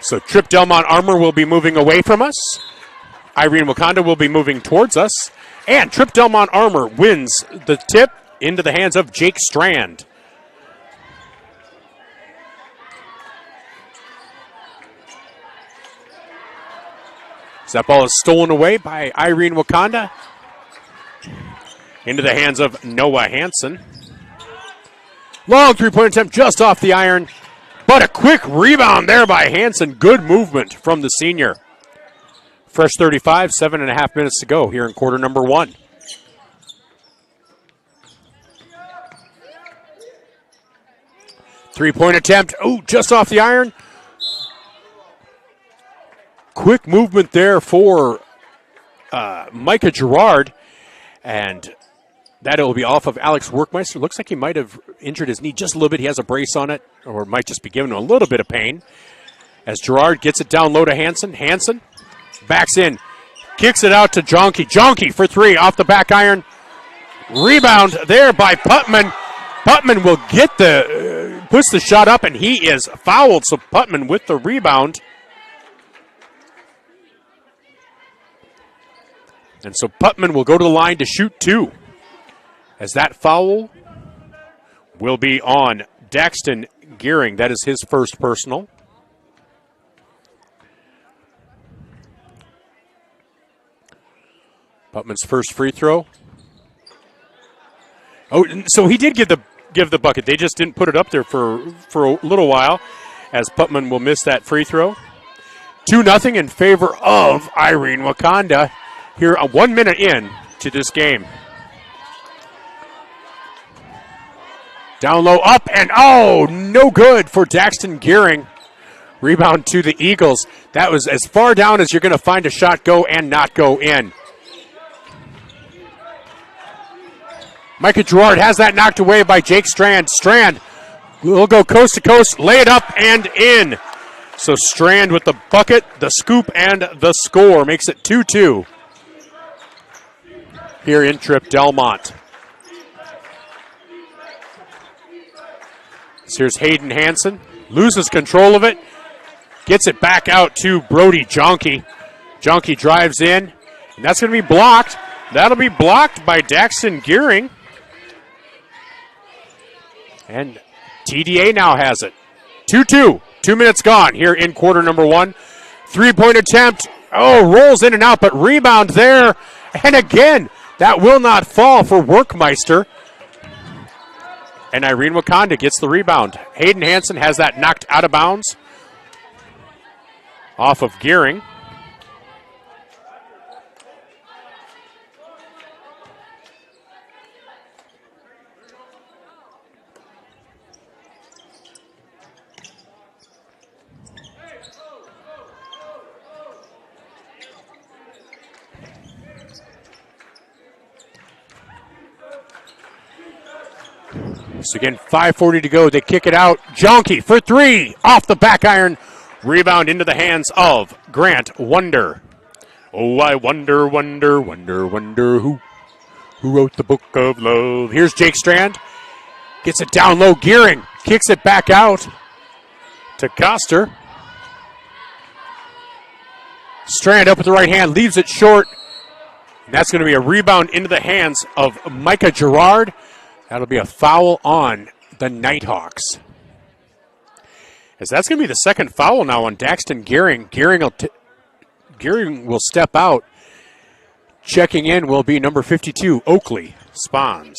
S1: So Tripp-Delmont Armour will be moving away from us. Irene-Wakonda will be moving towards us. And Tripp-Delmont Armour wins the tip into the hands of Jake Strand. So that ball is stolen away by Irene-Wakonda into the hands of Noah Hansen. Long three-point attempt just off the iron. But a quick rebound there by Hansen. Good movement from the senior. Fresh 35, 7.5 minutes to go here in quarter number 1. Three-point attempt. Oh, just off the iron. Quick movement there for Micah Gerard. And that will be off of Alex Workmeister. Looks like he might have injured his knee just a little bit. He has a brace on it, or might just be giving him a little bit of pain. As Gerard gets it down low to Hansen. Hansen backs in. Kicks it out to Jonke. Jonke for 3 off the back iron. Rebound there by Putman. Putman will get puts the shot up, and he is fouled. So Putman with the rebound. And so Putman will go to the line to shoot 2. As that foul will be on Daxton Gearing. That is his first personal. Putman's first free throw. Oh, so he did give the bucket. They just didn't put it up there for a little while, as Putman will miss that free throw. 2-0 in favor of Irene-Wakonda here 1 minute in to this game. Down low, up, and oh, no good for Daxton Gearing. Rebound to the Eagles. That was as far down as you're going to find a shot go and not go in. Micah Gerard has that knocked away by Jake Strand. Strand will go coast to coast, lay it up and in. So Strand with the bucket, the scoop, and the score makes it 2-2 here in Tripp-Delmont. So here's Hayden Hansen, loses control of it, gets it back out to Brody Jonke. Jonke drives in, and that's going to be blocked. That'll be blocked by Daxton Gearing. And TDA now has it. 2-2, 2 minutes gone here in quarter number 1. Three-point attempt, rolls in and out, but rebound there. And again, that will not fall for Workmeister. And Irene-Wakonda gets the rebound. Hayden Hansen has that knocked out of bounds off of Gearing. So again, 5:40 to go. They kick it out. Jonke for 3 off the back iron. Rebound into the hands of Grant Wonder. Oh, I wonder, wonder, wonder, wonder who wrote the book of love. Here's Jake Strand. Gets it down low. Gearing kicks it back out to Koster. Strand up with the right hand, leaves it short. And that's going to be a rebound into the hands of Micah Gerard. That'll be a foul on the Nighthawks. As that's going to be the second foul now on Daxton Gearing. Gearing will step out. Checking in will be number 52, Oakley Spons.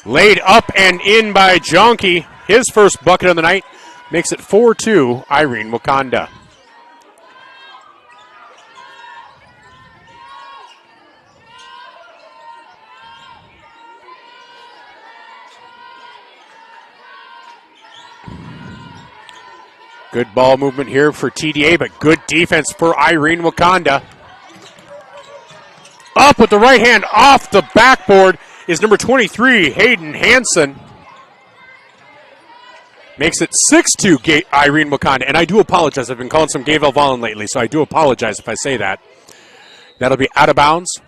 S1: Laid up and in by Jonke. His first bucket of the night makes it 4-2, Irene-Wakonda. Good ball movement here for TDA, but good defense for Irene-Wakonda. Up with the right hand off the backboard is number 23, Hayden Hansen. Makes it 6-2 Irene-Wakonda. And I do apologize. I've been calling some Gayville Vollen lately, so I do apologize if I say that. That'll be out of bounds.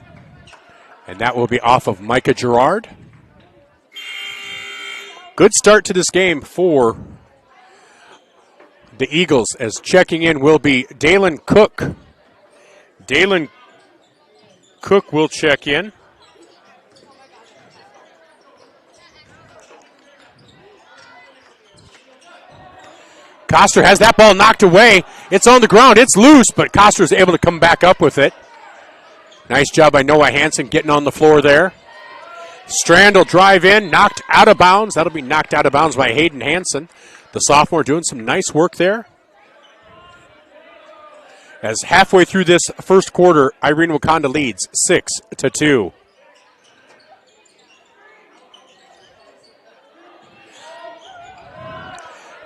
S1: And that will be off of Micah Gerard. Good start to this game for the Eagles, as checking in will be Dalen Cook. Dalen Cook will check in. Koster has that ball knocked away. It's on the ground. It's loose, but Koster is able to come back up with it. Nice job by Noah Hansen getting on the floor there. Strand will drive in, knocked out of bounds. That'll be knocked out of bounds by Hayden Hansen. The sophomore doing some nice work there. As halfway through this first quarter, Irene-Wakonda leads 6-2.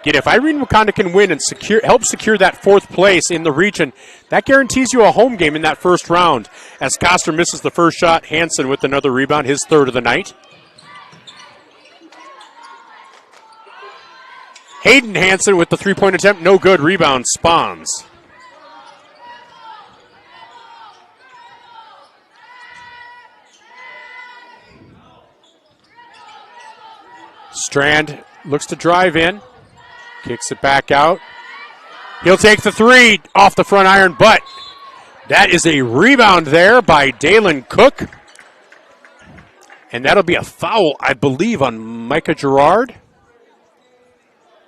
S1: Again, if Irene-Wakonda can win and help secure that fourth place in the region, that guarantees you a home game in that first round. As Koster misses the first shot, Hansen with another rebound, his third of the night. Hayden Hansen with the three-point attempt, no good. Rebound, Spawns. Strand looks to drive in. Kicks it back out. He'll take the three off the front iron, but that is a rebound there by Dalen Cook. And that'll be a foul, I believe, on Micah Gerard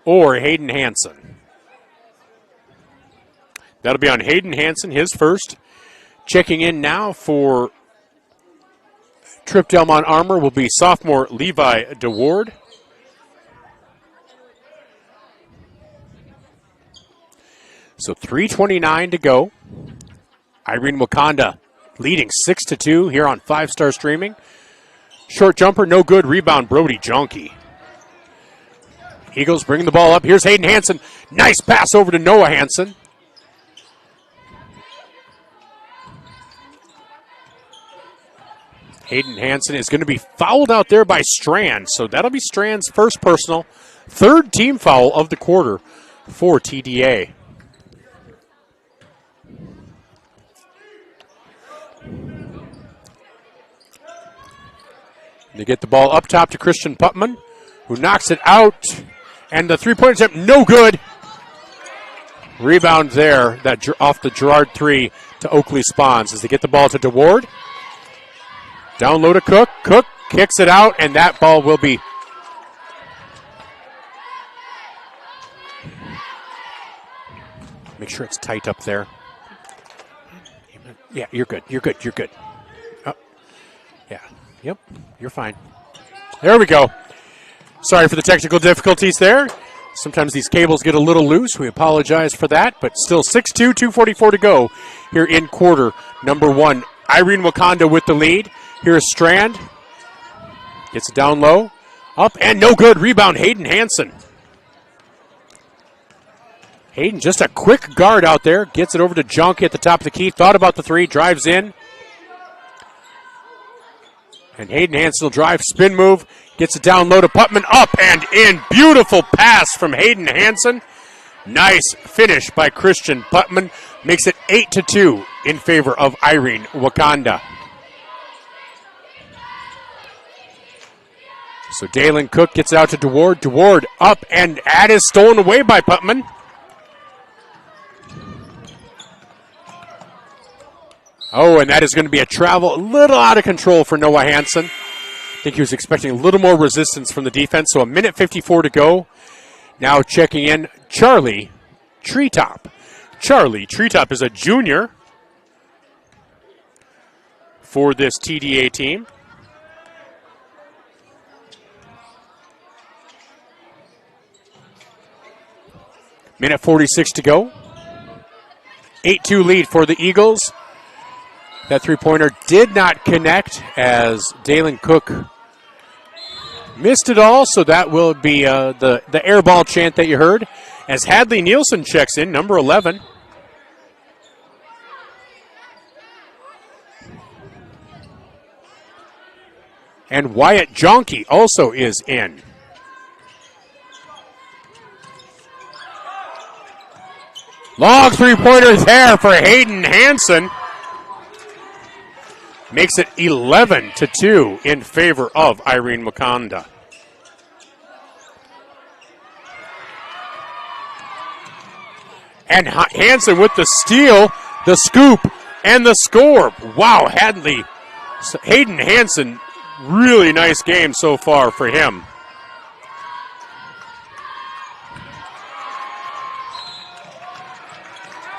S1: or Hayden Hansen. That'll be on Hayden Hansen, his first. Checking in now for Tripp-Delmont Armour will be sophomore Levi DeWard. So 3:29 to go. Irene-Wakonda leading 6-2 here on 5-star streaming. Short jumper, no good. Rebound, Brody Jonke. Eagles bringing the ball up. Here's Hayden Hansen. Nice pass over to Noah Hansen. Hayden Hansen is going to be fouled out there by Strand. So that'll be Strand's first personal. Third team foul of the quarter for TDA. They get the ball up top to Christian Putman, who knocks it out. And the three-point attempt, no good. Rebound there, that off the Gerard three to Oakley Spawns as they get the ball to DeWard. Down low to Cook. Cook kicks it out, and that ball will be make sure it's tight up there. Yeah, you're good. You're good. You're good. Oh, yeah. Yep, you're fine. There we go. Sorry for the technical difficulties there. Sometimes these cables get a little loose. We apologize for that, but still 6-2, 2:44 to go here in quarter number one. Irene-Wakonda with the lead. Here's Strand. Gets it down low. Up and no good. Rebound, Hayden Hansen. Hayden, just a quick guard out there. Gets it over to Jonke at the top of the key. Thought about the three. Drives in. And Hayden Hansen will drive, spin move, gets it down low to Putman, up and in. Beautiful pass from Hayden Hansen. Nice finish by Christian Putman. Makes it 8-2 in favor of Irene-Wakonda. So Dalen Cook gets out to DeWard. DeWard up, and that is stolen away by Putman. Oh, and that is going to be a travel, a little out of control for Noah Hansen. I think he was expecting a little more resistance from the defense. So 1:54 to go. Now checking in, Charlie Treetop. Charlie Treetop is a junior for this TDA team. Minute 46 to go. 8-2 lead for the Eagles. That three-pointer did not connect as Dalen Cook missed it all, so that will be the air ball chant that you heard as Hadley Nielsen checks in, number 11. And Wyatt Jonke also is in. Long three-pointer there for Hayden Hansen. Makes it 11-2 in favor of Irene-Wakonda. And Hansen with the steal, the scoop, and the score. Wow, Hayden Hansen, really nice game so far for him.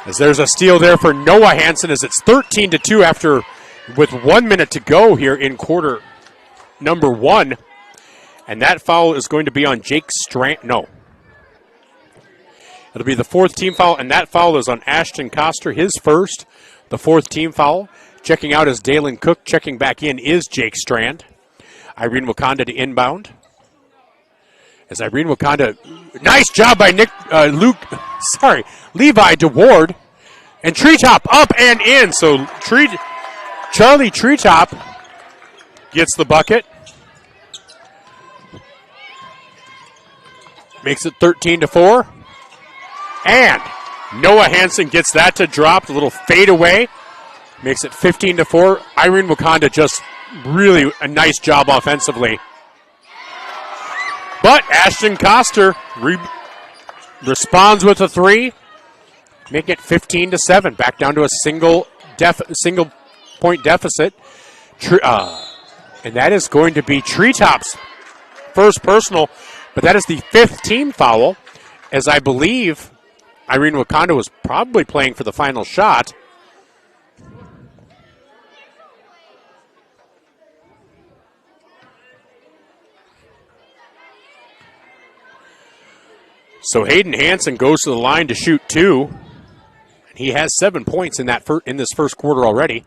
S1: As there's a steal there for Noah Hansen as it's 13-2 after with 1 minute to go here in quarter number 1. And that foul is going to be on Jake Strand. No. It'll be the 4th team foul, and that foul is on Ashton Coster, his first, the 4th team foul. Checking out is Dalen Cook. Checking back in is Jake Strand. Irene-Wakonda to inbound. As Irene-Wakonda, nice job by Levi to Ward. And Treetop up and in. So Charlie Treetop gets the bucket. Makes it 13-4. And Noah Hansen gets that to drop. A little fadeaway. Makes it 15-4. Irene-Wakonda just really a nice job offensively. But Ashton Coster responds with a 3. Making it 15-7. Back down to a single point deficit. And that is going to be Treetop's first personal. But that is the 5th team foul, as I believe Irene-Wakonda was probably playing for the final shot. So Hayden Hansen goes to the line to shoot 2. And he has 7 points in this first quarter already.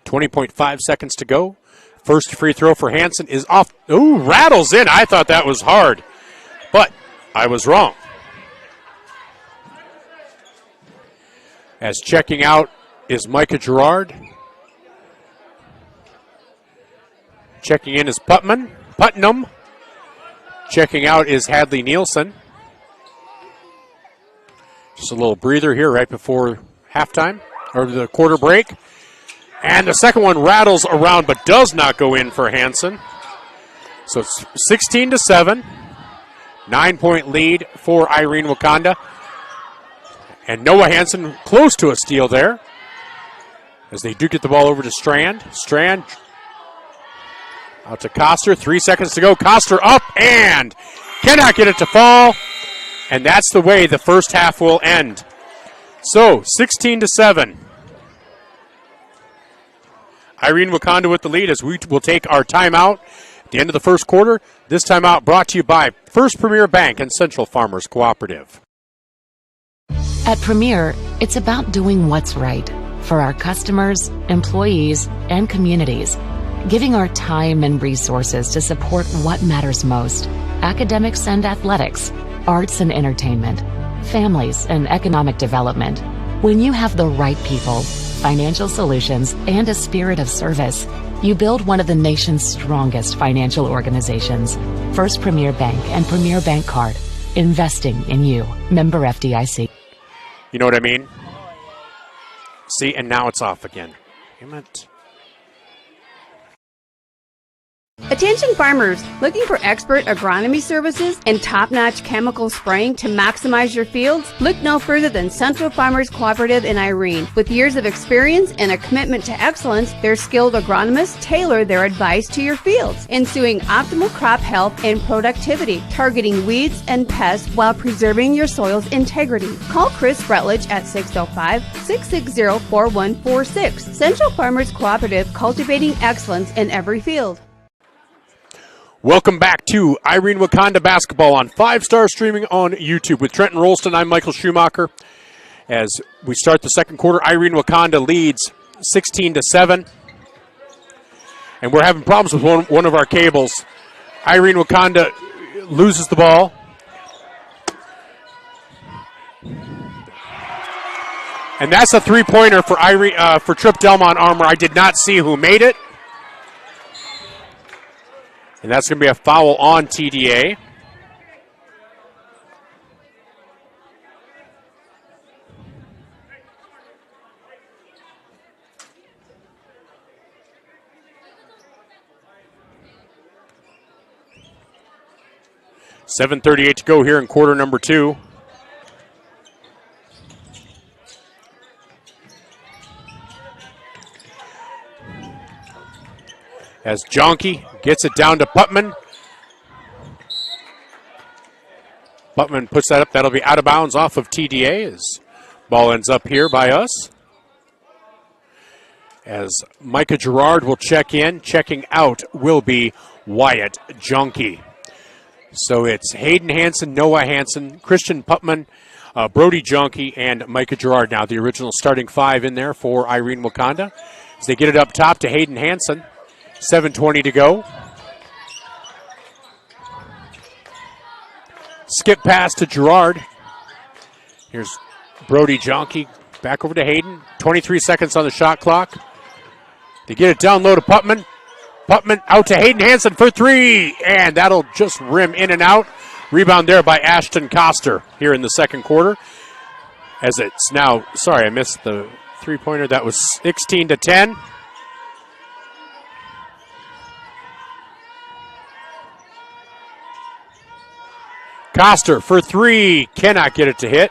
S1: 20.5 seconds to go. First free throw for Hansen is off. Ooh, rattles in. I thought that was hard, but I was wrong. As checking out is Micah Gerard. Checking in is Putnam. Checking out is Hadley Nielsen. Just a little breather here right before halftime, or the quarter break. And the second one rattles around but does not go in for Hansen. So it's 16-7. 9-point lead for Irene-Wakonda. And Noah Hansen close to a steal there. As they do get the ball over to Strand. Strand out to Coster. 3 seconds to go. Coster up and cannot get it to fall. And that's the way the first half will end. So 16-7. Irene-Wakonda with the lead as we will take our timeout at the end of the first quarter. This timeout brought to you by First Premier Bank and Central Farmers Cooperative.
S3: At Premier, it's about doing what's right for our customers, employees, and communities, giving our time and resources to support what matters most: academics and athletics, arts and entertainment, families and economic development. When you have the right people, financial solutions, and a spirit of service, you build one of the nation's strongest financial organizations. First Premier Bank and Premier Bank Card. Investing in you. Member FDIC.
S1: You know what I mean? See, and now it's off again. Damn it.
S2: Attention farmers, looking for expert agronomy services and top-notch chemical spraying to maximize your fields? Look no further than Central Farmers Cooperative in Irene. With years of experience and a commitment to excellence, their skilled agronomists tailor their advice to your fields, ensuing optimal crop health and productivity, targeting weeds and pests while preserving your soil's integrity. Call Chris Rutledge at 605-660-4146. Central Farmers Cooperative, cultivating excellence in every field.
S1: Welcome back to Irene-Wakonda basketball on 5-Star streaming on YouTube. With Trenton Rolston, I'm Michael Schumacher. As we start the second quarter, Irene-Wakonda leads 16-7. And we're having problems with one of our cables. Irene-Wakonda loses the ball. And that's a three-pointer for Tripp-Delmont Armour. I did not see who made it. And that's going to be a foul on TDA. .738 to go here in quarter number 2. As Jonke gets it down to Putman. Putman puts that up. That'll be out of bounds off of TDA as ball ends up here by us. as Micah Gerard will check in. Checking out will be Wyatt Junkie. So it's Hayden Hansen, Noah Hansen, Christian Putman, Brody Junkie, and Micah Gerard. Now the original starting five in there for Irene-Wakonda. As they get it up top to Hayden Hansen. 7:20 to go. Skip pass to Gerard. Here's Brody Junkie. Back over to Hayden. 23 seconds on the shot clock. They get it down low to Putman. Putman out to Hayden Hansen for three. And that'll just rim in and out. Rebound there by Ashton Coster here in the second quarter. As it's now, sorry, I missed the three-pointer. That was 16-10. Coster for three. Cannot get it to hit.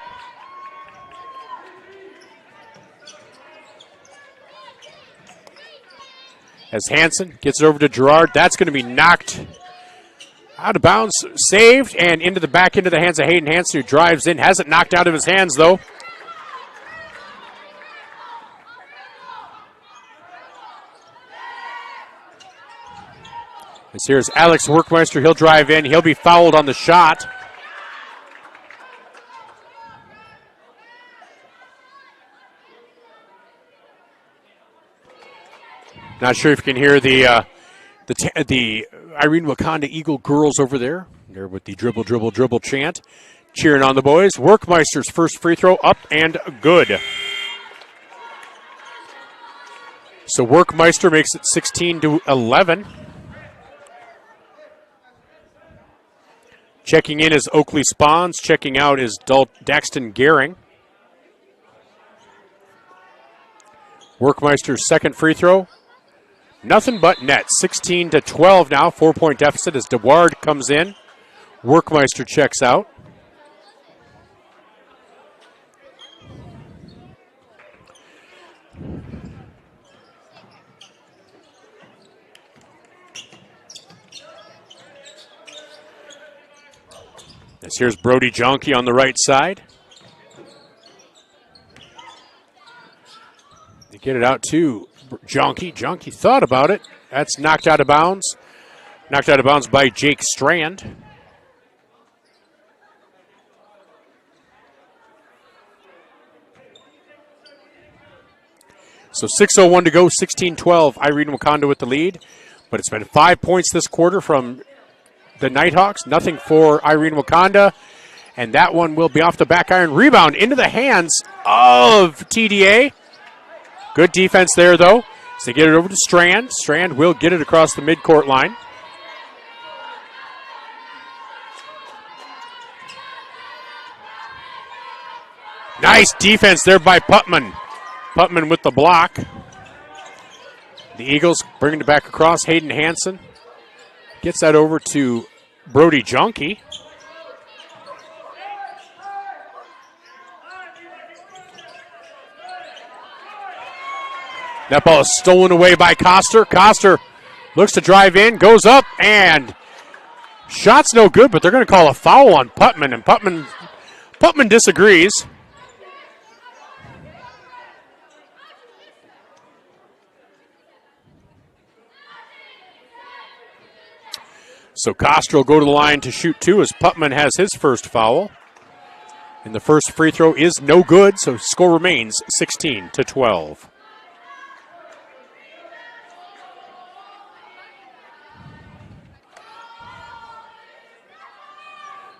S1: As Hansen gets it over to Gerard. That's going to be knocked out of bounds. Saved and into the back into the hands of Hayden Hansen, who drives in. Has it knocked out of his hands, though. As here's Alex Workmeister. He'll drive in. He'll be fouled on the shot. Not sure if you can hear the Irene-Wakonda Eagle girls over there. They're with the dribble, dribble, dribble chant, cheering on the boys. Workmeister's first free throw up and good. So Workmeister makes it 16-11. Checking in is Oakley Spawns. Checking out is Daxton Gehring. Workmeister's second free throw. Nothing but net. 16-12 now. 4-point deficit as DeWard comes in. Workmeister checks out. This here's Brody Junkie on the right side. They get it out to Junkie. Junkie thought about it. That's knocked out of bounds. Knocked out of bounds by Jake Strand. So 6:01 to go, 16-12. Irene-Wakonda with the lead. But it's been 5 points this quarter from the Nighthawks. Nothing for Irene-Wakonda. And that one will be off the back iron. Rebound into the hands of TDA. Good defense there, though. So they get it over to Strand. Strand will get it across the midcourt line. Nice defense there by Putman. Putman with the block. The Eagles bringing it back across. Hayden Hansen gets that over to Brody Junkie. That ball is stolen away by Coster. Coster looks to drive in, goes up, and shot's no good, but they're going to call a foul on Putman, and Putman disagrees. So Coster will go to the line to shoot two as Putman has his first foul. And the first free throw is no good, so score remains 16-12.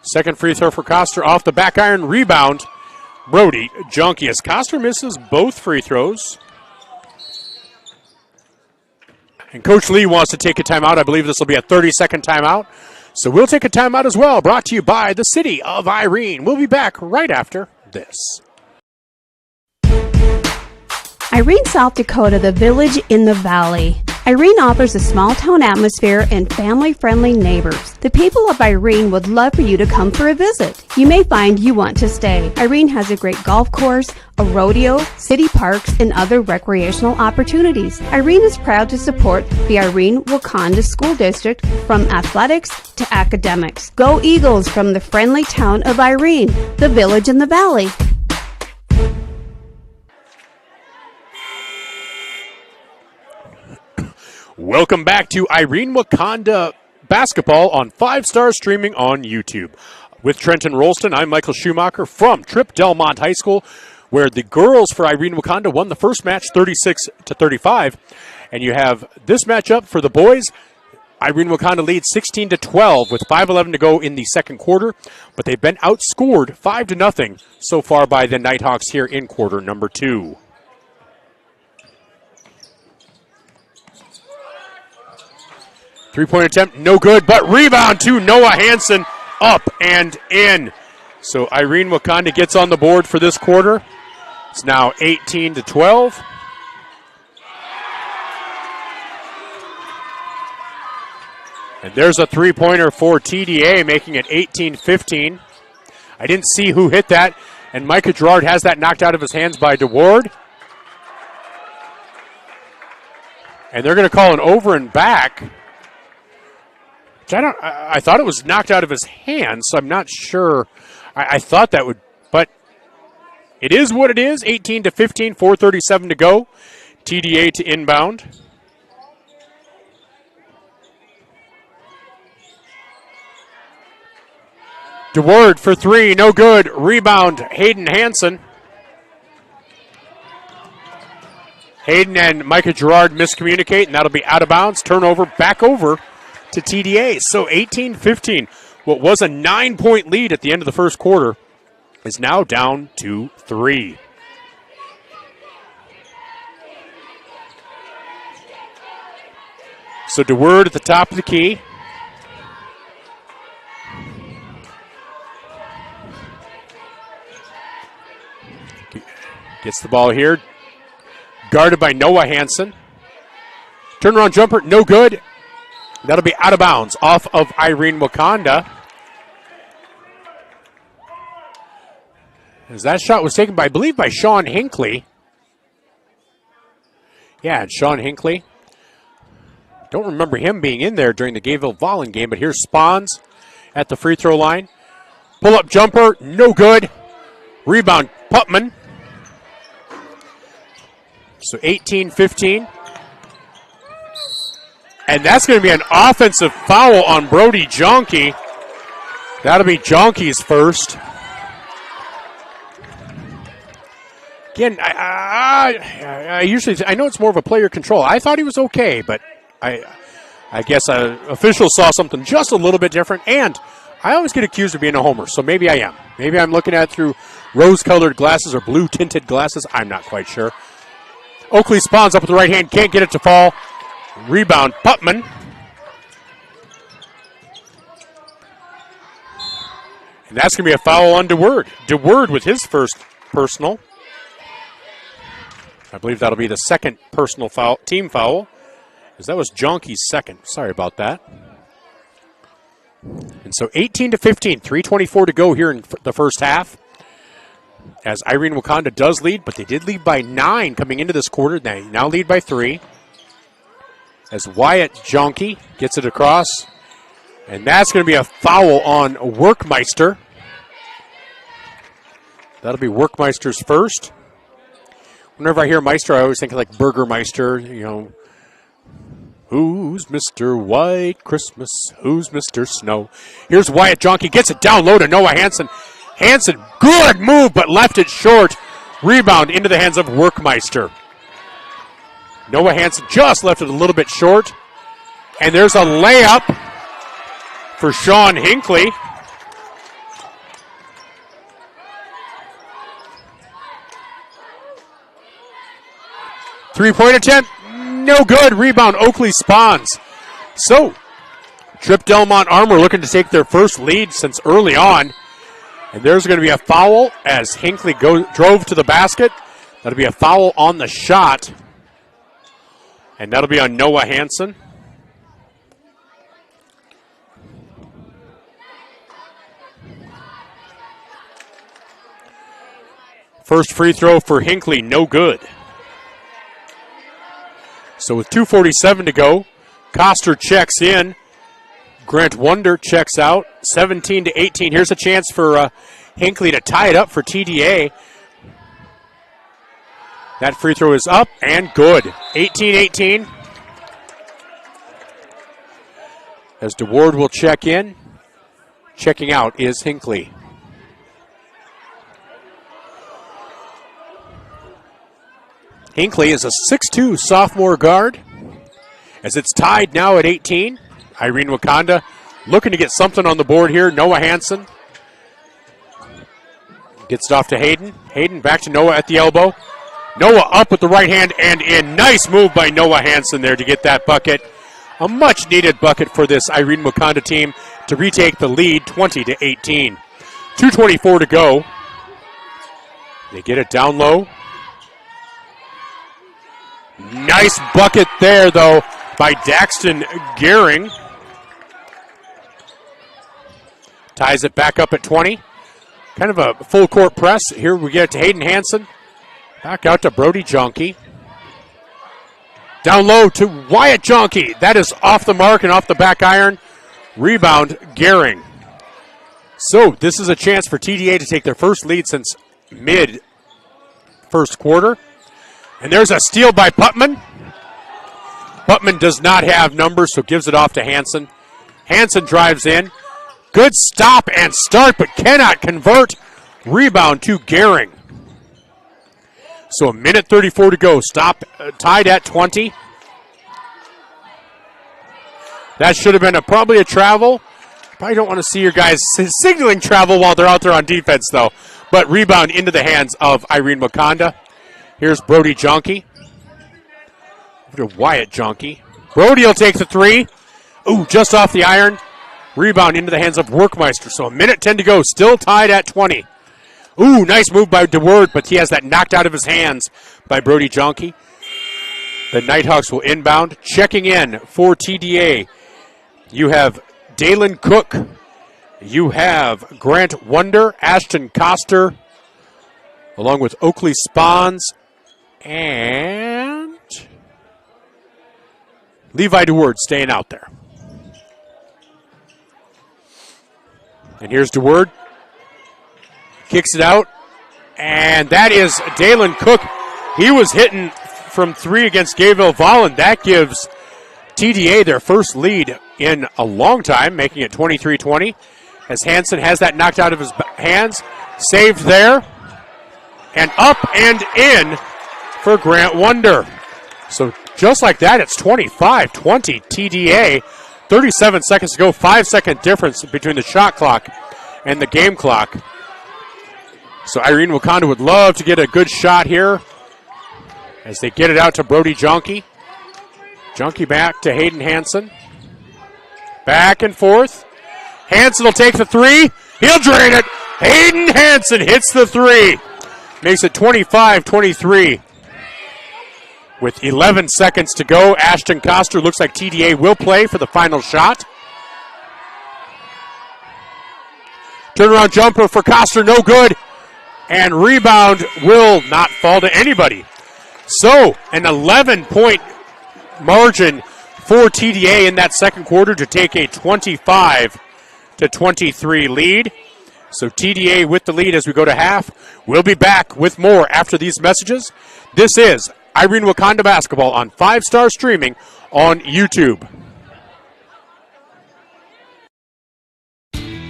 S1: Second free throw for Coster off the back iron. Rebound, Brody Junkie. As Coster misses both free throws. And Coach Lee wants to take a timeout. I believe this will be a 30-second timeout. So we'll take a timeout as well. Brought to you by the City of Irene. We'll be back right after this.
S2: Irene, South Dakota, the village in the valley. Irene offers a small-town atmosphere and family-friendly neighbors. The people of Irene would love for you to come for a visit. You may find you want to stay. Irene has a great golf course, a rodeo, city parks, and other recreational opportunities. Irene is proud to support the Irene-Wakonda School District from athletics to academics. Go Eagles from the friendly town of Irene, the village in the valley.
S1: Welcome back to Irene-Wakonda basketball on 5 Star streaming on YouTube. With Trenton Rolston, I'm Michael Schumacher from Tripp-Delmont High School, where the girls for Irene-Wakonda won the first match 36-35. And you have this matchup for the boys. Irene-Wakonda leads 16-12 with 5:11 to go in the second quarter, but they've been outscored 5-0 so far by the Nighthawks here in quarter number 2. Three-point attempt, no good, but rebound to Noah Hansen, up and in. So Irene-Wakonda gets on the board for this quarter. It's now 18-12. And there's a three-pointer for TDA, making it 18-15. I didn't see who hit that, and Micah Gerard has that knocked out of his hands by DeWard. And they're going to call an over and back. I thought it was knocked out of his hands, so I'm not sure. I thought that would, but it is what it is. 18-15, 4:37 to go. TDA to inbound. DeWard for three, no good. Rebound, Hayden Hansen. Hayden and Micah Gerard miscommunicate, and that'll be out of bounds. Turnover back over to TDA. So 18-15. What was a 9-point lead at the end of the first quarter is now down to 3. So DeWard at the top of the key. Gets the ball here. Guarded by Noah Hansen. Turnaround jumper, no good. That'll be out of bounds off of Irene-Wakonda. As that shot was taken by, I believe, by Sean Hinckley. Yeah, it's Sean Hinckley. Don't remember him being in there during the Gayville-Vollen game, but here's Spahns at the free throw line. Pull-up jumper, no good. Rebound, Putman. So 18-15. And that's going to be an offensive foul on Brody Jonke. That'll be Jonke's first. Again, I usually, I know it's more of a player control. I thought he was okay, but I guess officials saw something just a little bit different. And I always get accused of being a homer, so maybe I am. Maybe I'm looking at it through rose-colored glasses or blue-tinted glasses. I'm not quite sure. Oakley Spawns up with the right hand, can't get it to fall. Rebound, Putman. And that's going to be a foul on DeWard. DeWard with his first personal. I believe that'll be the second personal foul, team foul, because that was Jonke's second. Sorry about that. And so 18-15, 3:24 to go here in the first half. As Irene-Wakonda does lead, but they did lead by 9 coming into this quarter. They now lead by 3. As Wyatt Jonke gets it across. And that's going to be a foul on Workmeister. That'll be Workmeister's first. Whenever I hear Meister, I always think of like Burgermeister, you know. Who's Mr. White Christmas? Who's Mr. Snow? Here's Wyatt Jonke, gets it down low to Noah Hansen. Hansen, good move, but left it short. Rebound into the hands of Workmeister. Noah Hansen just left it a little bit short. And there's a layup for Sean Hinckley. Three-point attempt, no good. Rebound, Oakley Spawns. So, Tripp-Delmont Armour looking to take their first lead since early on. And there's going to be a foul as Hinckley drove to the basket. That'll be a foul on the shot. And that'll be on Noah Hansen. First free throw for Hinckley, no good. So with 2:47 to go, Coster checks in. Grant Wonder checks out. 17-18. Here's a chance for Hinckley to tie it up for TDA. That free throw is up and good. 18-18. as DeWard will check in. Checking out is Hinckley. Hinckley is a 6'2 sophomore guard. As it's tied now at 18. Irene-Wakonda looking to get something on the board here. Noah Hansen gets it off to Hayden. Hayden back to Noah at the elbow. Noah up with the right hand and in. Nice move by Noah Hansen there to get that bucket. A much needed bucket for this Irene-Wakonda team to retake the lead 20-18. 2:24 to go. They get it down low. Nice bucket there though by Daxton Gehring. Ties it back up at 20. Kind of a full court press. Here we get it to Hayden Hansen. Back out to Brody Jonke. Down low to Wyatt Jonke. That is off the mark and off the back iron. Rebound, Gehring. So this is a chance for TDA to take their first lead since mid-first quarter. And there's a steal by Putman. Putman does not have numbers, so gives it off to Hansen. Hansen drives in. Good stop and start, but cannot convert. Rebound to Gehring. So a minute 34 to go. Stop tied at 20. That should have been probably a travel. Probably don't want to see your guys signaling travel while they're out there on defense, though. But rebound into the hands of Irene-Wakonda. Here's Brody Jonke. Over to Wyatt Jonke. Brody will take the three. Ooh, just off the iron. Rebound into the hands of Workmeister. So a minute 10 to go. Still tied at 20. Ooh, nice move by DeWard, but he has that knocked out of his hands by Brody Jonke. The Nighthawks will inbound. Checking in for TDA. You have Dalen Cook. You have Grant Wonder, Ashton Coster, along with Oakley Spons, and Levi DeWard staying out there. And here's DeWard. Kicks it out. And that is Dalen Cook. He was hitting from three against Gayville Vollen. That gives TDA their first lead in a long time, making it 23-20. As Hansen has that knocked out of his hands. Saved there. And up and in for Grant Wonder. So just like that, it's 25-20 TDA. 37 seconds to go, 5-second difference between the shot clock and the game clock. So Irene-Wakonda would love to get a good shot here as they get it out to Brody Jonke. Jonke back to Hayden Hansen. Back and forth. Hansen will take the three. He'll drain it. Hayden Hansen hits the three. Makes it 25-23. With 11 seconds to go, Ashton Coster looks like TDA will play for the final shot. Turnaround jumper for Coster, no good. And rebound will not fall to anybody. So, an 11-point margin for TDA in that second quarter to take a 25-23 lead. So TDA with the lead as we go to half. We'll be back with more after these messages. This is Irene-Wakonda basketball on 5-Star streaming on YouTube.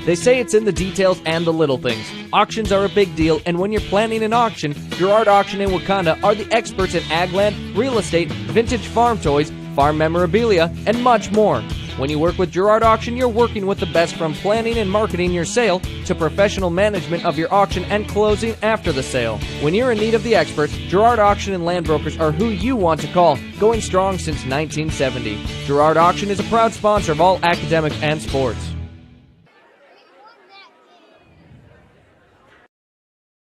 S6: They say it's in the details and the little things. Auctions are a big deal, and when you're planning an auction, Girard Auction and Wakanda are the experts in ag land, real estate, vintage farm toys, farm memorabilia, and much more. When you work with Girard Auction, you're working with the best from planning and marketing your sale to professional management of your auction and closing after the sale. When you're in need of the experts, Girard Auction and Land Brokers are who you want to call, going strong since 1970. Girard Auction is a proud sponsor of all academics and sports.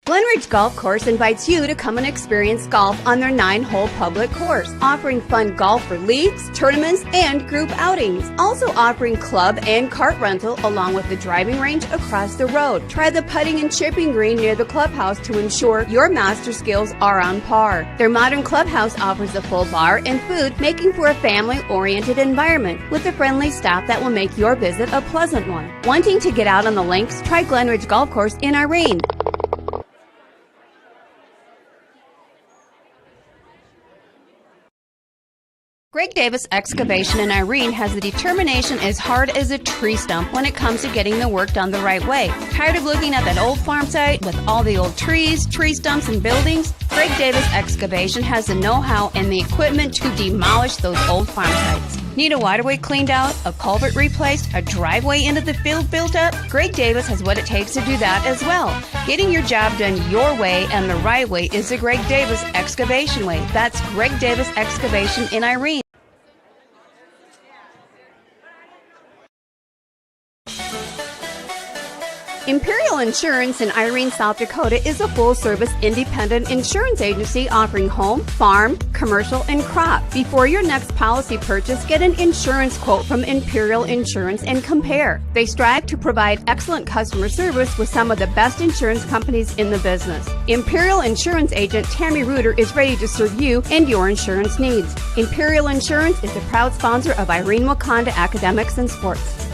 S2: Glenridge Golf Course invites you to come and experience golf on their 9-hole public course, offering fun golf for leagues, tournaments, and group outings. Also offering club and cart rental along with the driving range across the road. Try the putting and chipping green near the clubhouse to ensure your master skills are on par. Their modern clubhouse offers a full bar and food, making for a family-oriented environment with a friendly staff that will make your visit a pleasant one. Wanting to get out on the links? Try Glenridge Golf Course in Irene. Greg Davis Excavation in Irene has the determination as hard as a tree stump when it comes to getting the work done the right way. Tired of looking at that old farm site with all the old trees, tree stumps, and buildings? Greg Davis Excavation has the know-how and the equipment to demolish those old farm sites. Need a waterway cleaned out, a culvert replaced, a driveway into the field built up? Greg Davis has what it takes to do that as well. Getting your job done your way and the right way is the Greg Davis Excavation way. That's Greg Davis Excavation in Irene. Imperial Insurance in Irene, South Dakota is a full-service independent insurance agency offering home, farm, commercial, and crop. Before your next policy purchase, get an insurance quote from Imperial Insurance and compare. They strive to provide excellent customer service with some of the best insurance companies in the business. Imperial Insurance agent Tammy Reuter is ready to serve you and your insurance needs. Imperial Insurance is a proud sponsor of Irene-Wakonda Academics and Sports.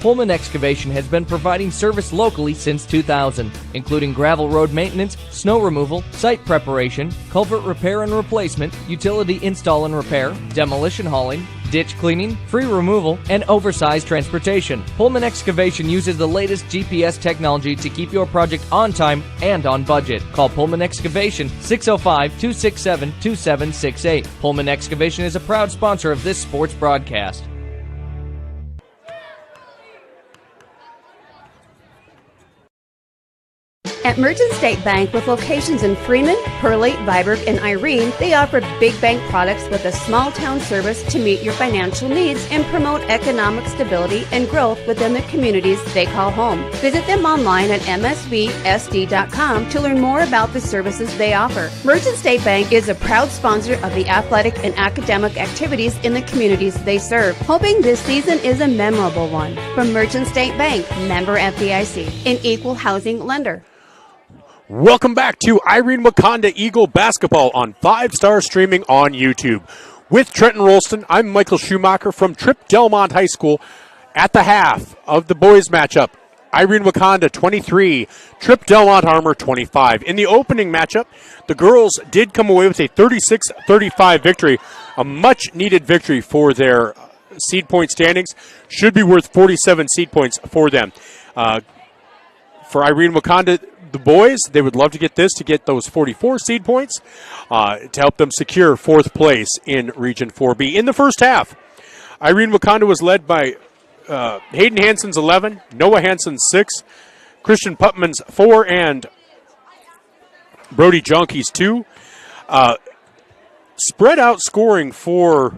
S6: Pullman Excavation has been providing service locally since 2000, including gravel road maintenance, snow removal, site preparation, culvert repair and replacement, utility install and repair, demolition hauling, ditch cleaning, free removal, and oversized transportation. Pullman Excavation uses the latest GPS technology to keep your project on time and on budget. Call Pullman Excavation 605-267-2768. Pullman Excavation is a proud sponsor of this sports broadcast.
S2: At Merchant State Bank, with locations in Freeman, Hurley, Viborg, and Irene, they offer big bank products with a small-town service to meet your financial needs and promote economic stability and growth within the communities they call home. Visit them online at msbsd.com to learn more about the services they offer. Merchant State Bank is a proud sponsor of the athletic and academic activities in the communities they serve, hoping this season is a memorable one. From Merchant State Bank, member FDIC, an equal housing lender.
S1: Welcome back to Irene-Wakonda Eagle basketball on 5-Star streaming on YouTube. With Trenton Rolston, I'm Michael Schumacher from Tripp-Delmont High School at the half of the boys matchup. Irene-Wakonda 23, Tripp-Delmont Armour 25. In the opening matchup, the girls did come away with a 36-35 victory, a much-needed victory for their seed point standings. Should be worth 47 seed points for them. For Irene-Wakonda, the boys, they would love to get this to get those 44 seed points to help them secure fourth place in Region 4B. In the first half, Irene-Wakonda was led by Hayden Hansen's 11, Noah Hansen's 6, Christian Putman's 4, and Brody Jonke's 2. Spread out scoring for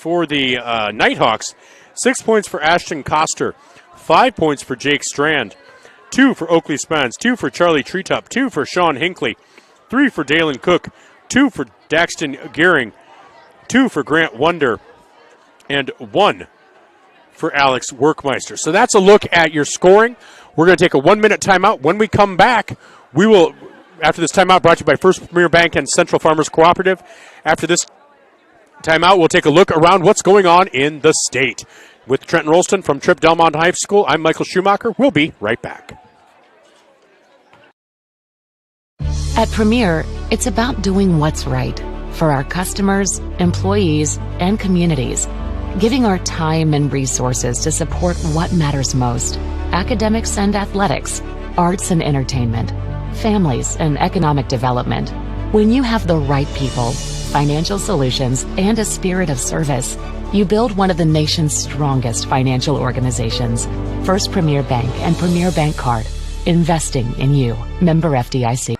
S1: the Nighthawks, 6 points for Ashton Coster, 5 points for Jake Strand, 2 for Oakley Spence, 2 for Charlie Treetop, 2 for Sean Hinckley, 3 for Dalen Cook, 2 for Daxton Gehring, 2 for Grant Wonder, and 1 for Alex Workmeister. So that's a look at your scoring. We're going to take a 1-minute timeout. When we come back, we will, after this timeout brought to you by First Premier Bank and Central Farmers Cooperative, after this timeout, we'll take a look around what's going on in the state. With Trenton Rolston from Tripp-Delmont High School, I'm Michael Schumacher. We'll be right back.
S3: At Premier, it's about doing what's right for our customers, employees, and communities, giving our time and resources to support what matters most: academics and athletics, arts and entertainment, families and economic development. When you have the right people, financial solutions, and a spirit of service, you build one of the nation's strongest financial organizations. First Premier Bank and Premier Bank Card. Investing in you. Member FDIC.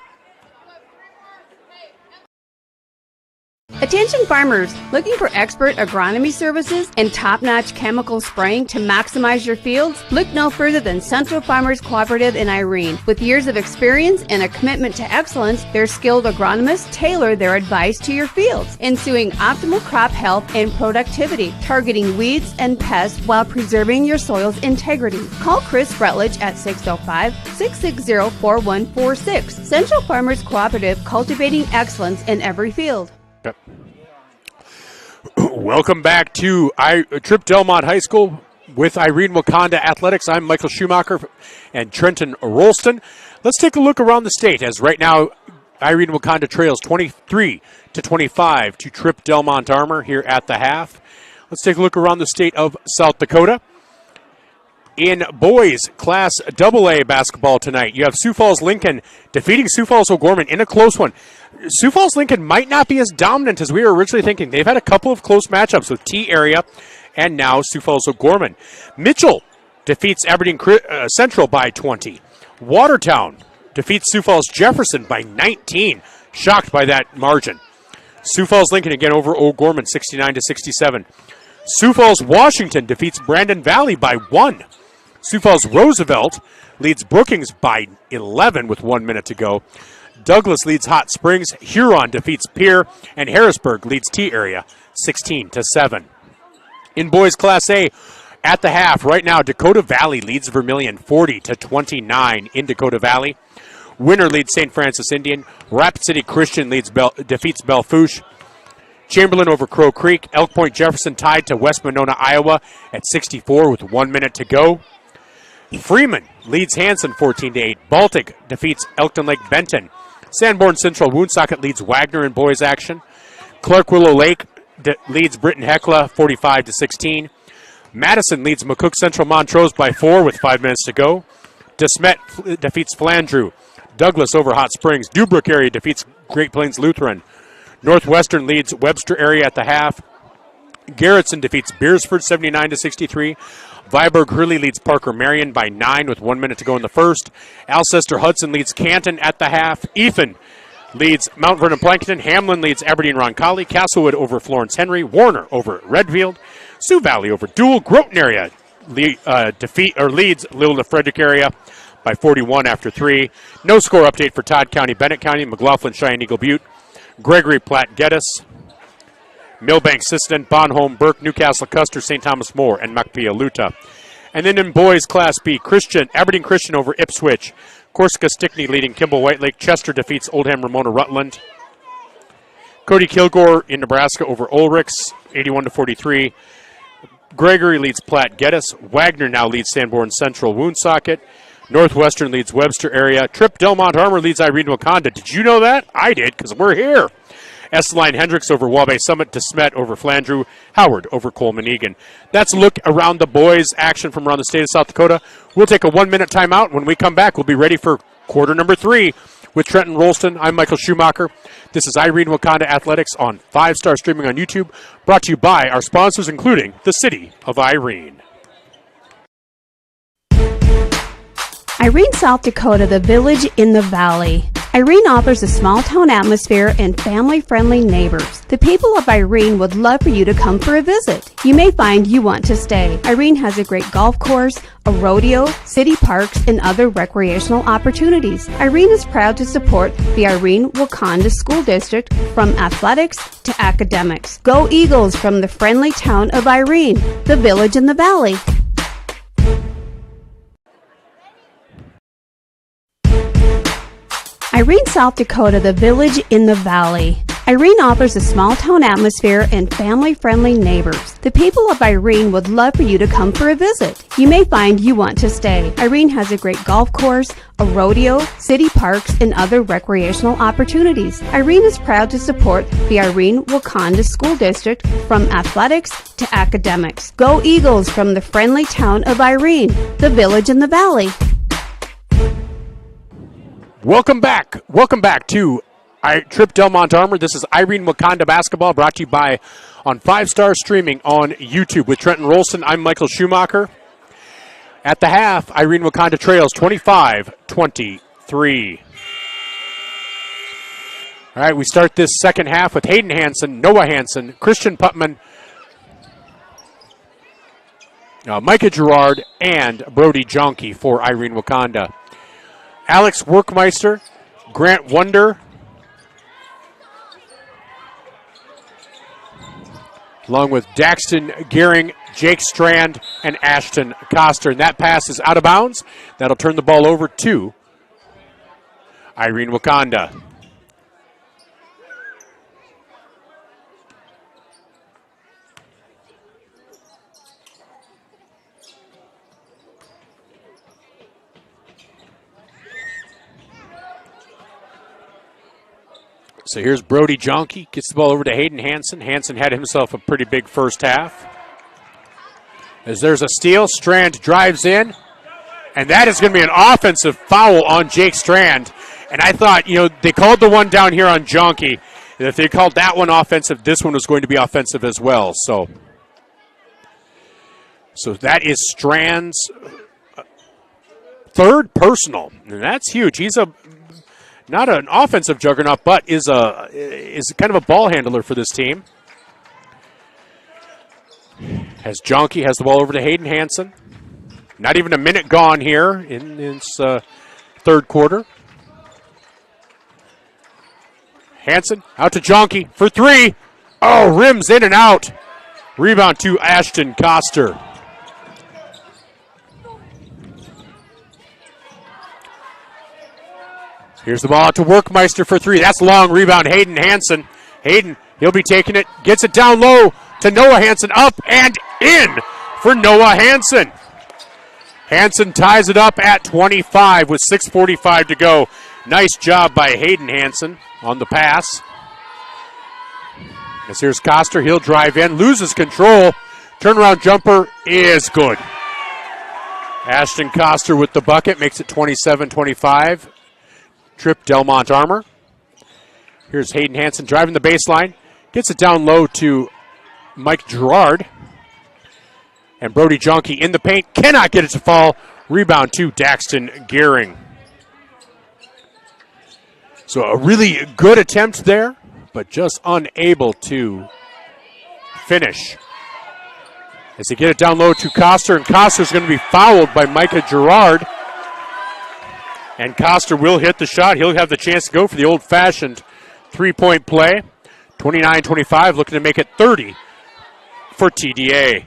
S2: Attention farmers, looking for expert agronomy services and top-notch chemical spraying to maximize your fields? Look no further than Central Farmers Cooperative in Irene. With years of experience and a commitment to excellence, their skilled agronomists tailor their advice to your fields, ensuing optimal crop health and productivity, targeting weeds and pests while preserving your soil's integrity. Call Chris Rutledge at 605-660-4146. Central Farmers Cooperative, cultivating excellence in every field.
S1: Welcome back to Tripp-Delmont High School with Irene-Wakonda Athletics. I'm Michael Schumacher and Trenton Rolston. Let's take a look around the state as right now Irene-Wakonda trails 23-25 to Tripp-Delmont Armour here at the half. Let's take a look around the state of South Dakota. In boys Class AA basketball tonight, you have Sioux Falls Lincoln defeating Sioux Falls O'Gorman in a close one. Sioux Falls Lincoln might not be as dominant as we were originally thinking. They've had a couple of close matchups with T-Area and now Sioux Falls O'Gorman. Mitchell defeats Aberdeen Central by 20. Watertown defeats Sioux Falls Jefferson by 19. Shocked by that margin. Sioux Falls Lincoln again over O'Gorman 69-67. Sioux Falls Washington defeats Brandon Valley by 1. Sioux Falls Roosevelt leads Brookings by 11 with 1 minute to go. Douglas leads Hot Springs. Huron defeats Pierre. And Harrisburg leads T-Area 16-7. In boys Class A, at the half, right now, Dakota Valley leads Vermilion 40-29 in Dakota Valley. Winter leads St. Francis Indian. Rapid City Christian defeats Belfouche. Chamberlain over Crow Creek. Elk Point Jefferson tied to West Monona, Iowa at 64 with 1 minute to go. Freeman leads Hanson 14-8. Baltic defeats Elkton Lake Benton. Sanborn Central Woonsocket leads Wagner in boys action. Clark Willow Lake leads Britton Hecla 45-16. Madison leads McCook Central Montrose by 4 with 5 minutes to go. DeSmet defeats Flandreau. Douglas over Hot Springs. Dubrook area defeats Great Plains Lutheran. Northwestern leads Webster area at the half. Garrettson defeats Beersford 79-63. Viborg Hurley leads Parker Marion by 9 with 1 minute to go in the first. Alcester Hudson leads Canton at the half. Ethan leads Mount Vernon Plankton. Hamlin leads Aberdeen Roncalli. Castlewood over Florence Henry. Warner over Redfield. Sioux Valley over Dual. Groton area leads Lilda Frederick area by 41 after 3. No score update for Todd County, Bennett County, McLaughlin, Cheyenne, Eagle Butte, Gregory, Platte, Geddes, Millbank, Sisseton, Bonholm, Burke, Newcastle, Custer, St. Thomas More, and Macpia-Luta. And then in boys Class B, Aberdeen Christian over Ipswich. Corsica Stickney leading Kimball White Lake. Chester defeats Oldham Ramona Rutland. Cody Kilgore in Nebraska over Ulrichs, 81-43. Gregory leads Platte Geddes. Wagner now leads Sanborn Central Woonsocket. Northwestern leads Webster area. Tripp-Delmont Armour leads Irene-Wakonda. Did you know that? I did, because we're here. Esseline Hendricks over Wabash Summit. DeSmet over Flandreau. Howard over Coleman Egan. That's a look around the boys' action from around the state of South Dakota. We'll take a 1 minute timeout. When we come back, we'll be ready for quarter number 3 with Trenton Rolston. I'm Michael Schumacher. This is Irene-Wakonda Athletics on 5-Star Streaming on YouTube. Brought to you by our sponsors, including the City of Irene.
S2: Irene, South Dakota, the village in the valley. Irene offers a small-town atmosphere and family-friendly neighbors. The people of Irene would love for you to come for a visit. You may find you want to stay. Irene has a great golf course, a rodeo, city parks, and other recreational opportunities. Irene is proud to support the Irene-Wakonda School District from athletics to academics. Go Eagles from the friendly town of Irene, the village in the valley. Irene, South Dakota, the village in the valley. Irene offers a small-town atmosphere and family-friendly neighbors. The people of Irene would love for you to come for a visit. You may find you want to stay. Irene has a great golf course, a rodeo, city parks, and other recreational opportunities. Irene is proud to support the Irene-Wakonda School District from athletics to academics. Go Eagles from the friendly town of Irene, the village in the valley.
S1: Welcome back. Welcome back to Tripp-Delmont Armour. This is Irene-Wakonda basketball brought to you by on 5-Star Streaming on YouTube with Trenton Rolston. I'm Michael Schumacher. At the half, Irene-Wakonda trails 25-23. All right, we start this second half with Hayden Hansen, Noah Hansen, Christian Putman, Micah Gerard, and Brody Jonke for Irene-Wakonda. Alex Workmeister, Grant Wonder, along with Daxton Gehring, Jake Strand, and Ashton Koster. And that pass is out of bounds. That'll turn the ball over to Irene-Wakonda. So here's Brody Jonke, gets the ball over to Hayden Hansen. Hansen had himself a pretty big first half. As there's a steal, Strand drives in, and that is going to be an offensive foul on Jake Strand. And I thought, they called the one down here on Jonke, and if they called that one offensive, this one was going to be offensive as well. So that is Strand's third personal, and that's huge. He's not an offensive juggernaut, but is kind of a ball handler for this team. As Jonke has the ball over to Hayden Hansen. Not even a minute gone here in this third quarter. Hansen out to Jonke for three. Oh, rims in and out. Rebound to Ashton Koster. Here's the ball out to Workmeister for three. That's long rebound, Hayden Hansen. Hayden, he'll be taking it. Gets it down low to Noah Hansen. Up and in for Noah Hansen. Hansen ties it up at 25 with 6:45 to go. Nice job by Hayden Hansen on the pass. As here's Koster, he'll drive in, loses control. Turnaround jumper is good. Ashton Koster with the bucket makes it 27-25. Tripp-Delmont Armour. Here's Hayden Hansen driving the baseline. Gets it down low to Mike Gerard. And Brody Jonke in the paint. Cannot get it to fall. Rebound to Daxton Gearing. So a really good attempt there, but just unable to finish. As they get it down low to Koster, and Koster's going to be fouled by Micah Gerard. And Koster will hit the shot. He'll have the chance to go for the old-fashioned three-point play. 29-25, looking to make it 30 for TDA.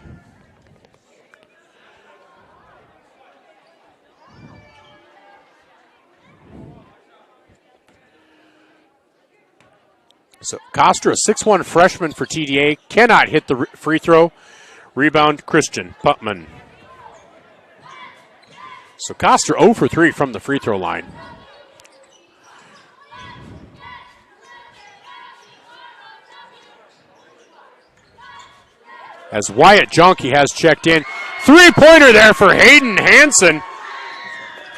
S1: So Koster, a 6'1 freshman for TDA, cannot hit the free throw. Rebound, Christian Putman. So Koster 0 for 3 from the free throw line. As Wyatt Jonke has checked in. Three-pointer there for Hayden Hansen.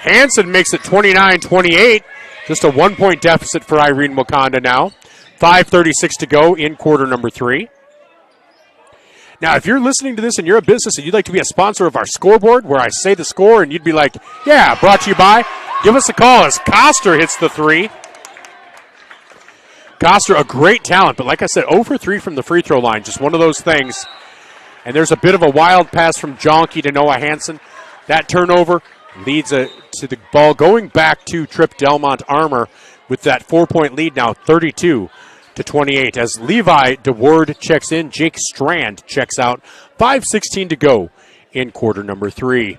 S1: Hansen makes it 29-28. Just a 1-point deficit for Irene-Wakonda now. 5:36 to go in quarter number 3. Now, if you're listening to this and you're a business and you'd like to be a sponsor of our scoreboard where I say the score and you'd be like, yeah, brought to you by, give us a call as Koster hits the three. Koster, a great talent, but like I said, 0 for 3 from the free throw line. Just one of those things. And there's a bit of a wild pass from Jonke to Noah Hansen. That turnover leads to the ball going back to Tripp-Delmont Armour with that 4-point lead now, 32-28. As Levi DeWard checks in, Jake Strand checks out. 5:16 to go in quarter number 3.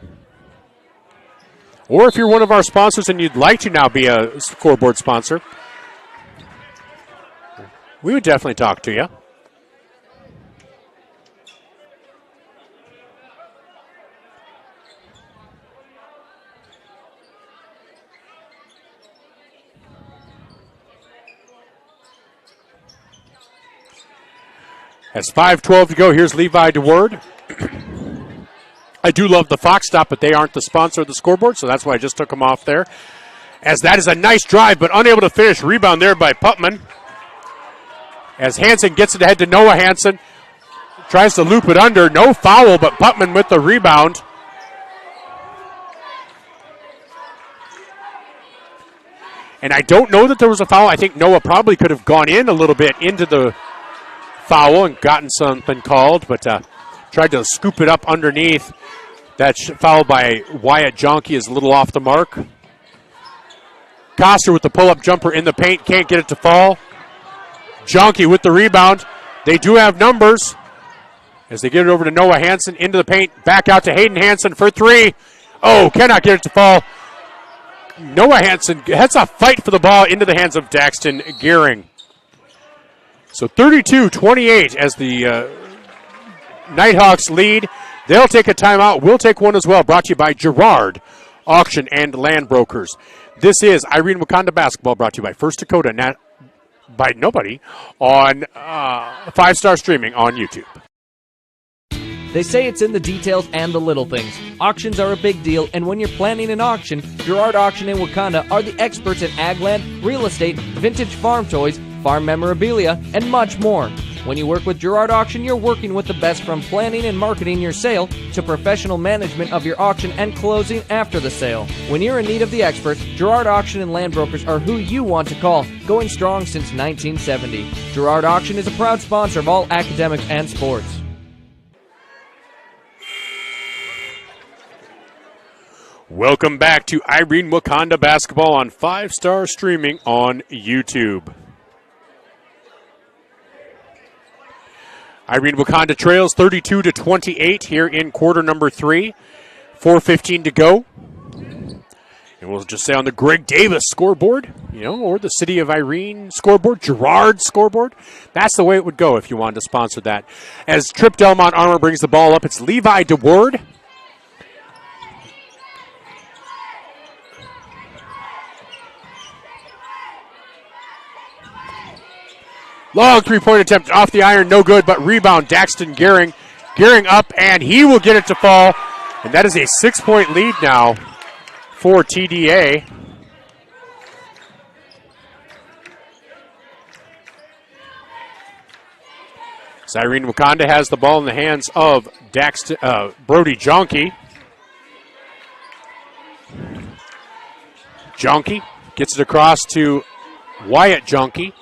S1: Or if you're one of our sponsors and you'd like to now be a scoreboard sponsor, we would definitely talk to you. As 5:12 to go, here's Levi DeWard. I do love the Fox stop, but they aren't the sponsor of the scoreboard, so that's why I just took them off there. As that is a nice drive, but unable to finish. Rebound there by Putman. As Hansen gets it ahead to Noah Hansen. Tries to loop it under. No foul, but Putman with the rebound. And I don't know that there was a foul. I think Noah probably could have gone in a little bit into the foul and gotten something called, but tried to scoop it up underneath. That foul by Wyatt Jonke is a little off the mark. Koster with the pull-up jumper in the paint, can't get it to fall. Jonke with the rebound. They do have numbers as they get it over to Noah Hansen into the paint, back out to Hayden Hansen for three. Oh, cannot get it to fall. Noah Hansen has a fight for the ball into the hands of Daxton Gearing. So 32-28 as the Nighthawks lead. They'll take a timeout. We'll take one as well. Brought to you by Gerard Auction and Land Brokers. This is Irene-Wakonda Basketball, brought to you by First Dakota by nobody on 5-Star Streaming on YouTube.
S6: They say it's in the details and the little things. Auctions are a big deal, and when you're planning an auction, Girard Auction in Wakanda are the experts in ag land, real estate, vintage farm toys, farm memorabilia, and much more. When you work with Girard Auction, you're working with the best from planning and marketing your sale to professional management of your auction and closing after the sale. When you're in need of the experts, Girard Auction and Land Brokers are who you want to call, going strong since 1970. Girard Auction is a proud sponsor of all academics and sports.
S1: Welcome back to Irene-Wakonda basketball on 5-Star Streaming on YouTube. Irene-Wakonda trails 32-28 here in quarter number 3. 4:15 to go. And we'll just say on the Greg Davis scoreboard, or the City of Irene scoreboard, Girard scoreboard. That's the way it would go if you wanted to sponsor that. As Tripp-Delmont Armour brings the ball up, it's Levi DeWard. Long three-point attempt off the iron, no good, but rebound, Daxton Gehring. Gehring up, and he will get it to fall. And that is a 6-point lead now for TDA. So Irene-Wakonda has the ball in the hands of Brody Jonke. Jonke gets it across to Wyatt Jonke.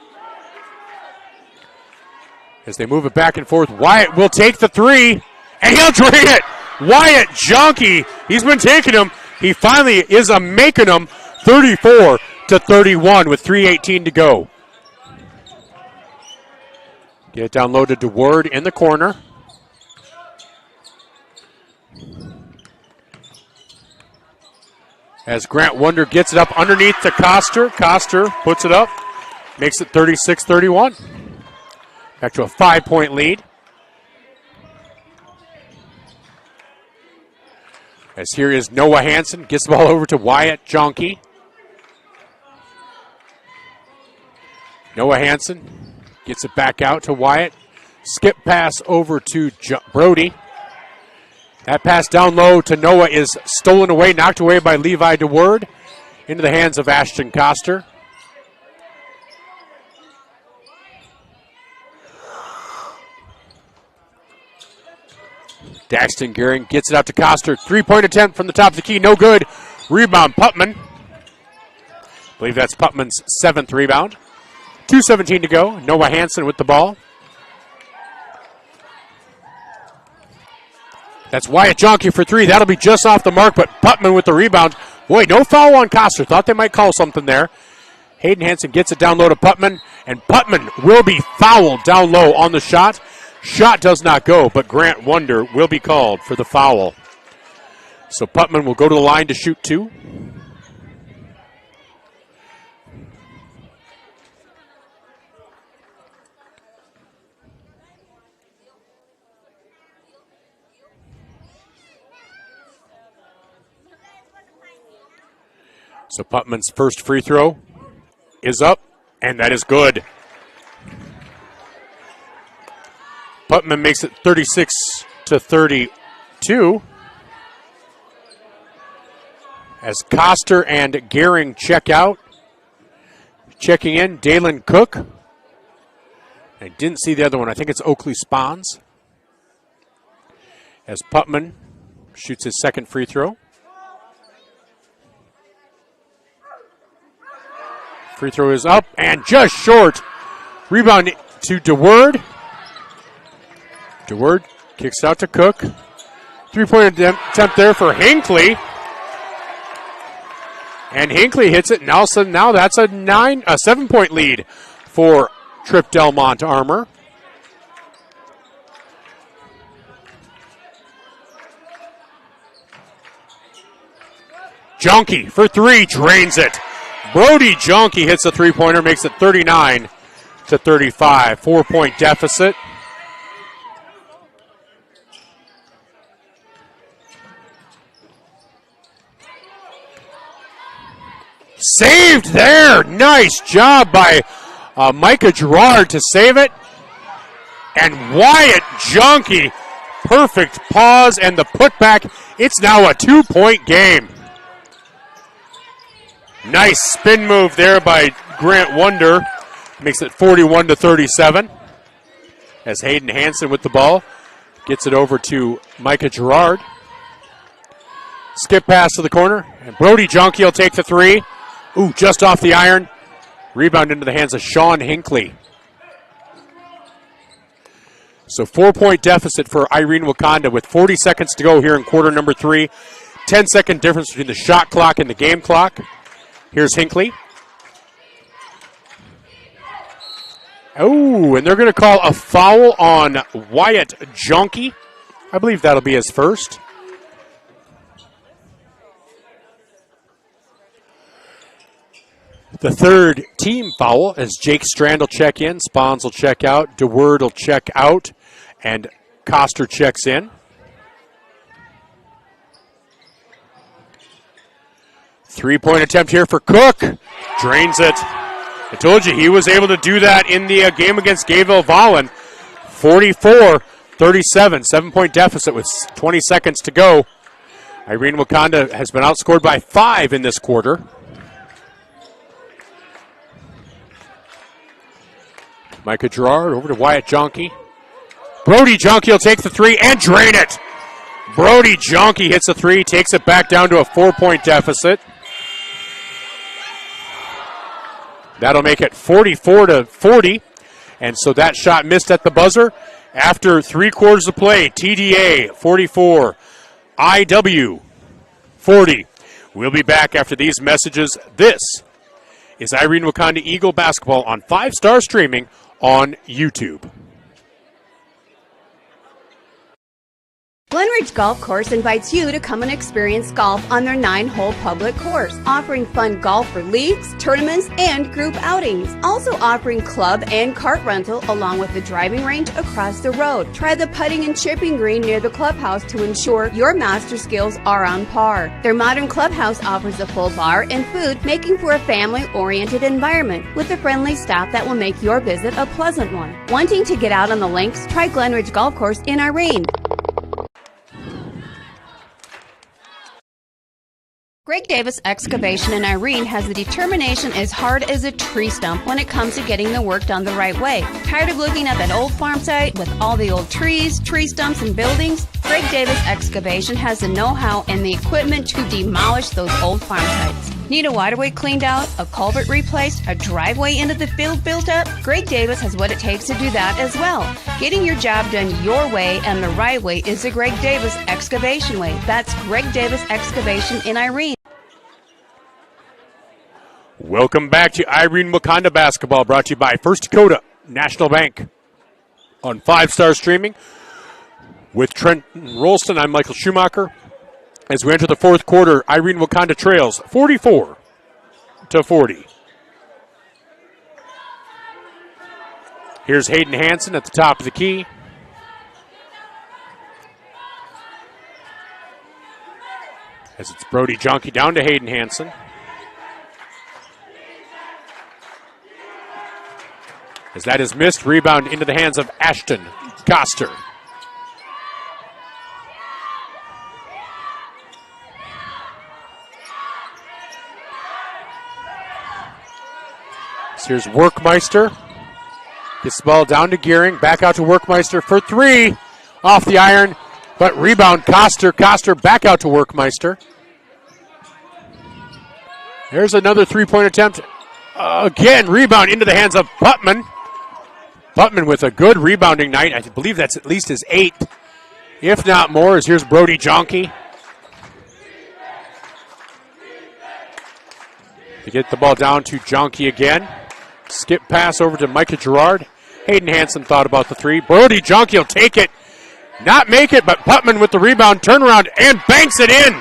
S1: As they move it back and forth, Wyatt will take the three, and he'll drain it. Wyatt Jonke, he's been taking them. He finally is making them 34-31 with 3:18 to go. Get it down low to DeWard in the corner. As Grant Wonder gets it up underneath to Coster. Coster puts it up, makes it 36-31. Back to a 5-point lead. As here is Noah Hansen. Gets the ball over to Wyatt Jonke. Noah Hansen gets it back out to Wyatt. Skip pass over to Brody. That pass down low to Noah is stolen away, knocked away by Levi DeWard into the hands of Ashton Coster. Daxton Gehring gets it out to Coster. 3-point attempt from the top of the key. No good. Rebound, Putman. I believe that's Putman's 7th rebound. 2:17 to go. Noah Hansen with the ball. That's Wyatt Jonke for 3. That'll be just off the mark, but Putman with the rebound. Boy, no foul on Coster. Thought they might call something there. Hayden Hansen gets it down low to Putman, and Putman will be fouled down low on the shot. Shot does not go, but Grant Wonder will be called for the foul. So Putman will go to the line to shoot 2. So Putman's first free throw is up, and that is good. Putman makes it 36-32. As Coster and Gehring check out. Checking in, Dalen Cook. I didn't see the other one. I think it's Oakley Spons. As Putman shoots his second free throw. Free throw is up and just short. Rebound to DeWard. DeWard kicks out to Cook. 3-point attempt there for Hinckley. And Hinckley hits it. Now that's a 7-point lead for Tripp-Delmont Armour. Jonke for 3, drains it. Brody Jonke hits a 3-pointer, makes it 39-35. 4-point deficit. Saved there. Nice job by Micah Gerard to save it. And Wyatt Junkie, perfect pause and the putback. It's now a 2-point game. Nice spin move there by Grant Wonder. Makes it 41-37. As Hayden Hansen with the ball gets it over to Micah Gerard. Skip pass to the corner. And Brody Junkie will take the three. Ooh, just off the iron. Rebound into the hands of Sean Hinckley. So 4-point deficit for Irene-Wakonda with 40 seconds to go here in quarter number 3. 10-second difference between the shot clock and the game clock. Here's Hinckley. Oh, and they're going to call a foul on Wyatt Junkie. I believe that'll be his first. The third team foul as Jake Strand will check in, Spons will check out, DeWord will check out, and Coster checks in. Three-point attempt here for Cook. Drains it. I told you he was able to do that in the game against Gayville-Vollen. 44-37, 7-point deficit with 20 seconds to go. Irene-Wakonda has been outscored by 5 in this quarter. Micah Gerard over to Wyatt Junkie. Brody Junkie will take the three and drain it. Brody Junkie hits a three, takes it back down to a 4-point deficit. That'll make it 44-40. And so that shot missed at the buzzer. After 3 quarters of play, TDA 44, IW 40. We'll be back after these messages. This is Irene-Wakonda Eagle basketball on 5-star streaming on YouTube.
S2: Glenridge Golf Course invites you to come and experience golf on their 9-hole public course, offering fun golf for leagues, tournaments, and group outings. Also offering club and cart rental along with the driving range across the road. Try the putting and chipping green near the clubhouse to ensure your master skills are on par. Their modern clubhouse offers a full bar and food, making for a family-oriented environment with a friendly staff that will make your visit a pleasant one. Wanting to get out on the links? Try Glenridge Golf Course in Irene. Greg Davis Excavation in Irene has the determination as hard as a tree stump when it comes to getting the work done the right way. Tired of looking at that old farm site with all the old trees, tree stumps, and buildings? Greg Davis Excavation has the know-how and the equipment to demolish those old farm sites. Need a waterway cleaned out, a culvert replaced, a driveway into the field built up? Greg Davis has what it takes to do that as well. Getting your job done your way and the right way is the Greg Davis Excavation way. That's Greg Davis Excavation in Irene.
S1: Welcome back to Irene-Wakonda basketball, brought to you by First Dakota National Bank on 5-star streaming. With Trent Rolston, I'm Michael Schumacher. As we enter the fourth quarter, Irene-Wakonda trails 44-40. Here's Hayden Hansen at the top of the key. As it's Brody Junkie down to Hayden Hansen. As that is missed, rebound into the hands of Ashton Coster. So here's Workmeister. Gets the ball down to Gearing. Back out to Workmeister for three. Off the iron, but rebound Coster. Coster back out to Workmeister. There's another three-point attempt. Again, rebound into the hands of Putman. Putman with a good rebounding night. I believe that's at least his 8th, if not more, as here's Brody Junkie. To get the ball down to Junkie again. Skip pass over to Micah Gerard. Hayden Hansen thought about the three. Brody Junkie will take it. Not make it, but Putman with the rebound, turnaround, and banks it in.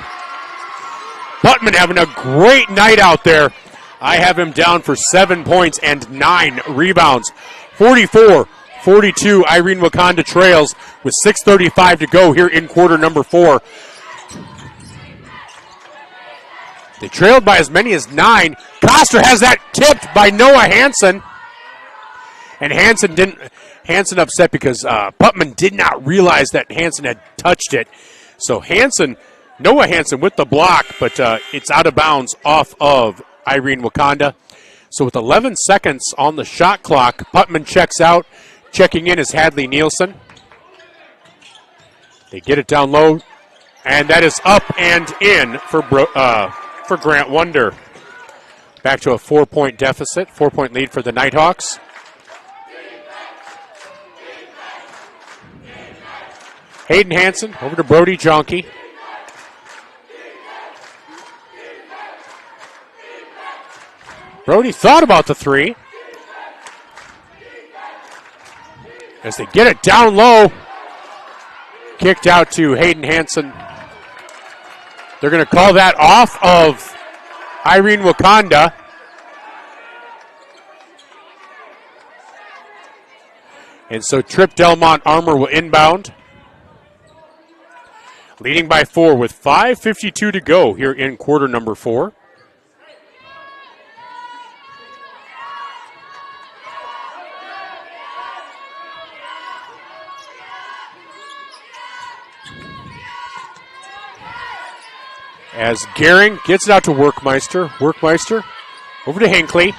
S1: Putman having a great night out there. I have him down for 7 points and 9 rebounds. 44-42, Irene-Wakonda trails with 6:35 to go here in quarter number 4. They trailed by as many as 9. Coster has that tipped by Noah Hansen. And Hansen upset because Putman did not realize that Hansen had touched it. So Noah Hansen with the block, but it's out of bounds off of Irene-Wakonda. So with 11 seconds on the shot clock, Putman checks out. Checking in is Hadley Nielsen. They get it down low, and that is up and in for Grant Wonder. Back to a 4-point deficit, 4-point lead for the Nighthawks. Hayden Hansen over to Brody Jonke. Brody thought about the three. As they get it down low. Kicked out to Hayden Hansen. They're going to call that off of Irene-Wakonda. And so Tripp-Delmont Armour will inbound. Leading by 4 with 5:52 to go here in quarter number 4. As Gehring gets it out to Workmeister. Workmeister over to Hinckley.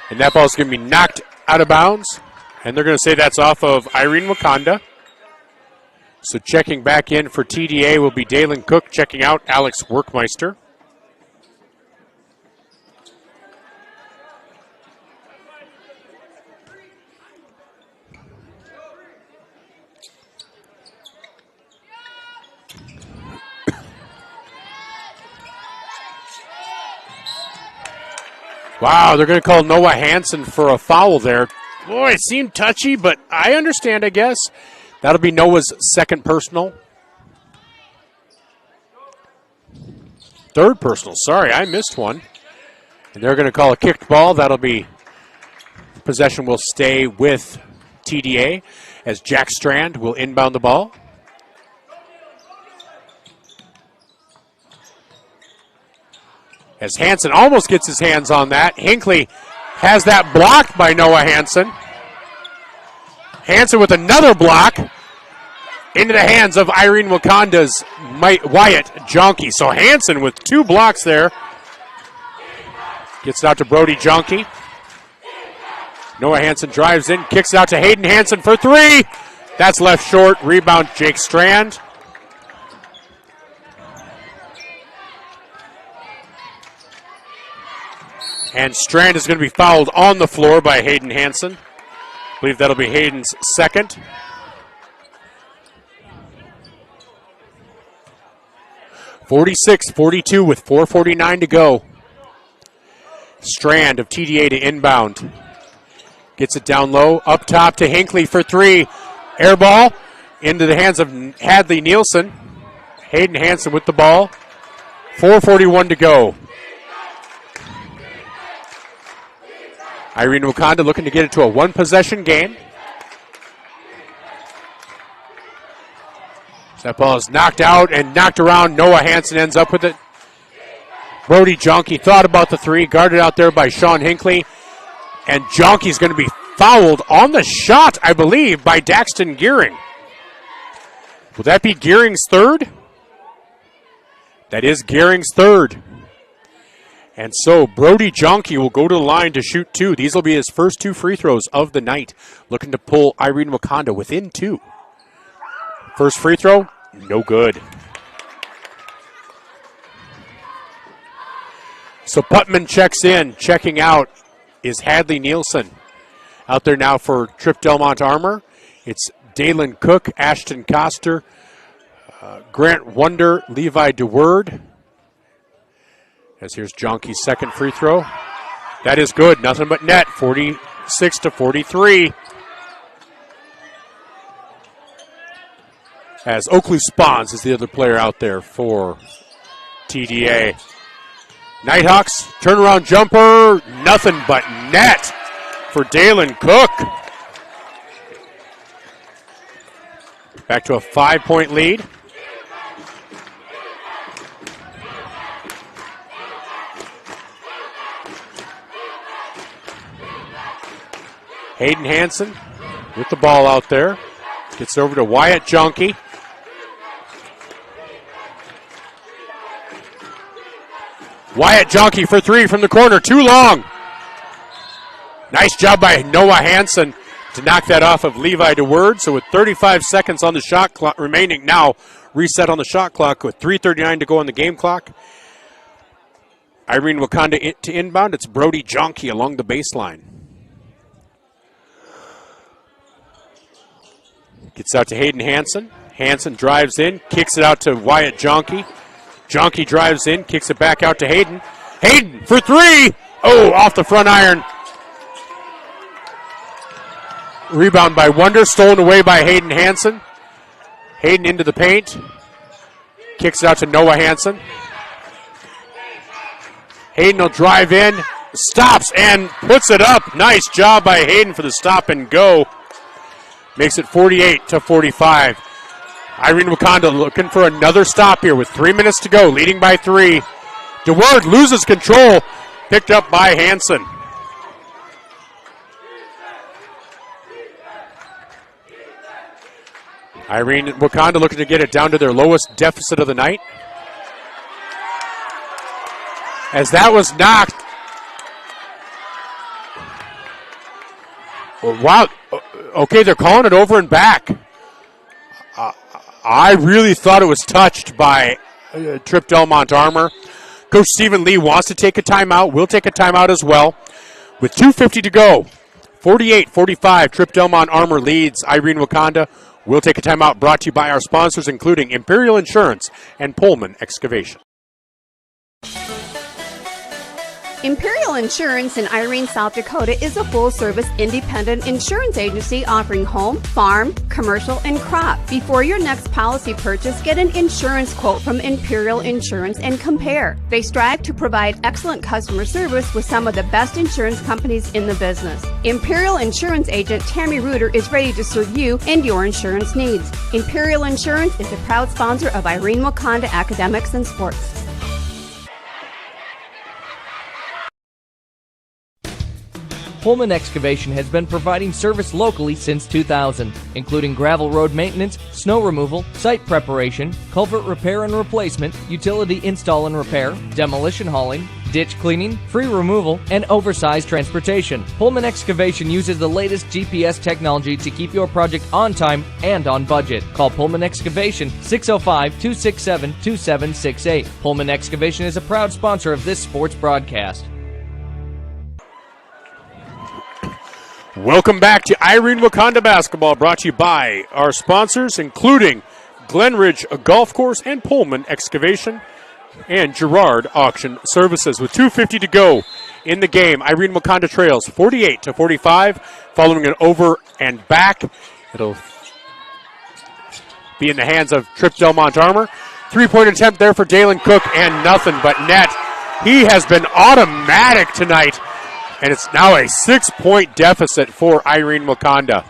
S1: And that ball's going to be knocked out of bounds. And they're going to say that's off of Irene-Wakonda. So checking back in for TDA will be Dalen Cook, checking out Alex Workmeister. Wow, they're going to call Noah Hansen for a foul there. Boy, it seemed touchy, but I understand, I guess. That'll be Noah's second personal. Third personal, sorry, I missed one. And they're going to call a kicked ball. That'll be, possession will stay with TDA as Jack Strand will inbound the ball. As Hansen almost gets his hands on that. Hinckley has that blocked by Noah Hansen. Hansen with another block into the hands of Irene-Wakonda's Wyatt Jonke. So Hansen with 2 blocks there. Gets it out to Brody Jonke. Noah Hansen drives in, kicks it out to Hayden Hansen for 3. That's left short. Rebound Jake Strand. And Strand is going to be fouled on the floor by Hayden Hansen. I believe that'll be Hayden's second. (46-42) with 4:49 to go. Strand of TDA to inbound. Gets it down low, up top to Hinckley for 3. Air ball into the hands of Hadley Nielsen. Hayden Hansen with the ball. 4:41 to go. Irene-Wakonda looking to get it to a 1-possession game. That ball is knocked out and knocked around. Noah Hansen ends up with it. Brody Jonke thought about the 3, guarded out there by Sean Hinckley. And Jonke's going to be fouled on the shot, I believe, by Daxton Gehring. Will that be Gehring's third? That is Gehring's third. And so Brody Jonke will go to the line to shoot 2. These will be his first 2 free throws of the night. Looking to pull Irene-Wakonda within 2. First free throw, no good. So Putman checks in. Checking out is Hadley Nielsen. Out there now for Tripp-Delmont Armour. It's Dalen Cook, Ashton Coster, Grant Wonder, Levi DeWord. As here's Jonke's second free throw. That is good. Nothing but net. 46-43. As Oakley Spawns is the other player out there for TDA. Nighthawks, turnaround jumper. Nothing but net for Dalen Cook. Back to a 5-point lead. Hayden Hansen with the ball out there. Gets over to Wyatt Jonke. Wyatt Jonke for three from the corner. Too long. Nice job by Noah Hansen to knock that off of Levi DeWord. So with 35 seconds on the shot clock remaining now, reset on the shot clock with 3:39 to go on the game clock. Irene-Wakonda to inbound. It's Brody Jonke along the baseline. Gets out to Hayden Hansen. Hansen drives in, kicks it out to Wyatt Jonke. Jonke drives in, kicks it back out to Hayden. Hayden for three! Oh, off the front iron. Rebound by Wonder, stolen away by Hayden Hansen. Hayden into the paint. Kicks it out to Noah Hansen. Hayden will drive in, stops and puts it up. Nice job by Hayden for the stop and go. Makes it 48-45. Irene-Wakonda looking for another stop here with 3 minutes to go, leading by 3. DeWord loses control, picked up by Hansen. Irene-Wakonda looking to get it down to their lowest deficit of the night. As that was knocked. Wow. Okay, they're calling it over and back. I really thought it was touched by Tripp-Delmont Armour. Coach Stephen Lee wants to take a timeout. We'll take a timeout as well. With 2:50 to go, 48-45, Tripp-Delmont Armour leads Irene-Wakonda. We'll take a timeout, brought to you by our sponsors, including Imperial Insurance and Pullman Excavation.
S2: Imperial Insurance in Irene, South Dakota is a full-service independent insurance agency offering home, farm, commercial, and crop. Before your next policy purchase, get an insurance quote from Imperial Insurance and compare. They strive to provide excellent customer service with some of the best insurance companies in the business. Imperial Insurance agent Tammy Reuter is ready to serve you and your insurance needs. Imperial Insurance is a proud sponsor of Irene-Wakonda Academics and Sports.
S6: Pullman Excavation has been providing service locally since 2000, including gravel road maintenance, snow removal, site preparation, culvert repair and replacement, utility install and repair, demolition hauling, ditch cleaning, free removal, and oversized transportation. Pullman Excavation uses the latest GPS technology to keep your project on time and on budget. Call Pullman Excavation 605-267-2768. Pullman Excavation is a proud sponsor of this sports broadcast.
S1: Welcome back to Irene-Wakonda basketball, brought to you by our sponsors, including Glenridge Golf Course and Pullman Excavation and Girard Auction Services. With 2:50 to go in the game, Irene-Wakonda trails 48-45, following an over and back. It'll be in the hands of Tripp-Delmont Armour. Three-point attempt there for Dalen Cook, and nothing but net. He has been automatic tonight. And it's now a 6-point deficit for Irene-Wakonda.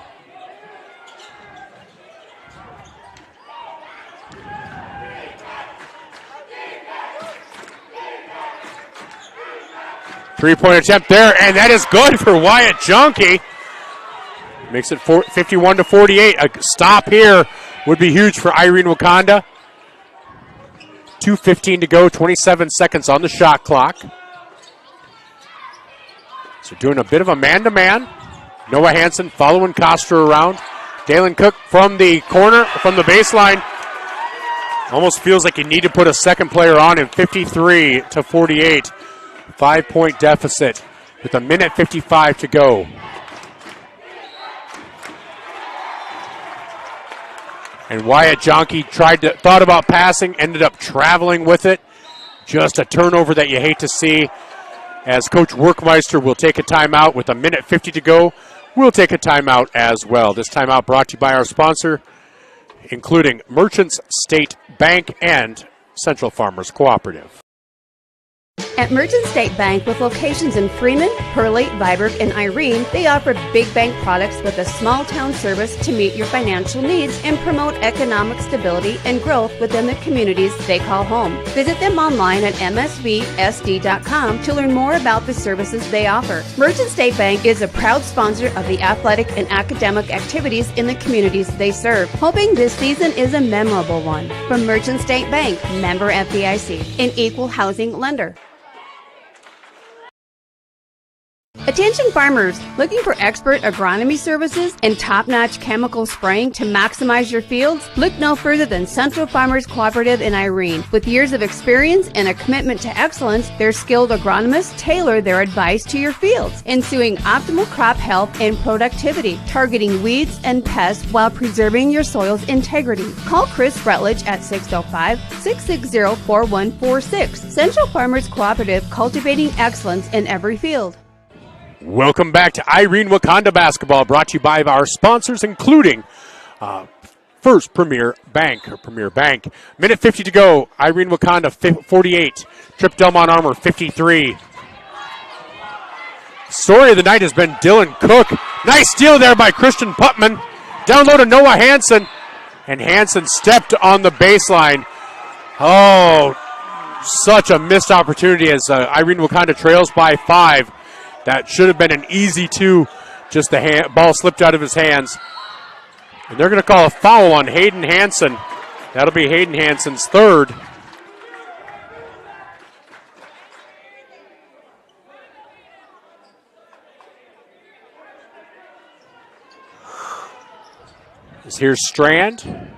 S1: Three-point attempt there, and that is good for Wyatt Jonke. Makes it 51-48. A stop here would be huge for Irene-Wakonda. 2:15 to go, 27 seconds on the shot clock. So doing a bit of a man-to-man. Noah Hansen following Coster around. Dalen Cook from the corner, from the baseline. Almost feels like you need to put a second player on him. 53-48. 5-point deficit with 1:55 to go. And Wyatt Jonke thought about passing, ended up traveling with it. Just a turnover that you hate to see. As Coach Workmeister will take a timeout with 1:50 to go. We'll take a timeout as well. This timeout brought to you by our sponsor, including Merchants State Bank and Central Farmers Cooperative.
S2: At Merchant State Bank, with locations in Freeman, Hurley, Viborg, and Irene, they offer big bank products with a small town service to meet your financial needs and promote economic stability and growth within the communities they call home. Visit them online at msvsd.com to learn more about the services they offer. Merchant State Bank is a proud sponsor of the athletic and academic activities in the communities they serve, hoping this season is a memorable one. From Merchant State Bank, member FDIC, an equal housing lender. Attention farmers looking for expert agronomy services and top-notch chemical spraying to maximize your fields? Look no further than Central Farmers Cooperative in Irene. With years of experience and a commitment to excellence, their skilled agronomists tailor their advice to your fields, ensuing optimal crop health and productivity, targeting weeds and pests while preserving your soil's integrity. Call Chris Rutledge at 605-660-4146. Central Farmers Cooperative, cultivating excellence in every field.
S1: Welcome back to Irene-Wakonda basketball, brought to you by our sponsors, including First Premier Bank. Minute 50 to go. Irene-Wakonda 48. Tripp-Delmont Armour 53. Story of the night has been Dylan Cook. Nice steal there by Christian Putman. Down low to Noah Hansen. And Hansen stepped on the baseline. Oh, such a missed opportunity as Irene-Wakonda trails by 5. That should have been an easy 2. Just the ball slipped out of his hands. And they're going to call a foul on Hayden Hansen. That'll be Hayden Hansen's third. Here's Strand.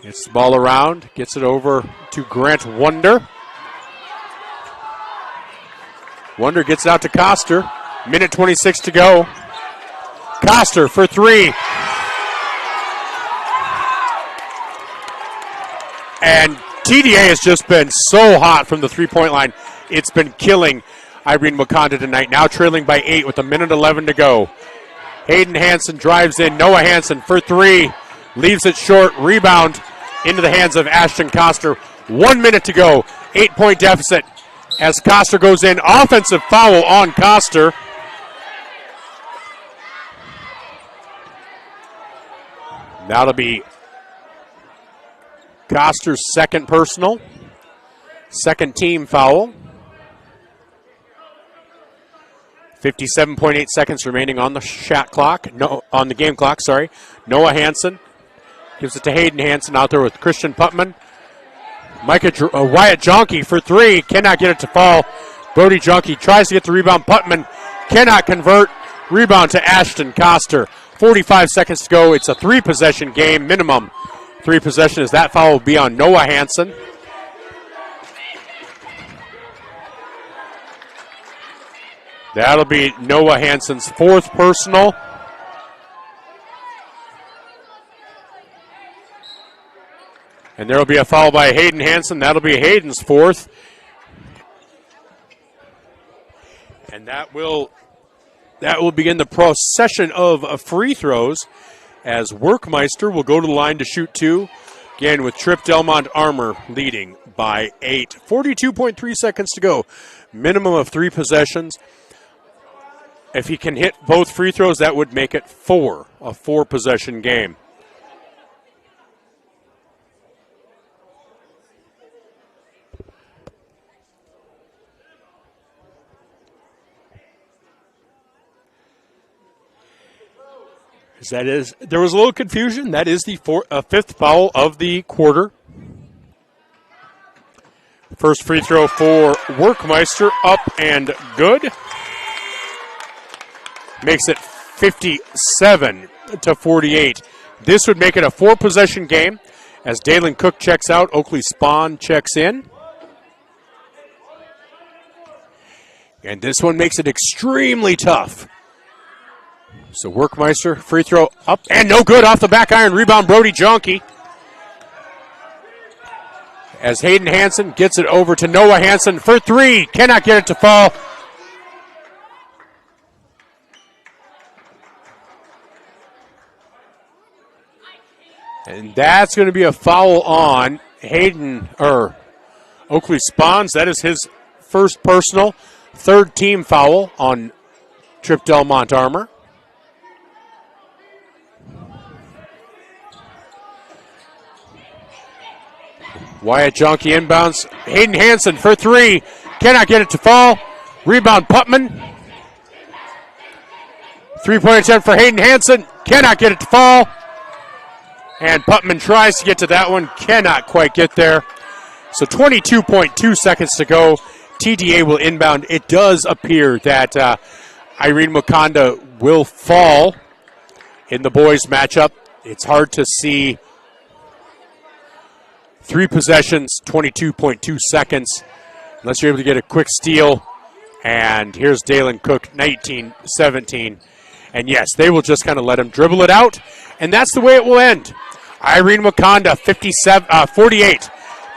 S1: Gets the ball around. Gets it over to Grant Wonder. Wonder gets it out to Koster. Minute 26 to go. Koster for 3. And TDA has just been so hot from the three-point line. It's been killing Irene-Wakonda tonight. Now trailing by 8 with a minute 11 to go. Hayden Hansen drives in. Noah Hansen for 3. Leaves it short. Rebound into the hands of Ashton Koster. 1 minute to go. 8-point deficit. As Koster goes in, offensive foul on Koster. That'll be Koster's second personal, second team foul. 57.8 seconds remaining on the shot clock. On the game clock. Sorry. Noah Hansen gives it to Hayden Hansen out there with Christian Putman. Wyatt Jonke for 3, cannot get it to fall. Brody Jonke tries to get the rebound. Putman cannot convert. Rebound to Ashton Koster. 45 seconds to go. It's a 3-possession game, minimum 3 possessions. That foul will be on Noah Hansen. That'll be Noah Hansen's 4th personal. And there will be a foul by Hayden Hansen. That'll be Hayden's 4th. And that will begin the procession of free throws as Workmeister will go to the line to shoot 2. Again, with Tripp-Delmont Armour leading by 8. 42.3 seconds to go. Minimum of 3 possessions. If he can hit both free throws, that would make it 4. A 4-possession game. There was a little confusion. That is the 5th foul of the quarter. First free throw for Workmeister, up and good. Makes it 57-48. This would make it a 4-possession game as Dalen Cook checks out. Oakley Spahn checks in. And this one makes it extremely tough. So Workmeister, free throw up and no good off the back iron. Rebound Brody Jonke. As Hayden Hansen gets it over to Noah Hansen for 3. Cannot get it to fall. And that's going to be a foul on Oakley Spawns, that is his first personal, third team foul on Tripp-Delmont Armour. Wyatt Jonke inbounds. Hayden Hansen for three. Cannot get it to fall. Rebound Putman. Three-point attempt for Hayden Hansen. Cannot get it to fall. And Putman tries to get to that one. Cannot quite get there. So 22.2 seconds to go. TDA will inbound. It does appear that Irene-Wakonda will fall in the boys matchup. It's hard to see. 3 possessions, 22.2 seconds. Unless you're able to get a quick steal. And here's Dalen Cook, 19-17. And yes, they will just kind of let him dribble it out. And that's the way it will end. Irene-Wakonda, 48.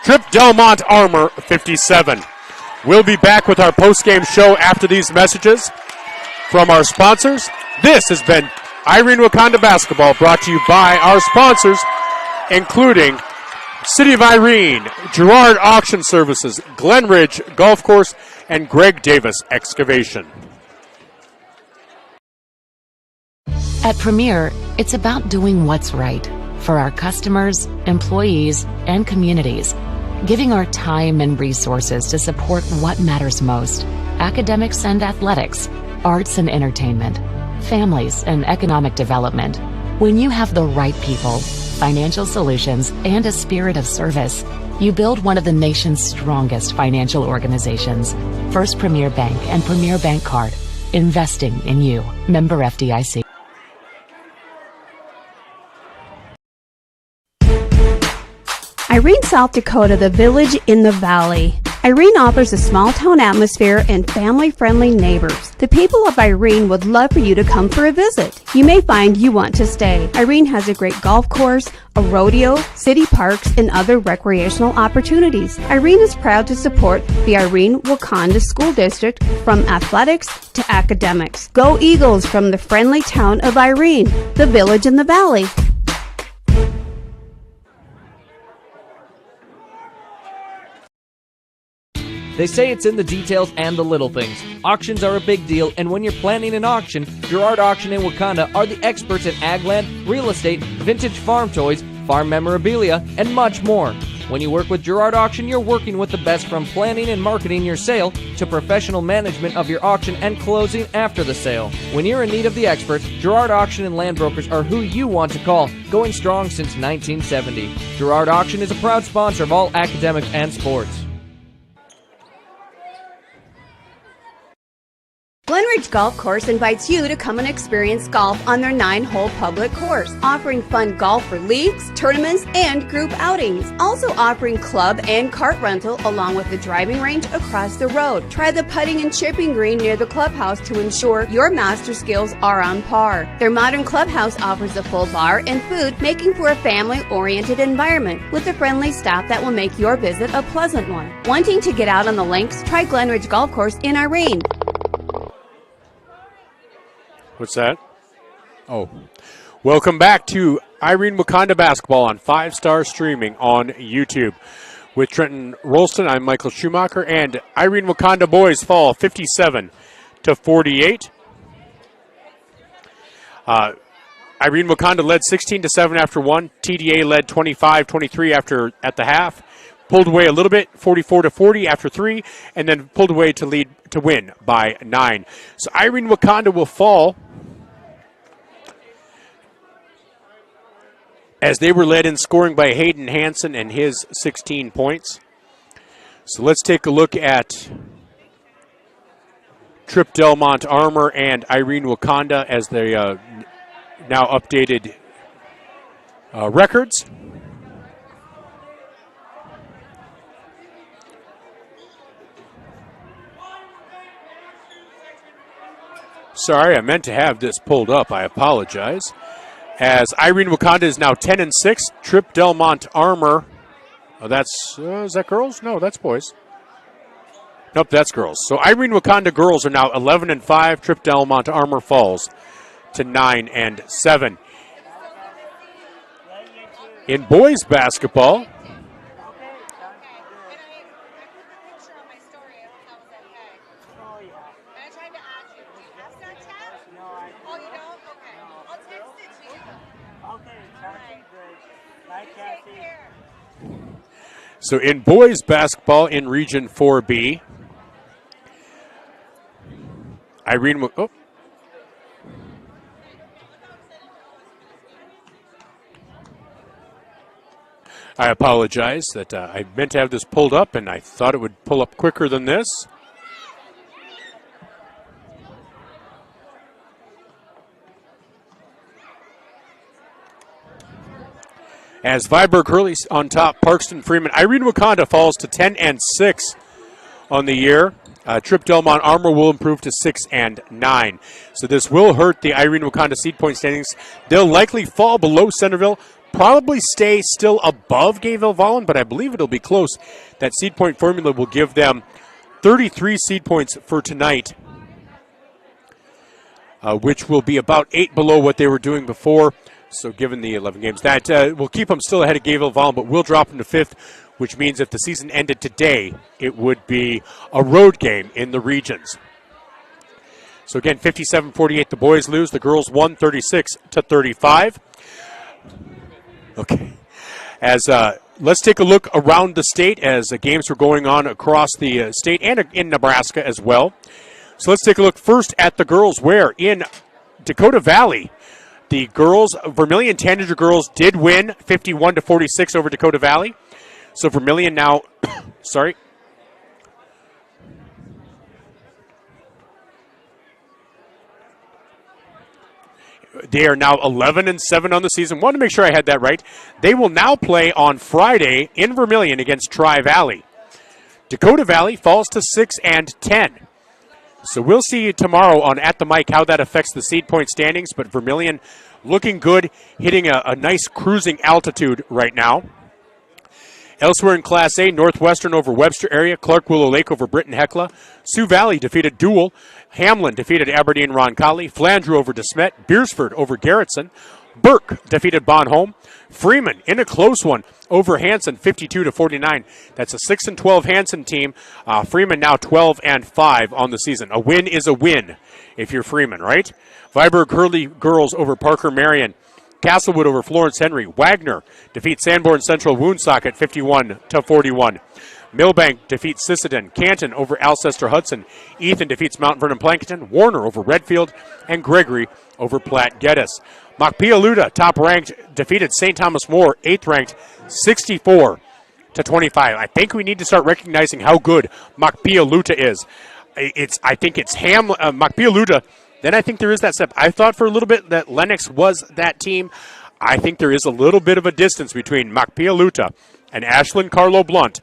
S1: Tripp-Delmont Armour, 57. We'll be back with our post-game show after these messages from our sponsors. This has been Irene-Wakonda Basketball, brought to you by our sponsors, including City of Irene, Girard Auction Services, Glen Ridge Golf Course, and Greg Davis Excavation.
S3: At Premier, it's about doing what's right for our customers, employees, and communities, giving our time and resources to support what matters most: academics and athletics, arts and entertainment, families and economic development. When you have the right people, financial solutions, and a spirit of service, you build one of the nation's strongest financial organizations. First Premier Bank and Premier Bank Card. Investing in you. Member FDIC.
S2: Irene, South Dakota, the village in the valley. Irene offers a small-town atmosphere and family-friendly neighbors. The people of Irene would love for you to come for a visit. You may find you want to stay. Irene has a great golf course, a rodeo, city parks, and other recreational opportunities. Irene is proud to support the Irene-Wakonda School District, from athletics to academics. Go Eagles from the friendly town of Irene, the village in the valley.
S6: They say it's in the details and the little things. Auctions are a big deal, and when you're planning an auction, Girard Auction in Wakonda are the experts in ag land, real estate, vintage farm toys, farm memorabilia, and much more. When you work with Girard Auction, you're working with the best, from planning and marketing your sale to professional management of your auction and closing after the sale. When you're in need of the experts, Girard Auction and Land Brokers are who you want to call, going strong since 1970. Girard Auction is a proud sponsor of all academics and sports.
S2: Glen Ridge Golf Course invites you to come and experience golf on their 9-hole public course, offering fun golf for leagues, tournaments, and group outings. Also offering club and cart rental along with the driving range across the road. Try the putting and chipping green near the clubhouse to ensure your master skills are on par. Their modern clubhouse offers a full bar and food, making for a family-oriented environment with a friendly staff that will make your visit a pleasant one. Wanting to get out on the links? Try Glen Ridge Golf Course in Irene.
S1: What's that? Oh. Welcome back to Irene-Wakonda Basketball on 5-Star Streaming on YouTube. With Trenton Rolston, I'm Michael Schumacher, and Irene-Wakonda boys fall 57-48. Irene-Wakonda led 16-7 after one. TDA led 25-23 at the half. Pulled away a little bit, 44-40 after 3, and then pulled away to win by 9. So Irene-Wakonda will fall as they were led in scoring by Hayden Hansen and his 16 points. So let's take a look at Tripp-Delmont Armour and Irene-Wakonda as they now updated records. Sorry, I meant to have this pulled up. I apologize. As Irene-Wakonda is now 10-6, Tripp-Delmont Armour. Oh, that's is that girls? No, that's boys. Nope, that's girls. So Irene-Wakonda girls are now 11-5. Tripp-Delmont Armour falls to 9-7. In boys basketball, So in boys basketball in Region 4B, I apologize that I meant to have this pulled up, and I thought it would pull up quicker than this. As Viborg Hurley's on top, Parkston Freeman. Irene-Wakonda falls to 10-6 on the year. Tripp-Delmont Armour will improve to 6-9. So this will hurt the Irene-Wakonda seed point standings. They'll likely fall below Centerville, probably stay still above Gayville-Vollen, but I believe it'll be close. That seed point formula will give them 33 seed points for tonight, which will be about 8 below what they were doing before. So given the 11 games, that will keep them still ahead of Gayville-Vollen, but will drop them to 5th, which means if the season ended today, it would be a road game in the regions. So again, 57-48, the boys lose. The girls won 36-35. Okay. As let's take a look around the state as games were going on across the state and in Nebraska as well. So let's take a look first at the girls, where in Dakota Valley, the girls, Vermilion Tanager girls, did win 51-46 over Dakota Valley. So Vermilion now, sorry. They are now 11-7 on the season. Wanted to make sure I had that right. They will now play on Friday in Vermilion against Tri-Valley. Dakota Valley falls to 6-10. So we'll see tomorrow on At the Mic how that affects the seed point standings, but Vermilion looking good, hitting a nice cruising altitude right now. Elsewhere in Class A, Northwestern over Webster area, Clark Willow Lake over Britton Hecla, Sioux Valley defeated Dual, Hamlin defeated Aberdeen Roncalli, Flandreau over DeSmet, Beersford over Garrettson, Burke defeated Bonhomme, Freeman in a close one over Hanson, 52-49. That's a 6-12 Hanson team. Freeman now 12-5 on the season. A win is a win if you're Freeman, right? Viborg Hurley girls over Parker Marion. Castlewood over Florence Henry. Wagner defeats Sanborn Central Woonsocket 51-41. Millbank defeats Sisseton. Canton over Alcester Hudson. Ethan defeats Mount Vernon Plankinton. Warner over Redfield. And Gregory over Platte Geddes. Makpialuda, top-ranked, defeated St. Thomas More, 8th-ranked, 64-25. I think we need to start recognizing how good Makpialuda is. I think it's Makpialuda. Then I think there is that step. I thought for a little bit that Lennox was that team. I think there is a little bit of a distance between Makpialuda and Ashlyn Carlo Blunt,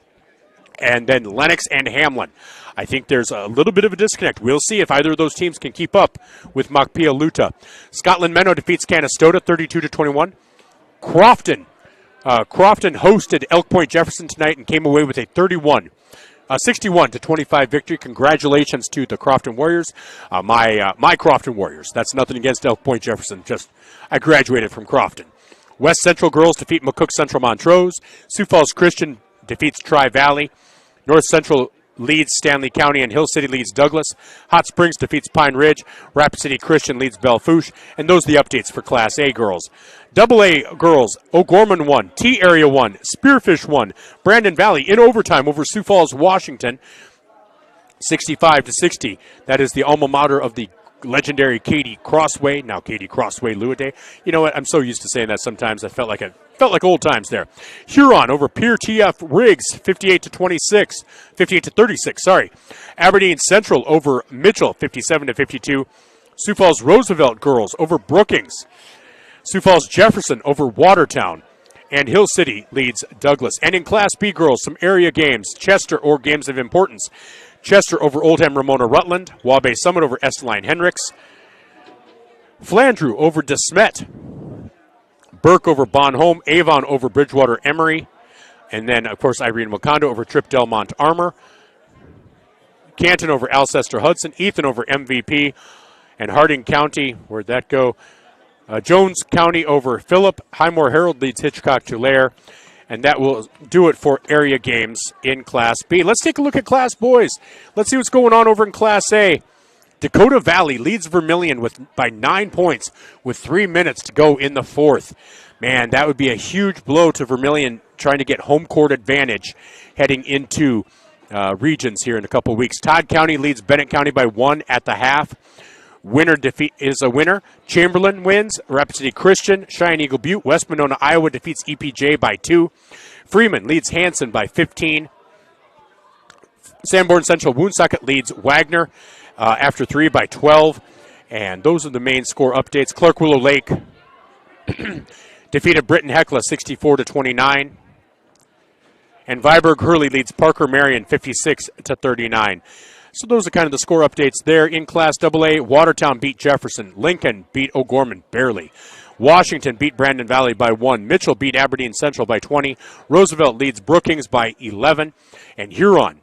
S1: and then Lennox and Hamlin. I think there's a little bit of a disconnect. We'll see if either of those teams can keep up with Makpialuda. Scotland Menno defeats Canastota 32-21. Crofton hosted Elk Point Jefferson tonight and came away with a 61-25 victory. Congratulations to the Crofton Warriors. My Crofton Warriors. That's nothing against Elk Point Jefferson. Just I graduated from Crofton. West Central girls defeat McCook Central Montrose. Sioux Falls Christian defeats Tri-Valley. North Central leads Stanley County, and Hill City leads Douglas. Hot Springs defeats Pine Ridge. Rapid City Christian leads Belle-Fourche. And those are the updates for Class A girls. Double A girls, O'Gorman won, T-Area won, Spearfish won, Brandon Valley in overtime over Sioux Falls, Washington, 65-60. That is the alma mater of the legendary Katie Crossway, now Katie Crossway Luaday. You know what? I'm so used to saying that sometimes. I felt like old times there. Huron over Pierre TF Riggs, 58-36. Sorry. Aberdeen Central over Mitchell, 57-52. Sioux Falls Roosevelt girls over Brookings. Sioux Falls Jefferson over Watertown. And Hill City leads Douglas. And in Class B girls, some area games, Chester or games of importance. Chester over Oldham Ramona Rutland. Wabash Summit over Esteline Hendricks. Flandreau over DeSmet. Burke over Bonhomme. Avon over Bridgewater Emory. And then, of course, Irene-Wakonda over Tripp-Delmont Armour. Canton over Alcester Hudson. Ethan over MVP. And Harding County, where'd that go? Jones County over Phillip. Highmore Herald leads Hitchcock Tulare. And that will do it for area games in Class B. Let's take a look at Class Boys. Let's see what's going on over in Class A. Dakota Valley leads Vermilion by 9 points with 3 minutes to go in the fourth. Man, that would be a huge blow to Vermilion trying to get home court advantage heading into regions here in a couple weeks. Todd County leads Bennett County by 1 at the half. Winner defeat is a winner. Chamberlain wins. Rapid City Christian, Cheyenne Eagle Butte, West Monona, Iowa defeats EPJ by 2. Freeman leads Hanson by 15. Sanborn Central Woonsocket leads Wagner after 3 by 12. And those are the main score updates. Clark Willow Lake defeated Britton Hecla 64-29. And Viborg Hurley leads Parker Marion 56-39. So those are kind of the score updates there. In Class AA, Watertown beat Jefferson. Lincoln beat O'Gorman barely. Washington beat Brandon Valley by 1. Mitchell beat Aberdeen Central by 20. Roosevelt leads Brookings by 11. And Huron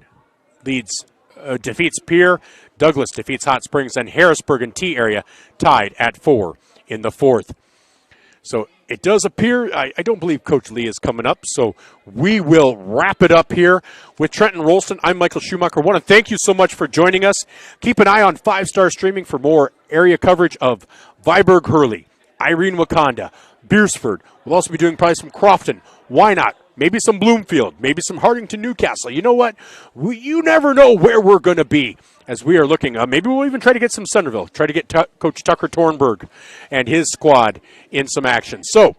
S1: defeats Pierre. Douglas defeats Hot Springs. And Harrisburg and T area tied at 4 in the fourth. So it does appear, I don't believe Coach Lee is coming up, so we will wrap it up here with Trenton Rolston. I'm Michael Schumacher. I want to thank you so much for joining us. Keep an eye on 5-Star Streaming for more area coverage of Viborg Hurley, Irene-Wakonda, Beersford. We'll also be doing probably some Crofton. Why not? Maybe some Bloomfield, maybe some Hardington, Newcastle. You know what? You never know where we're going to be as we are looking. Maybe we'll even try to get some Centerville, try to get Coach Tucker Tornberg and his squad in some action. So,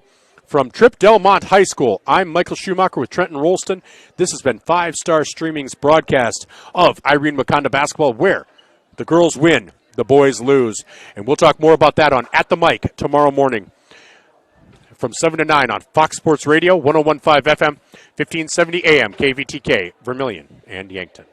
S1: from Tripp-Delmont High School, I'm Michael Schumacher with Trenton Rolston. This has been 5-Star Streaming's broadcast of Irene-Wakonda basketball, where the girls win, the boys lose. And we'll talk more about that on At the Mic tomorrow morning from 7 to 9 on Fox Sports Radio, 101.5 FM, 1570 AM, KVTK, Vermilion and Yankton.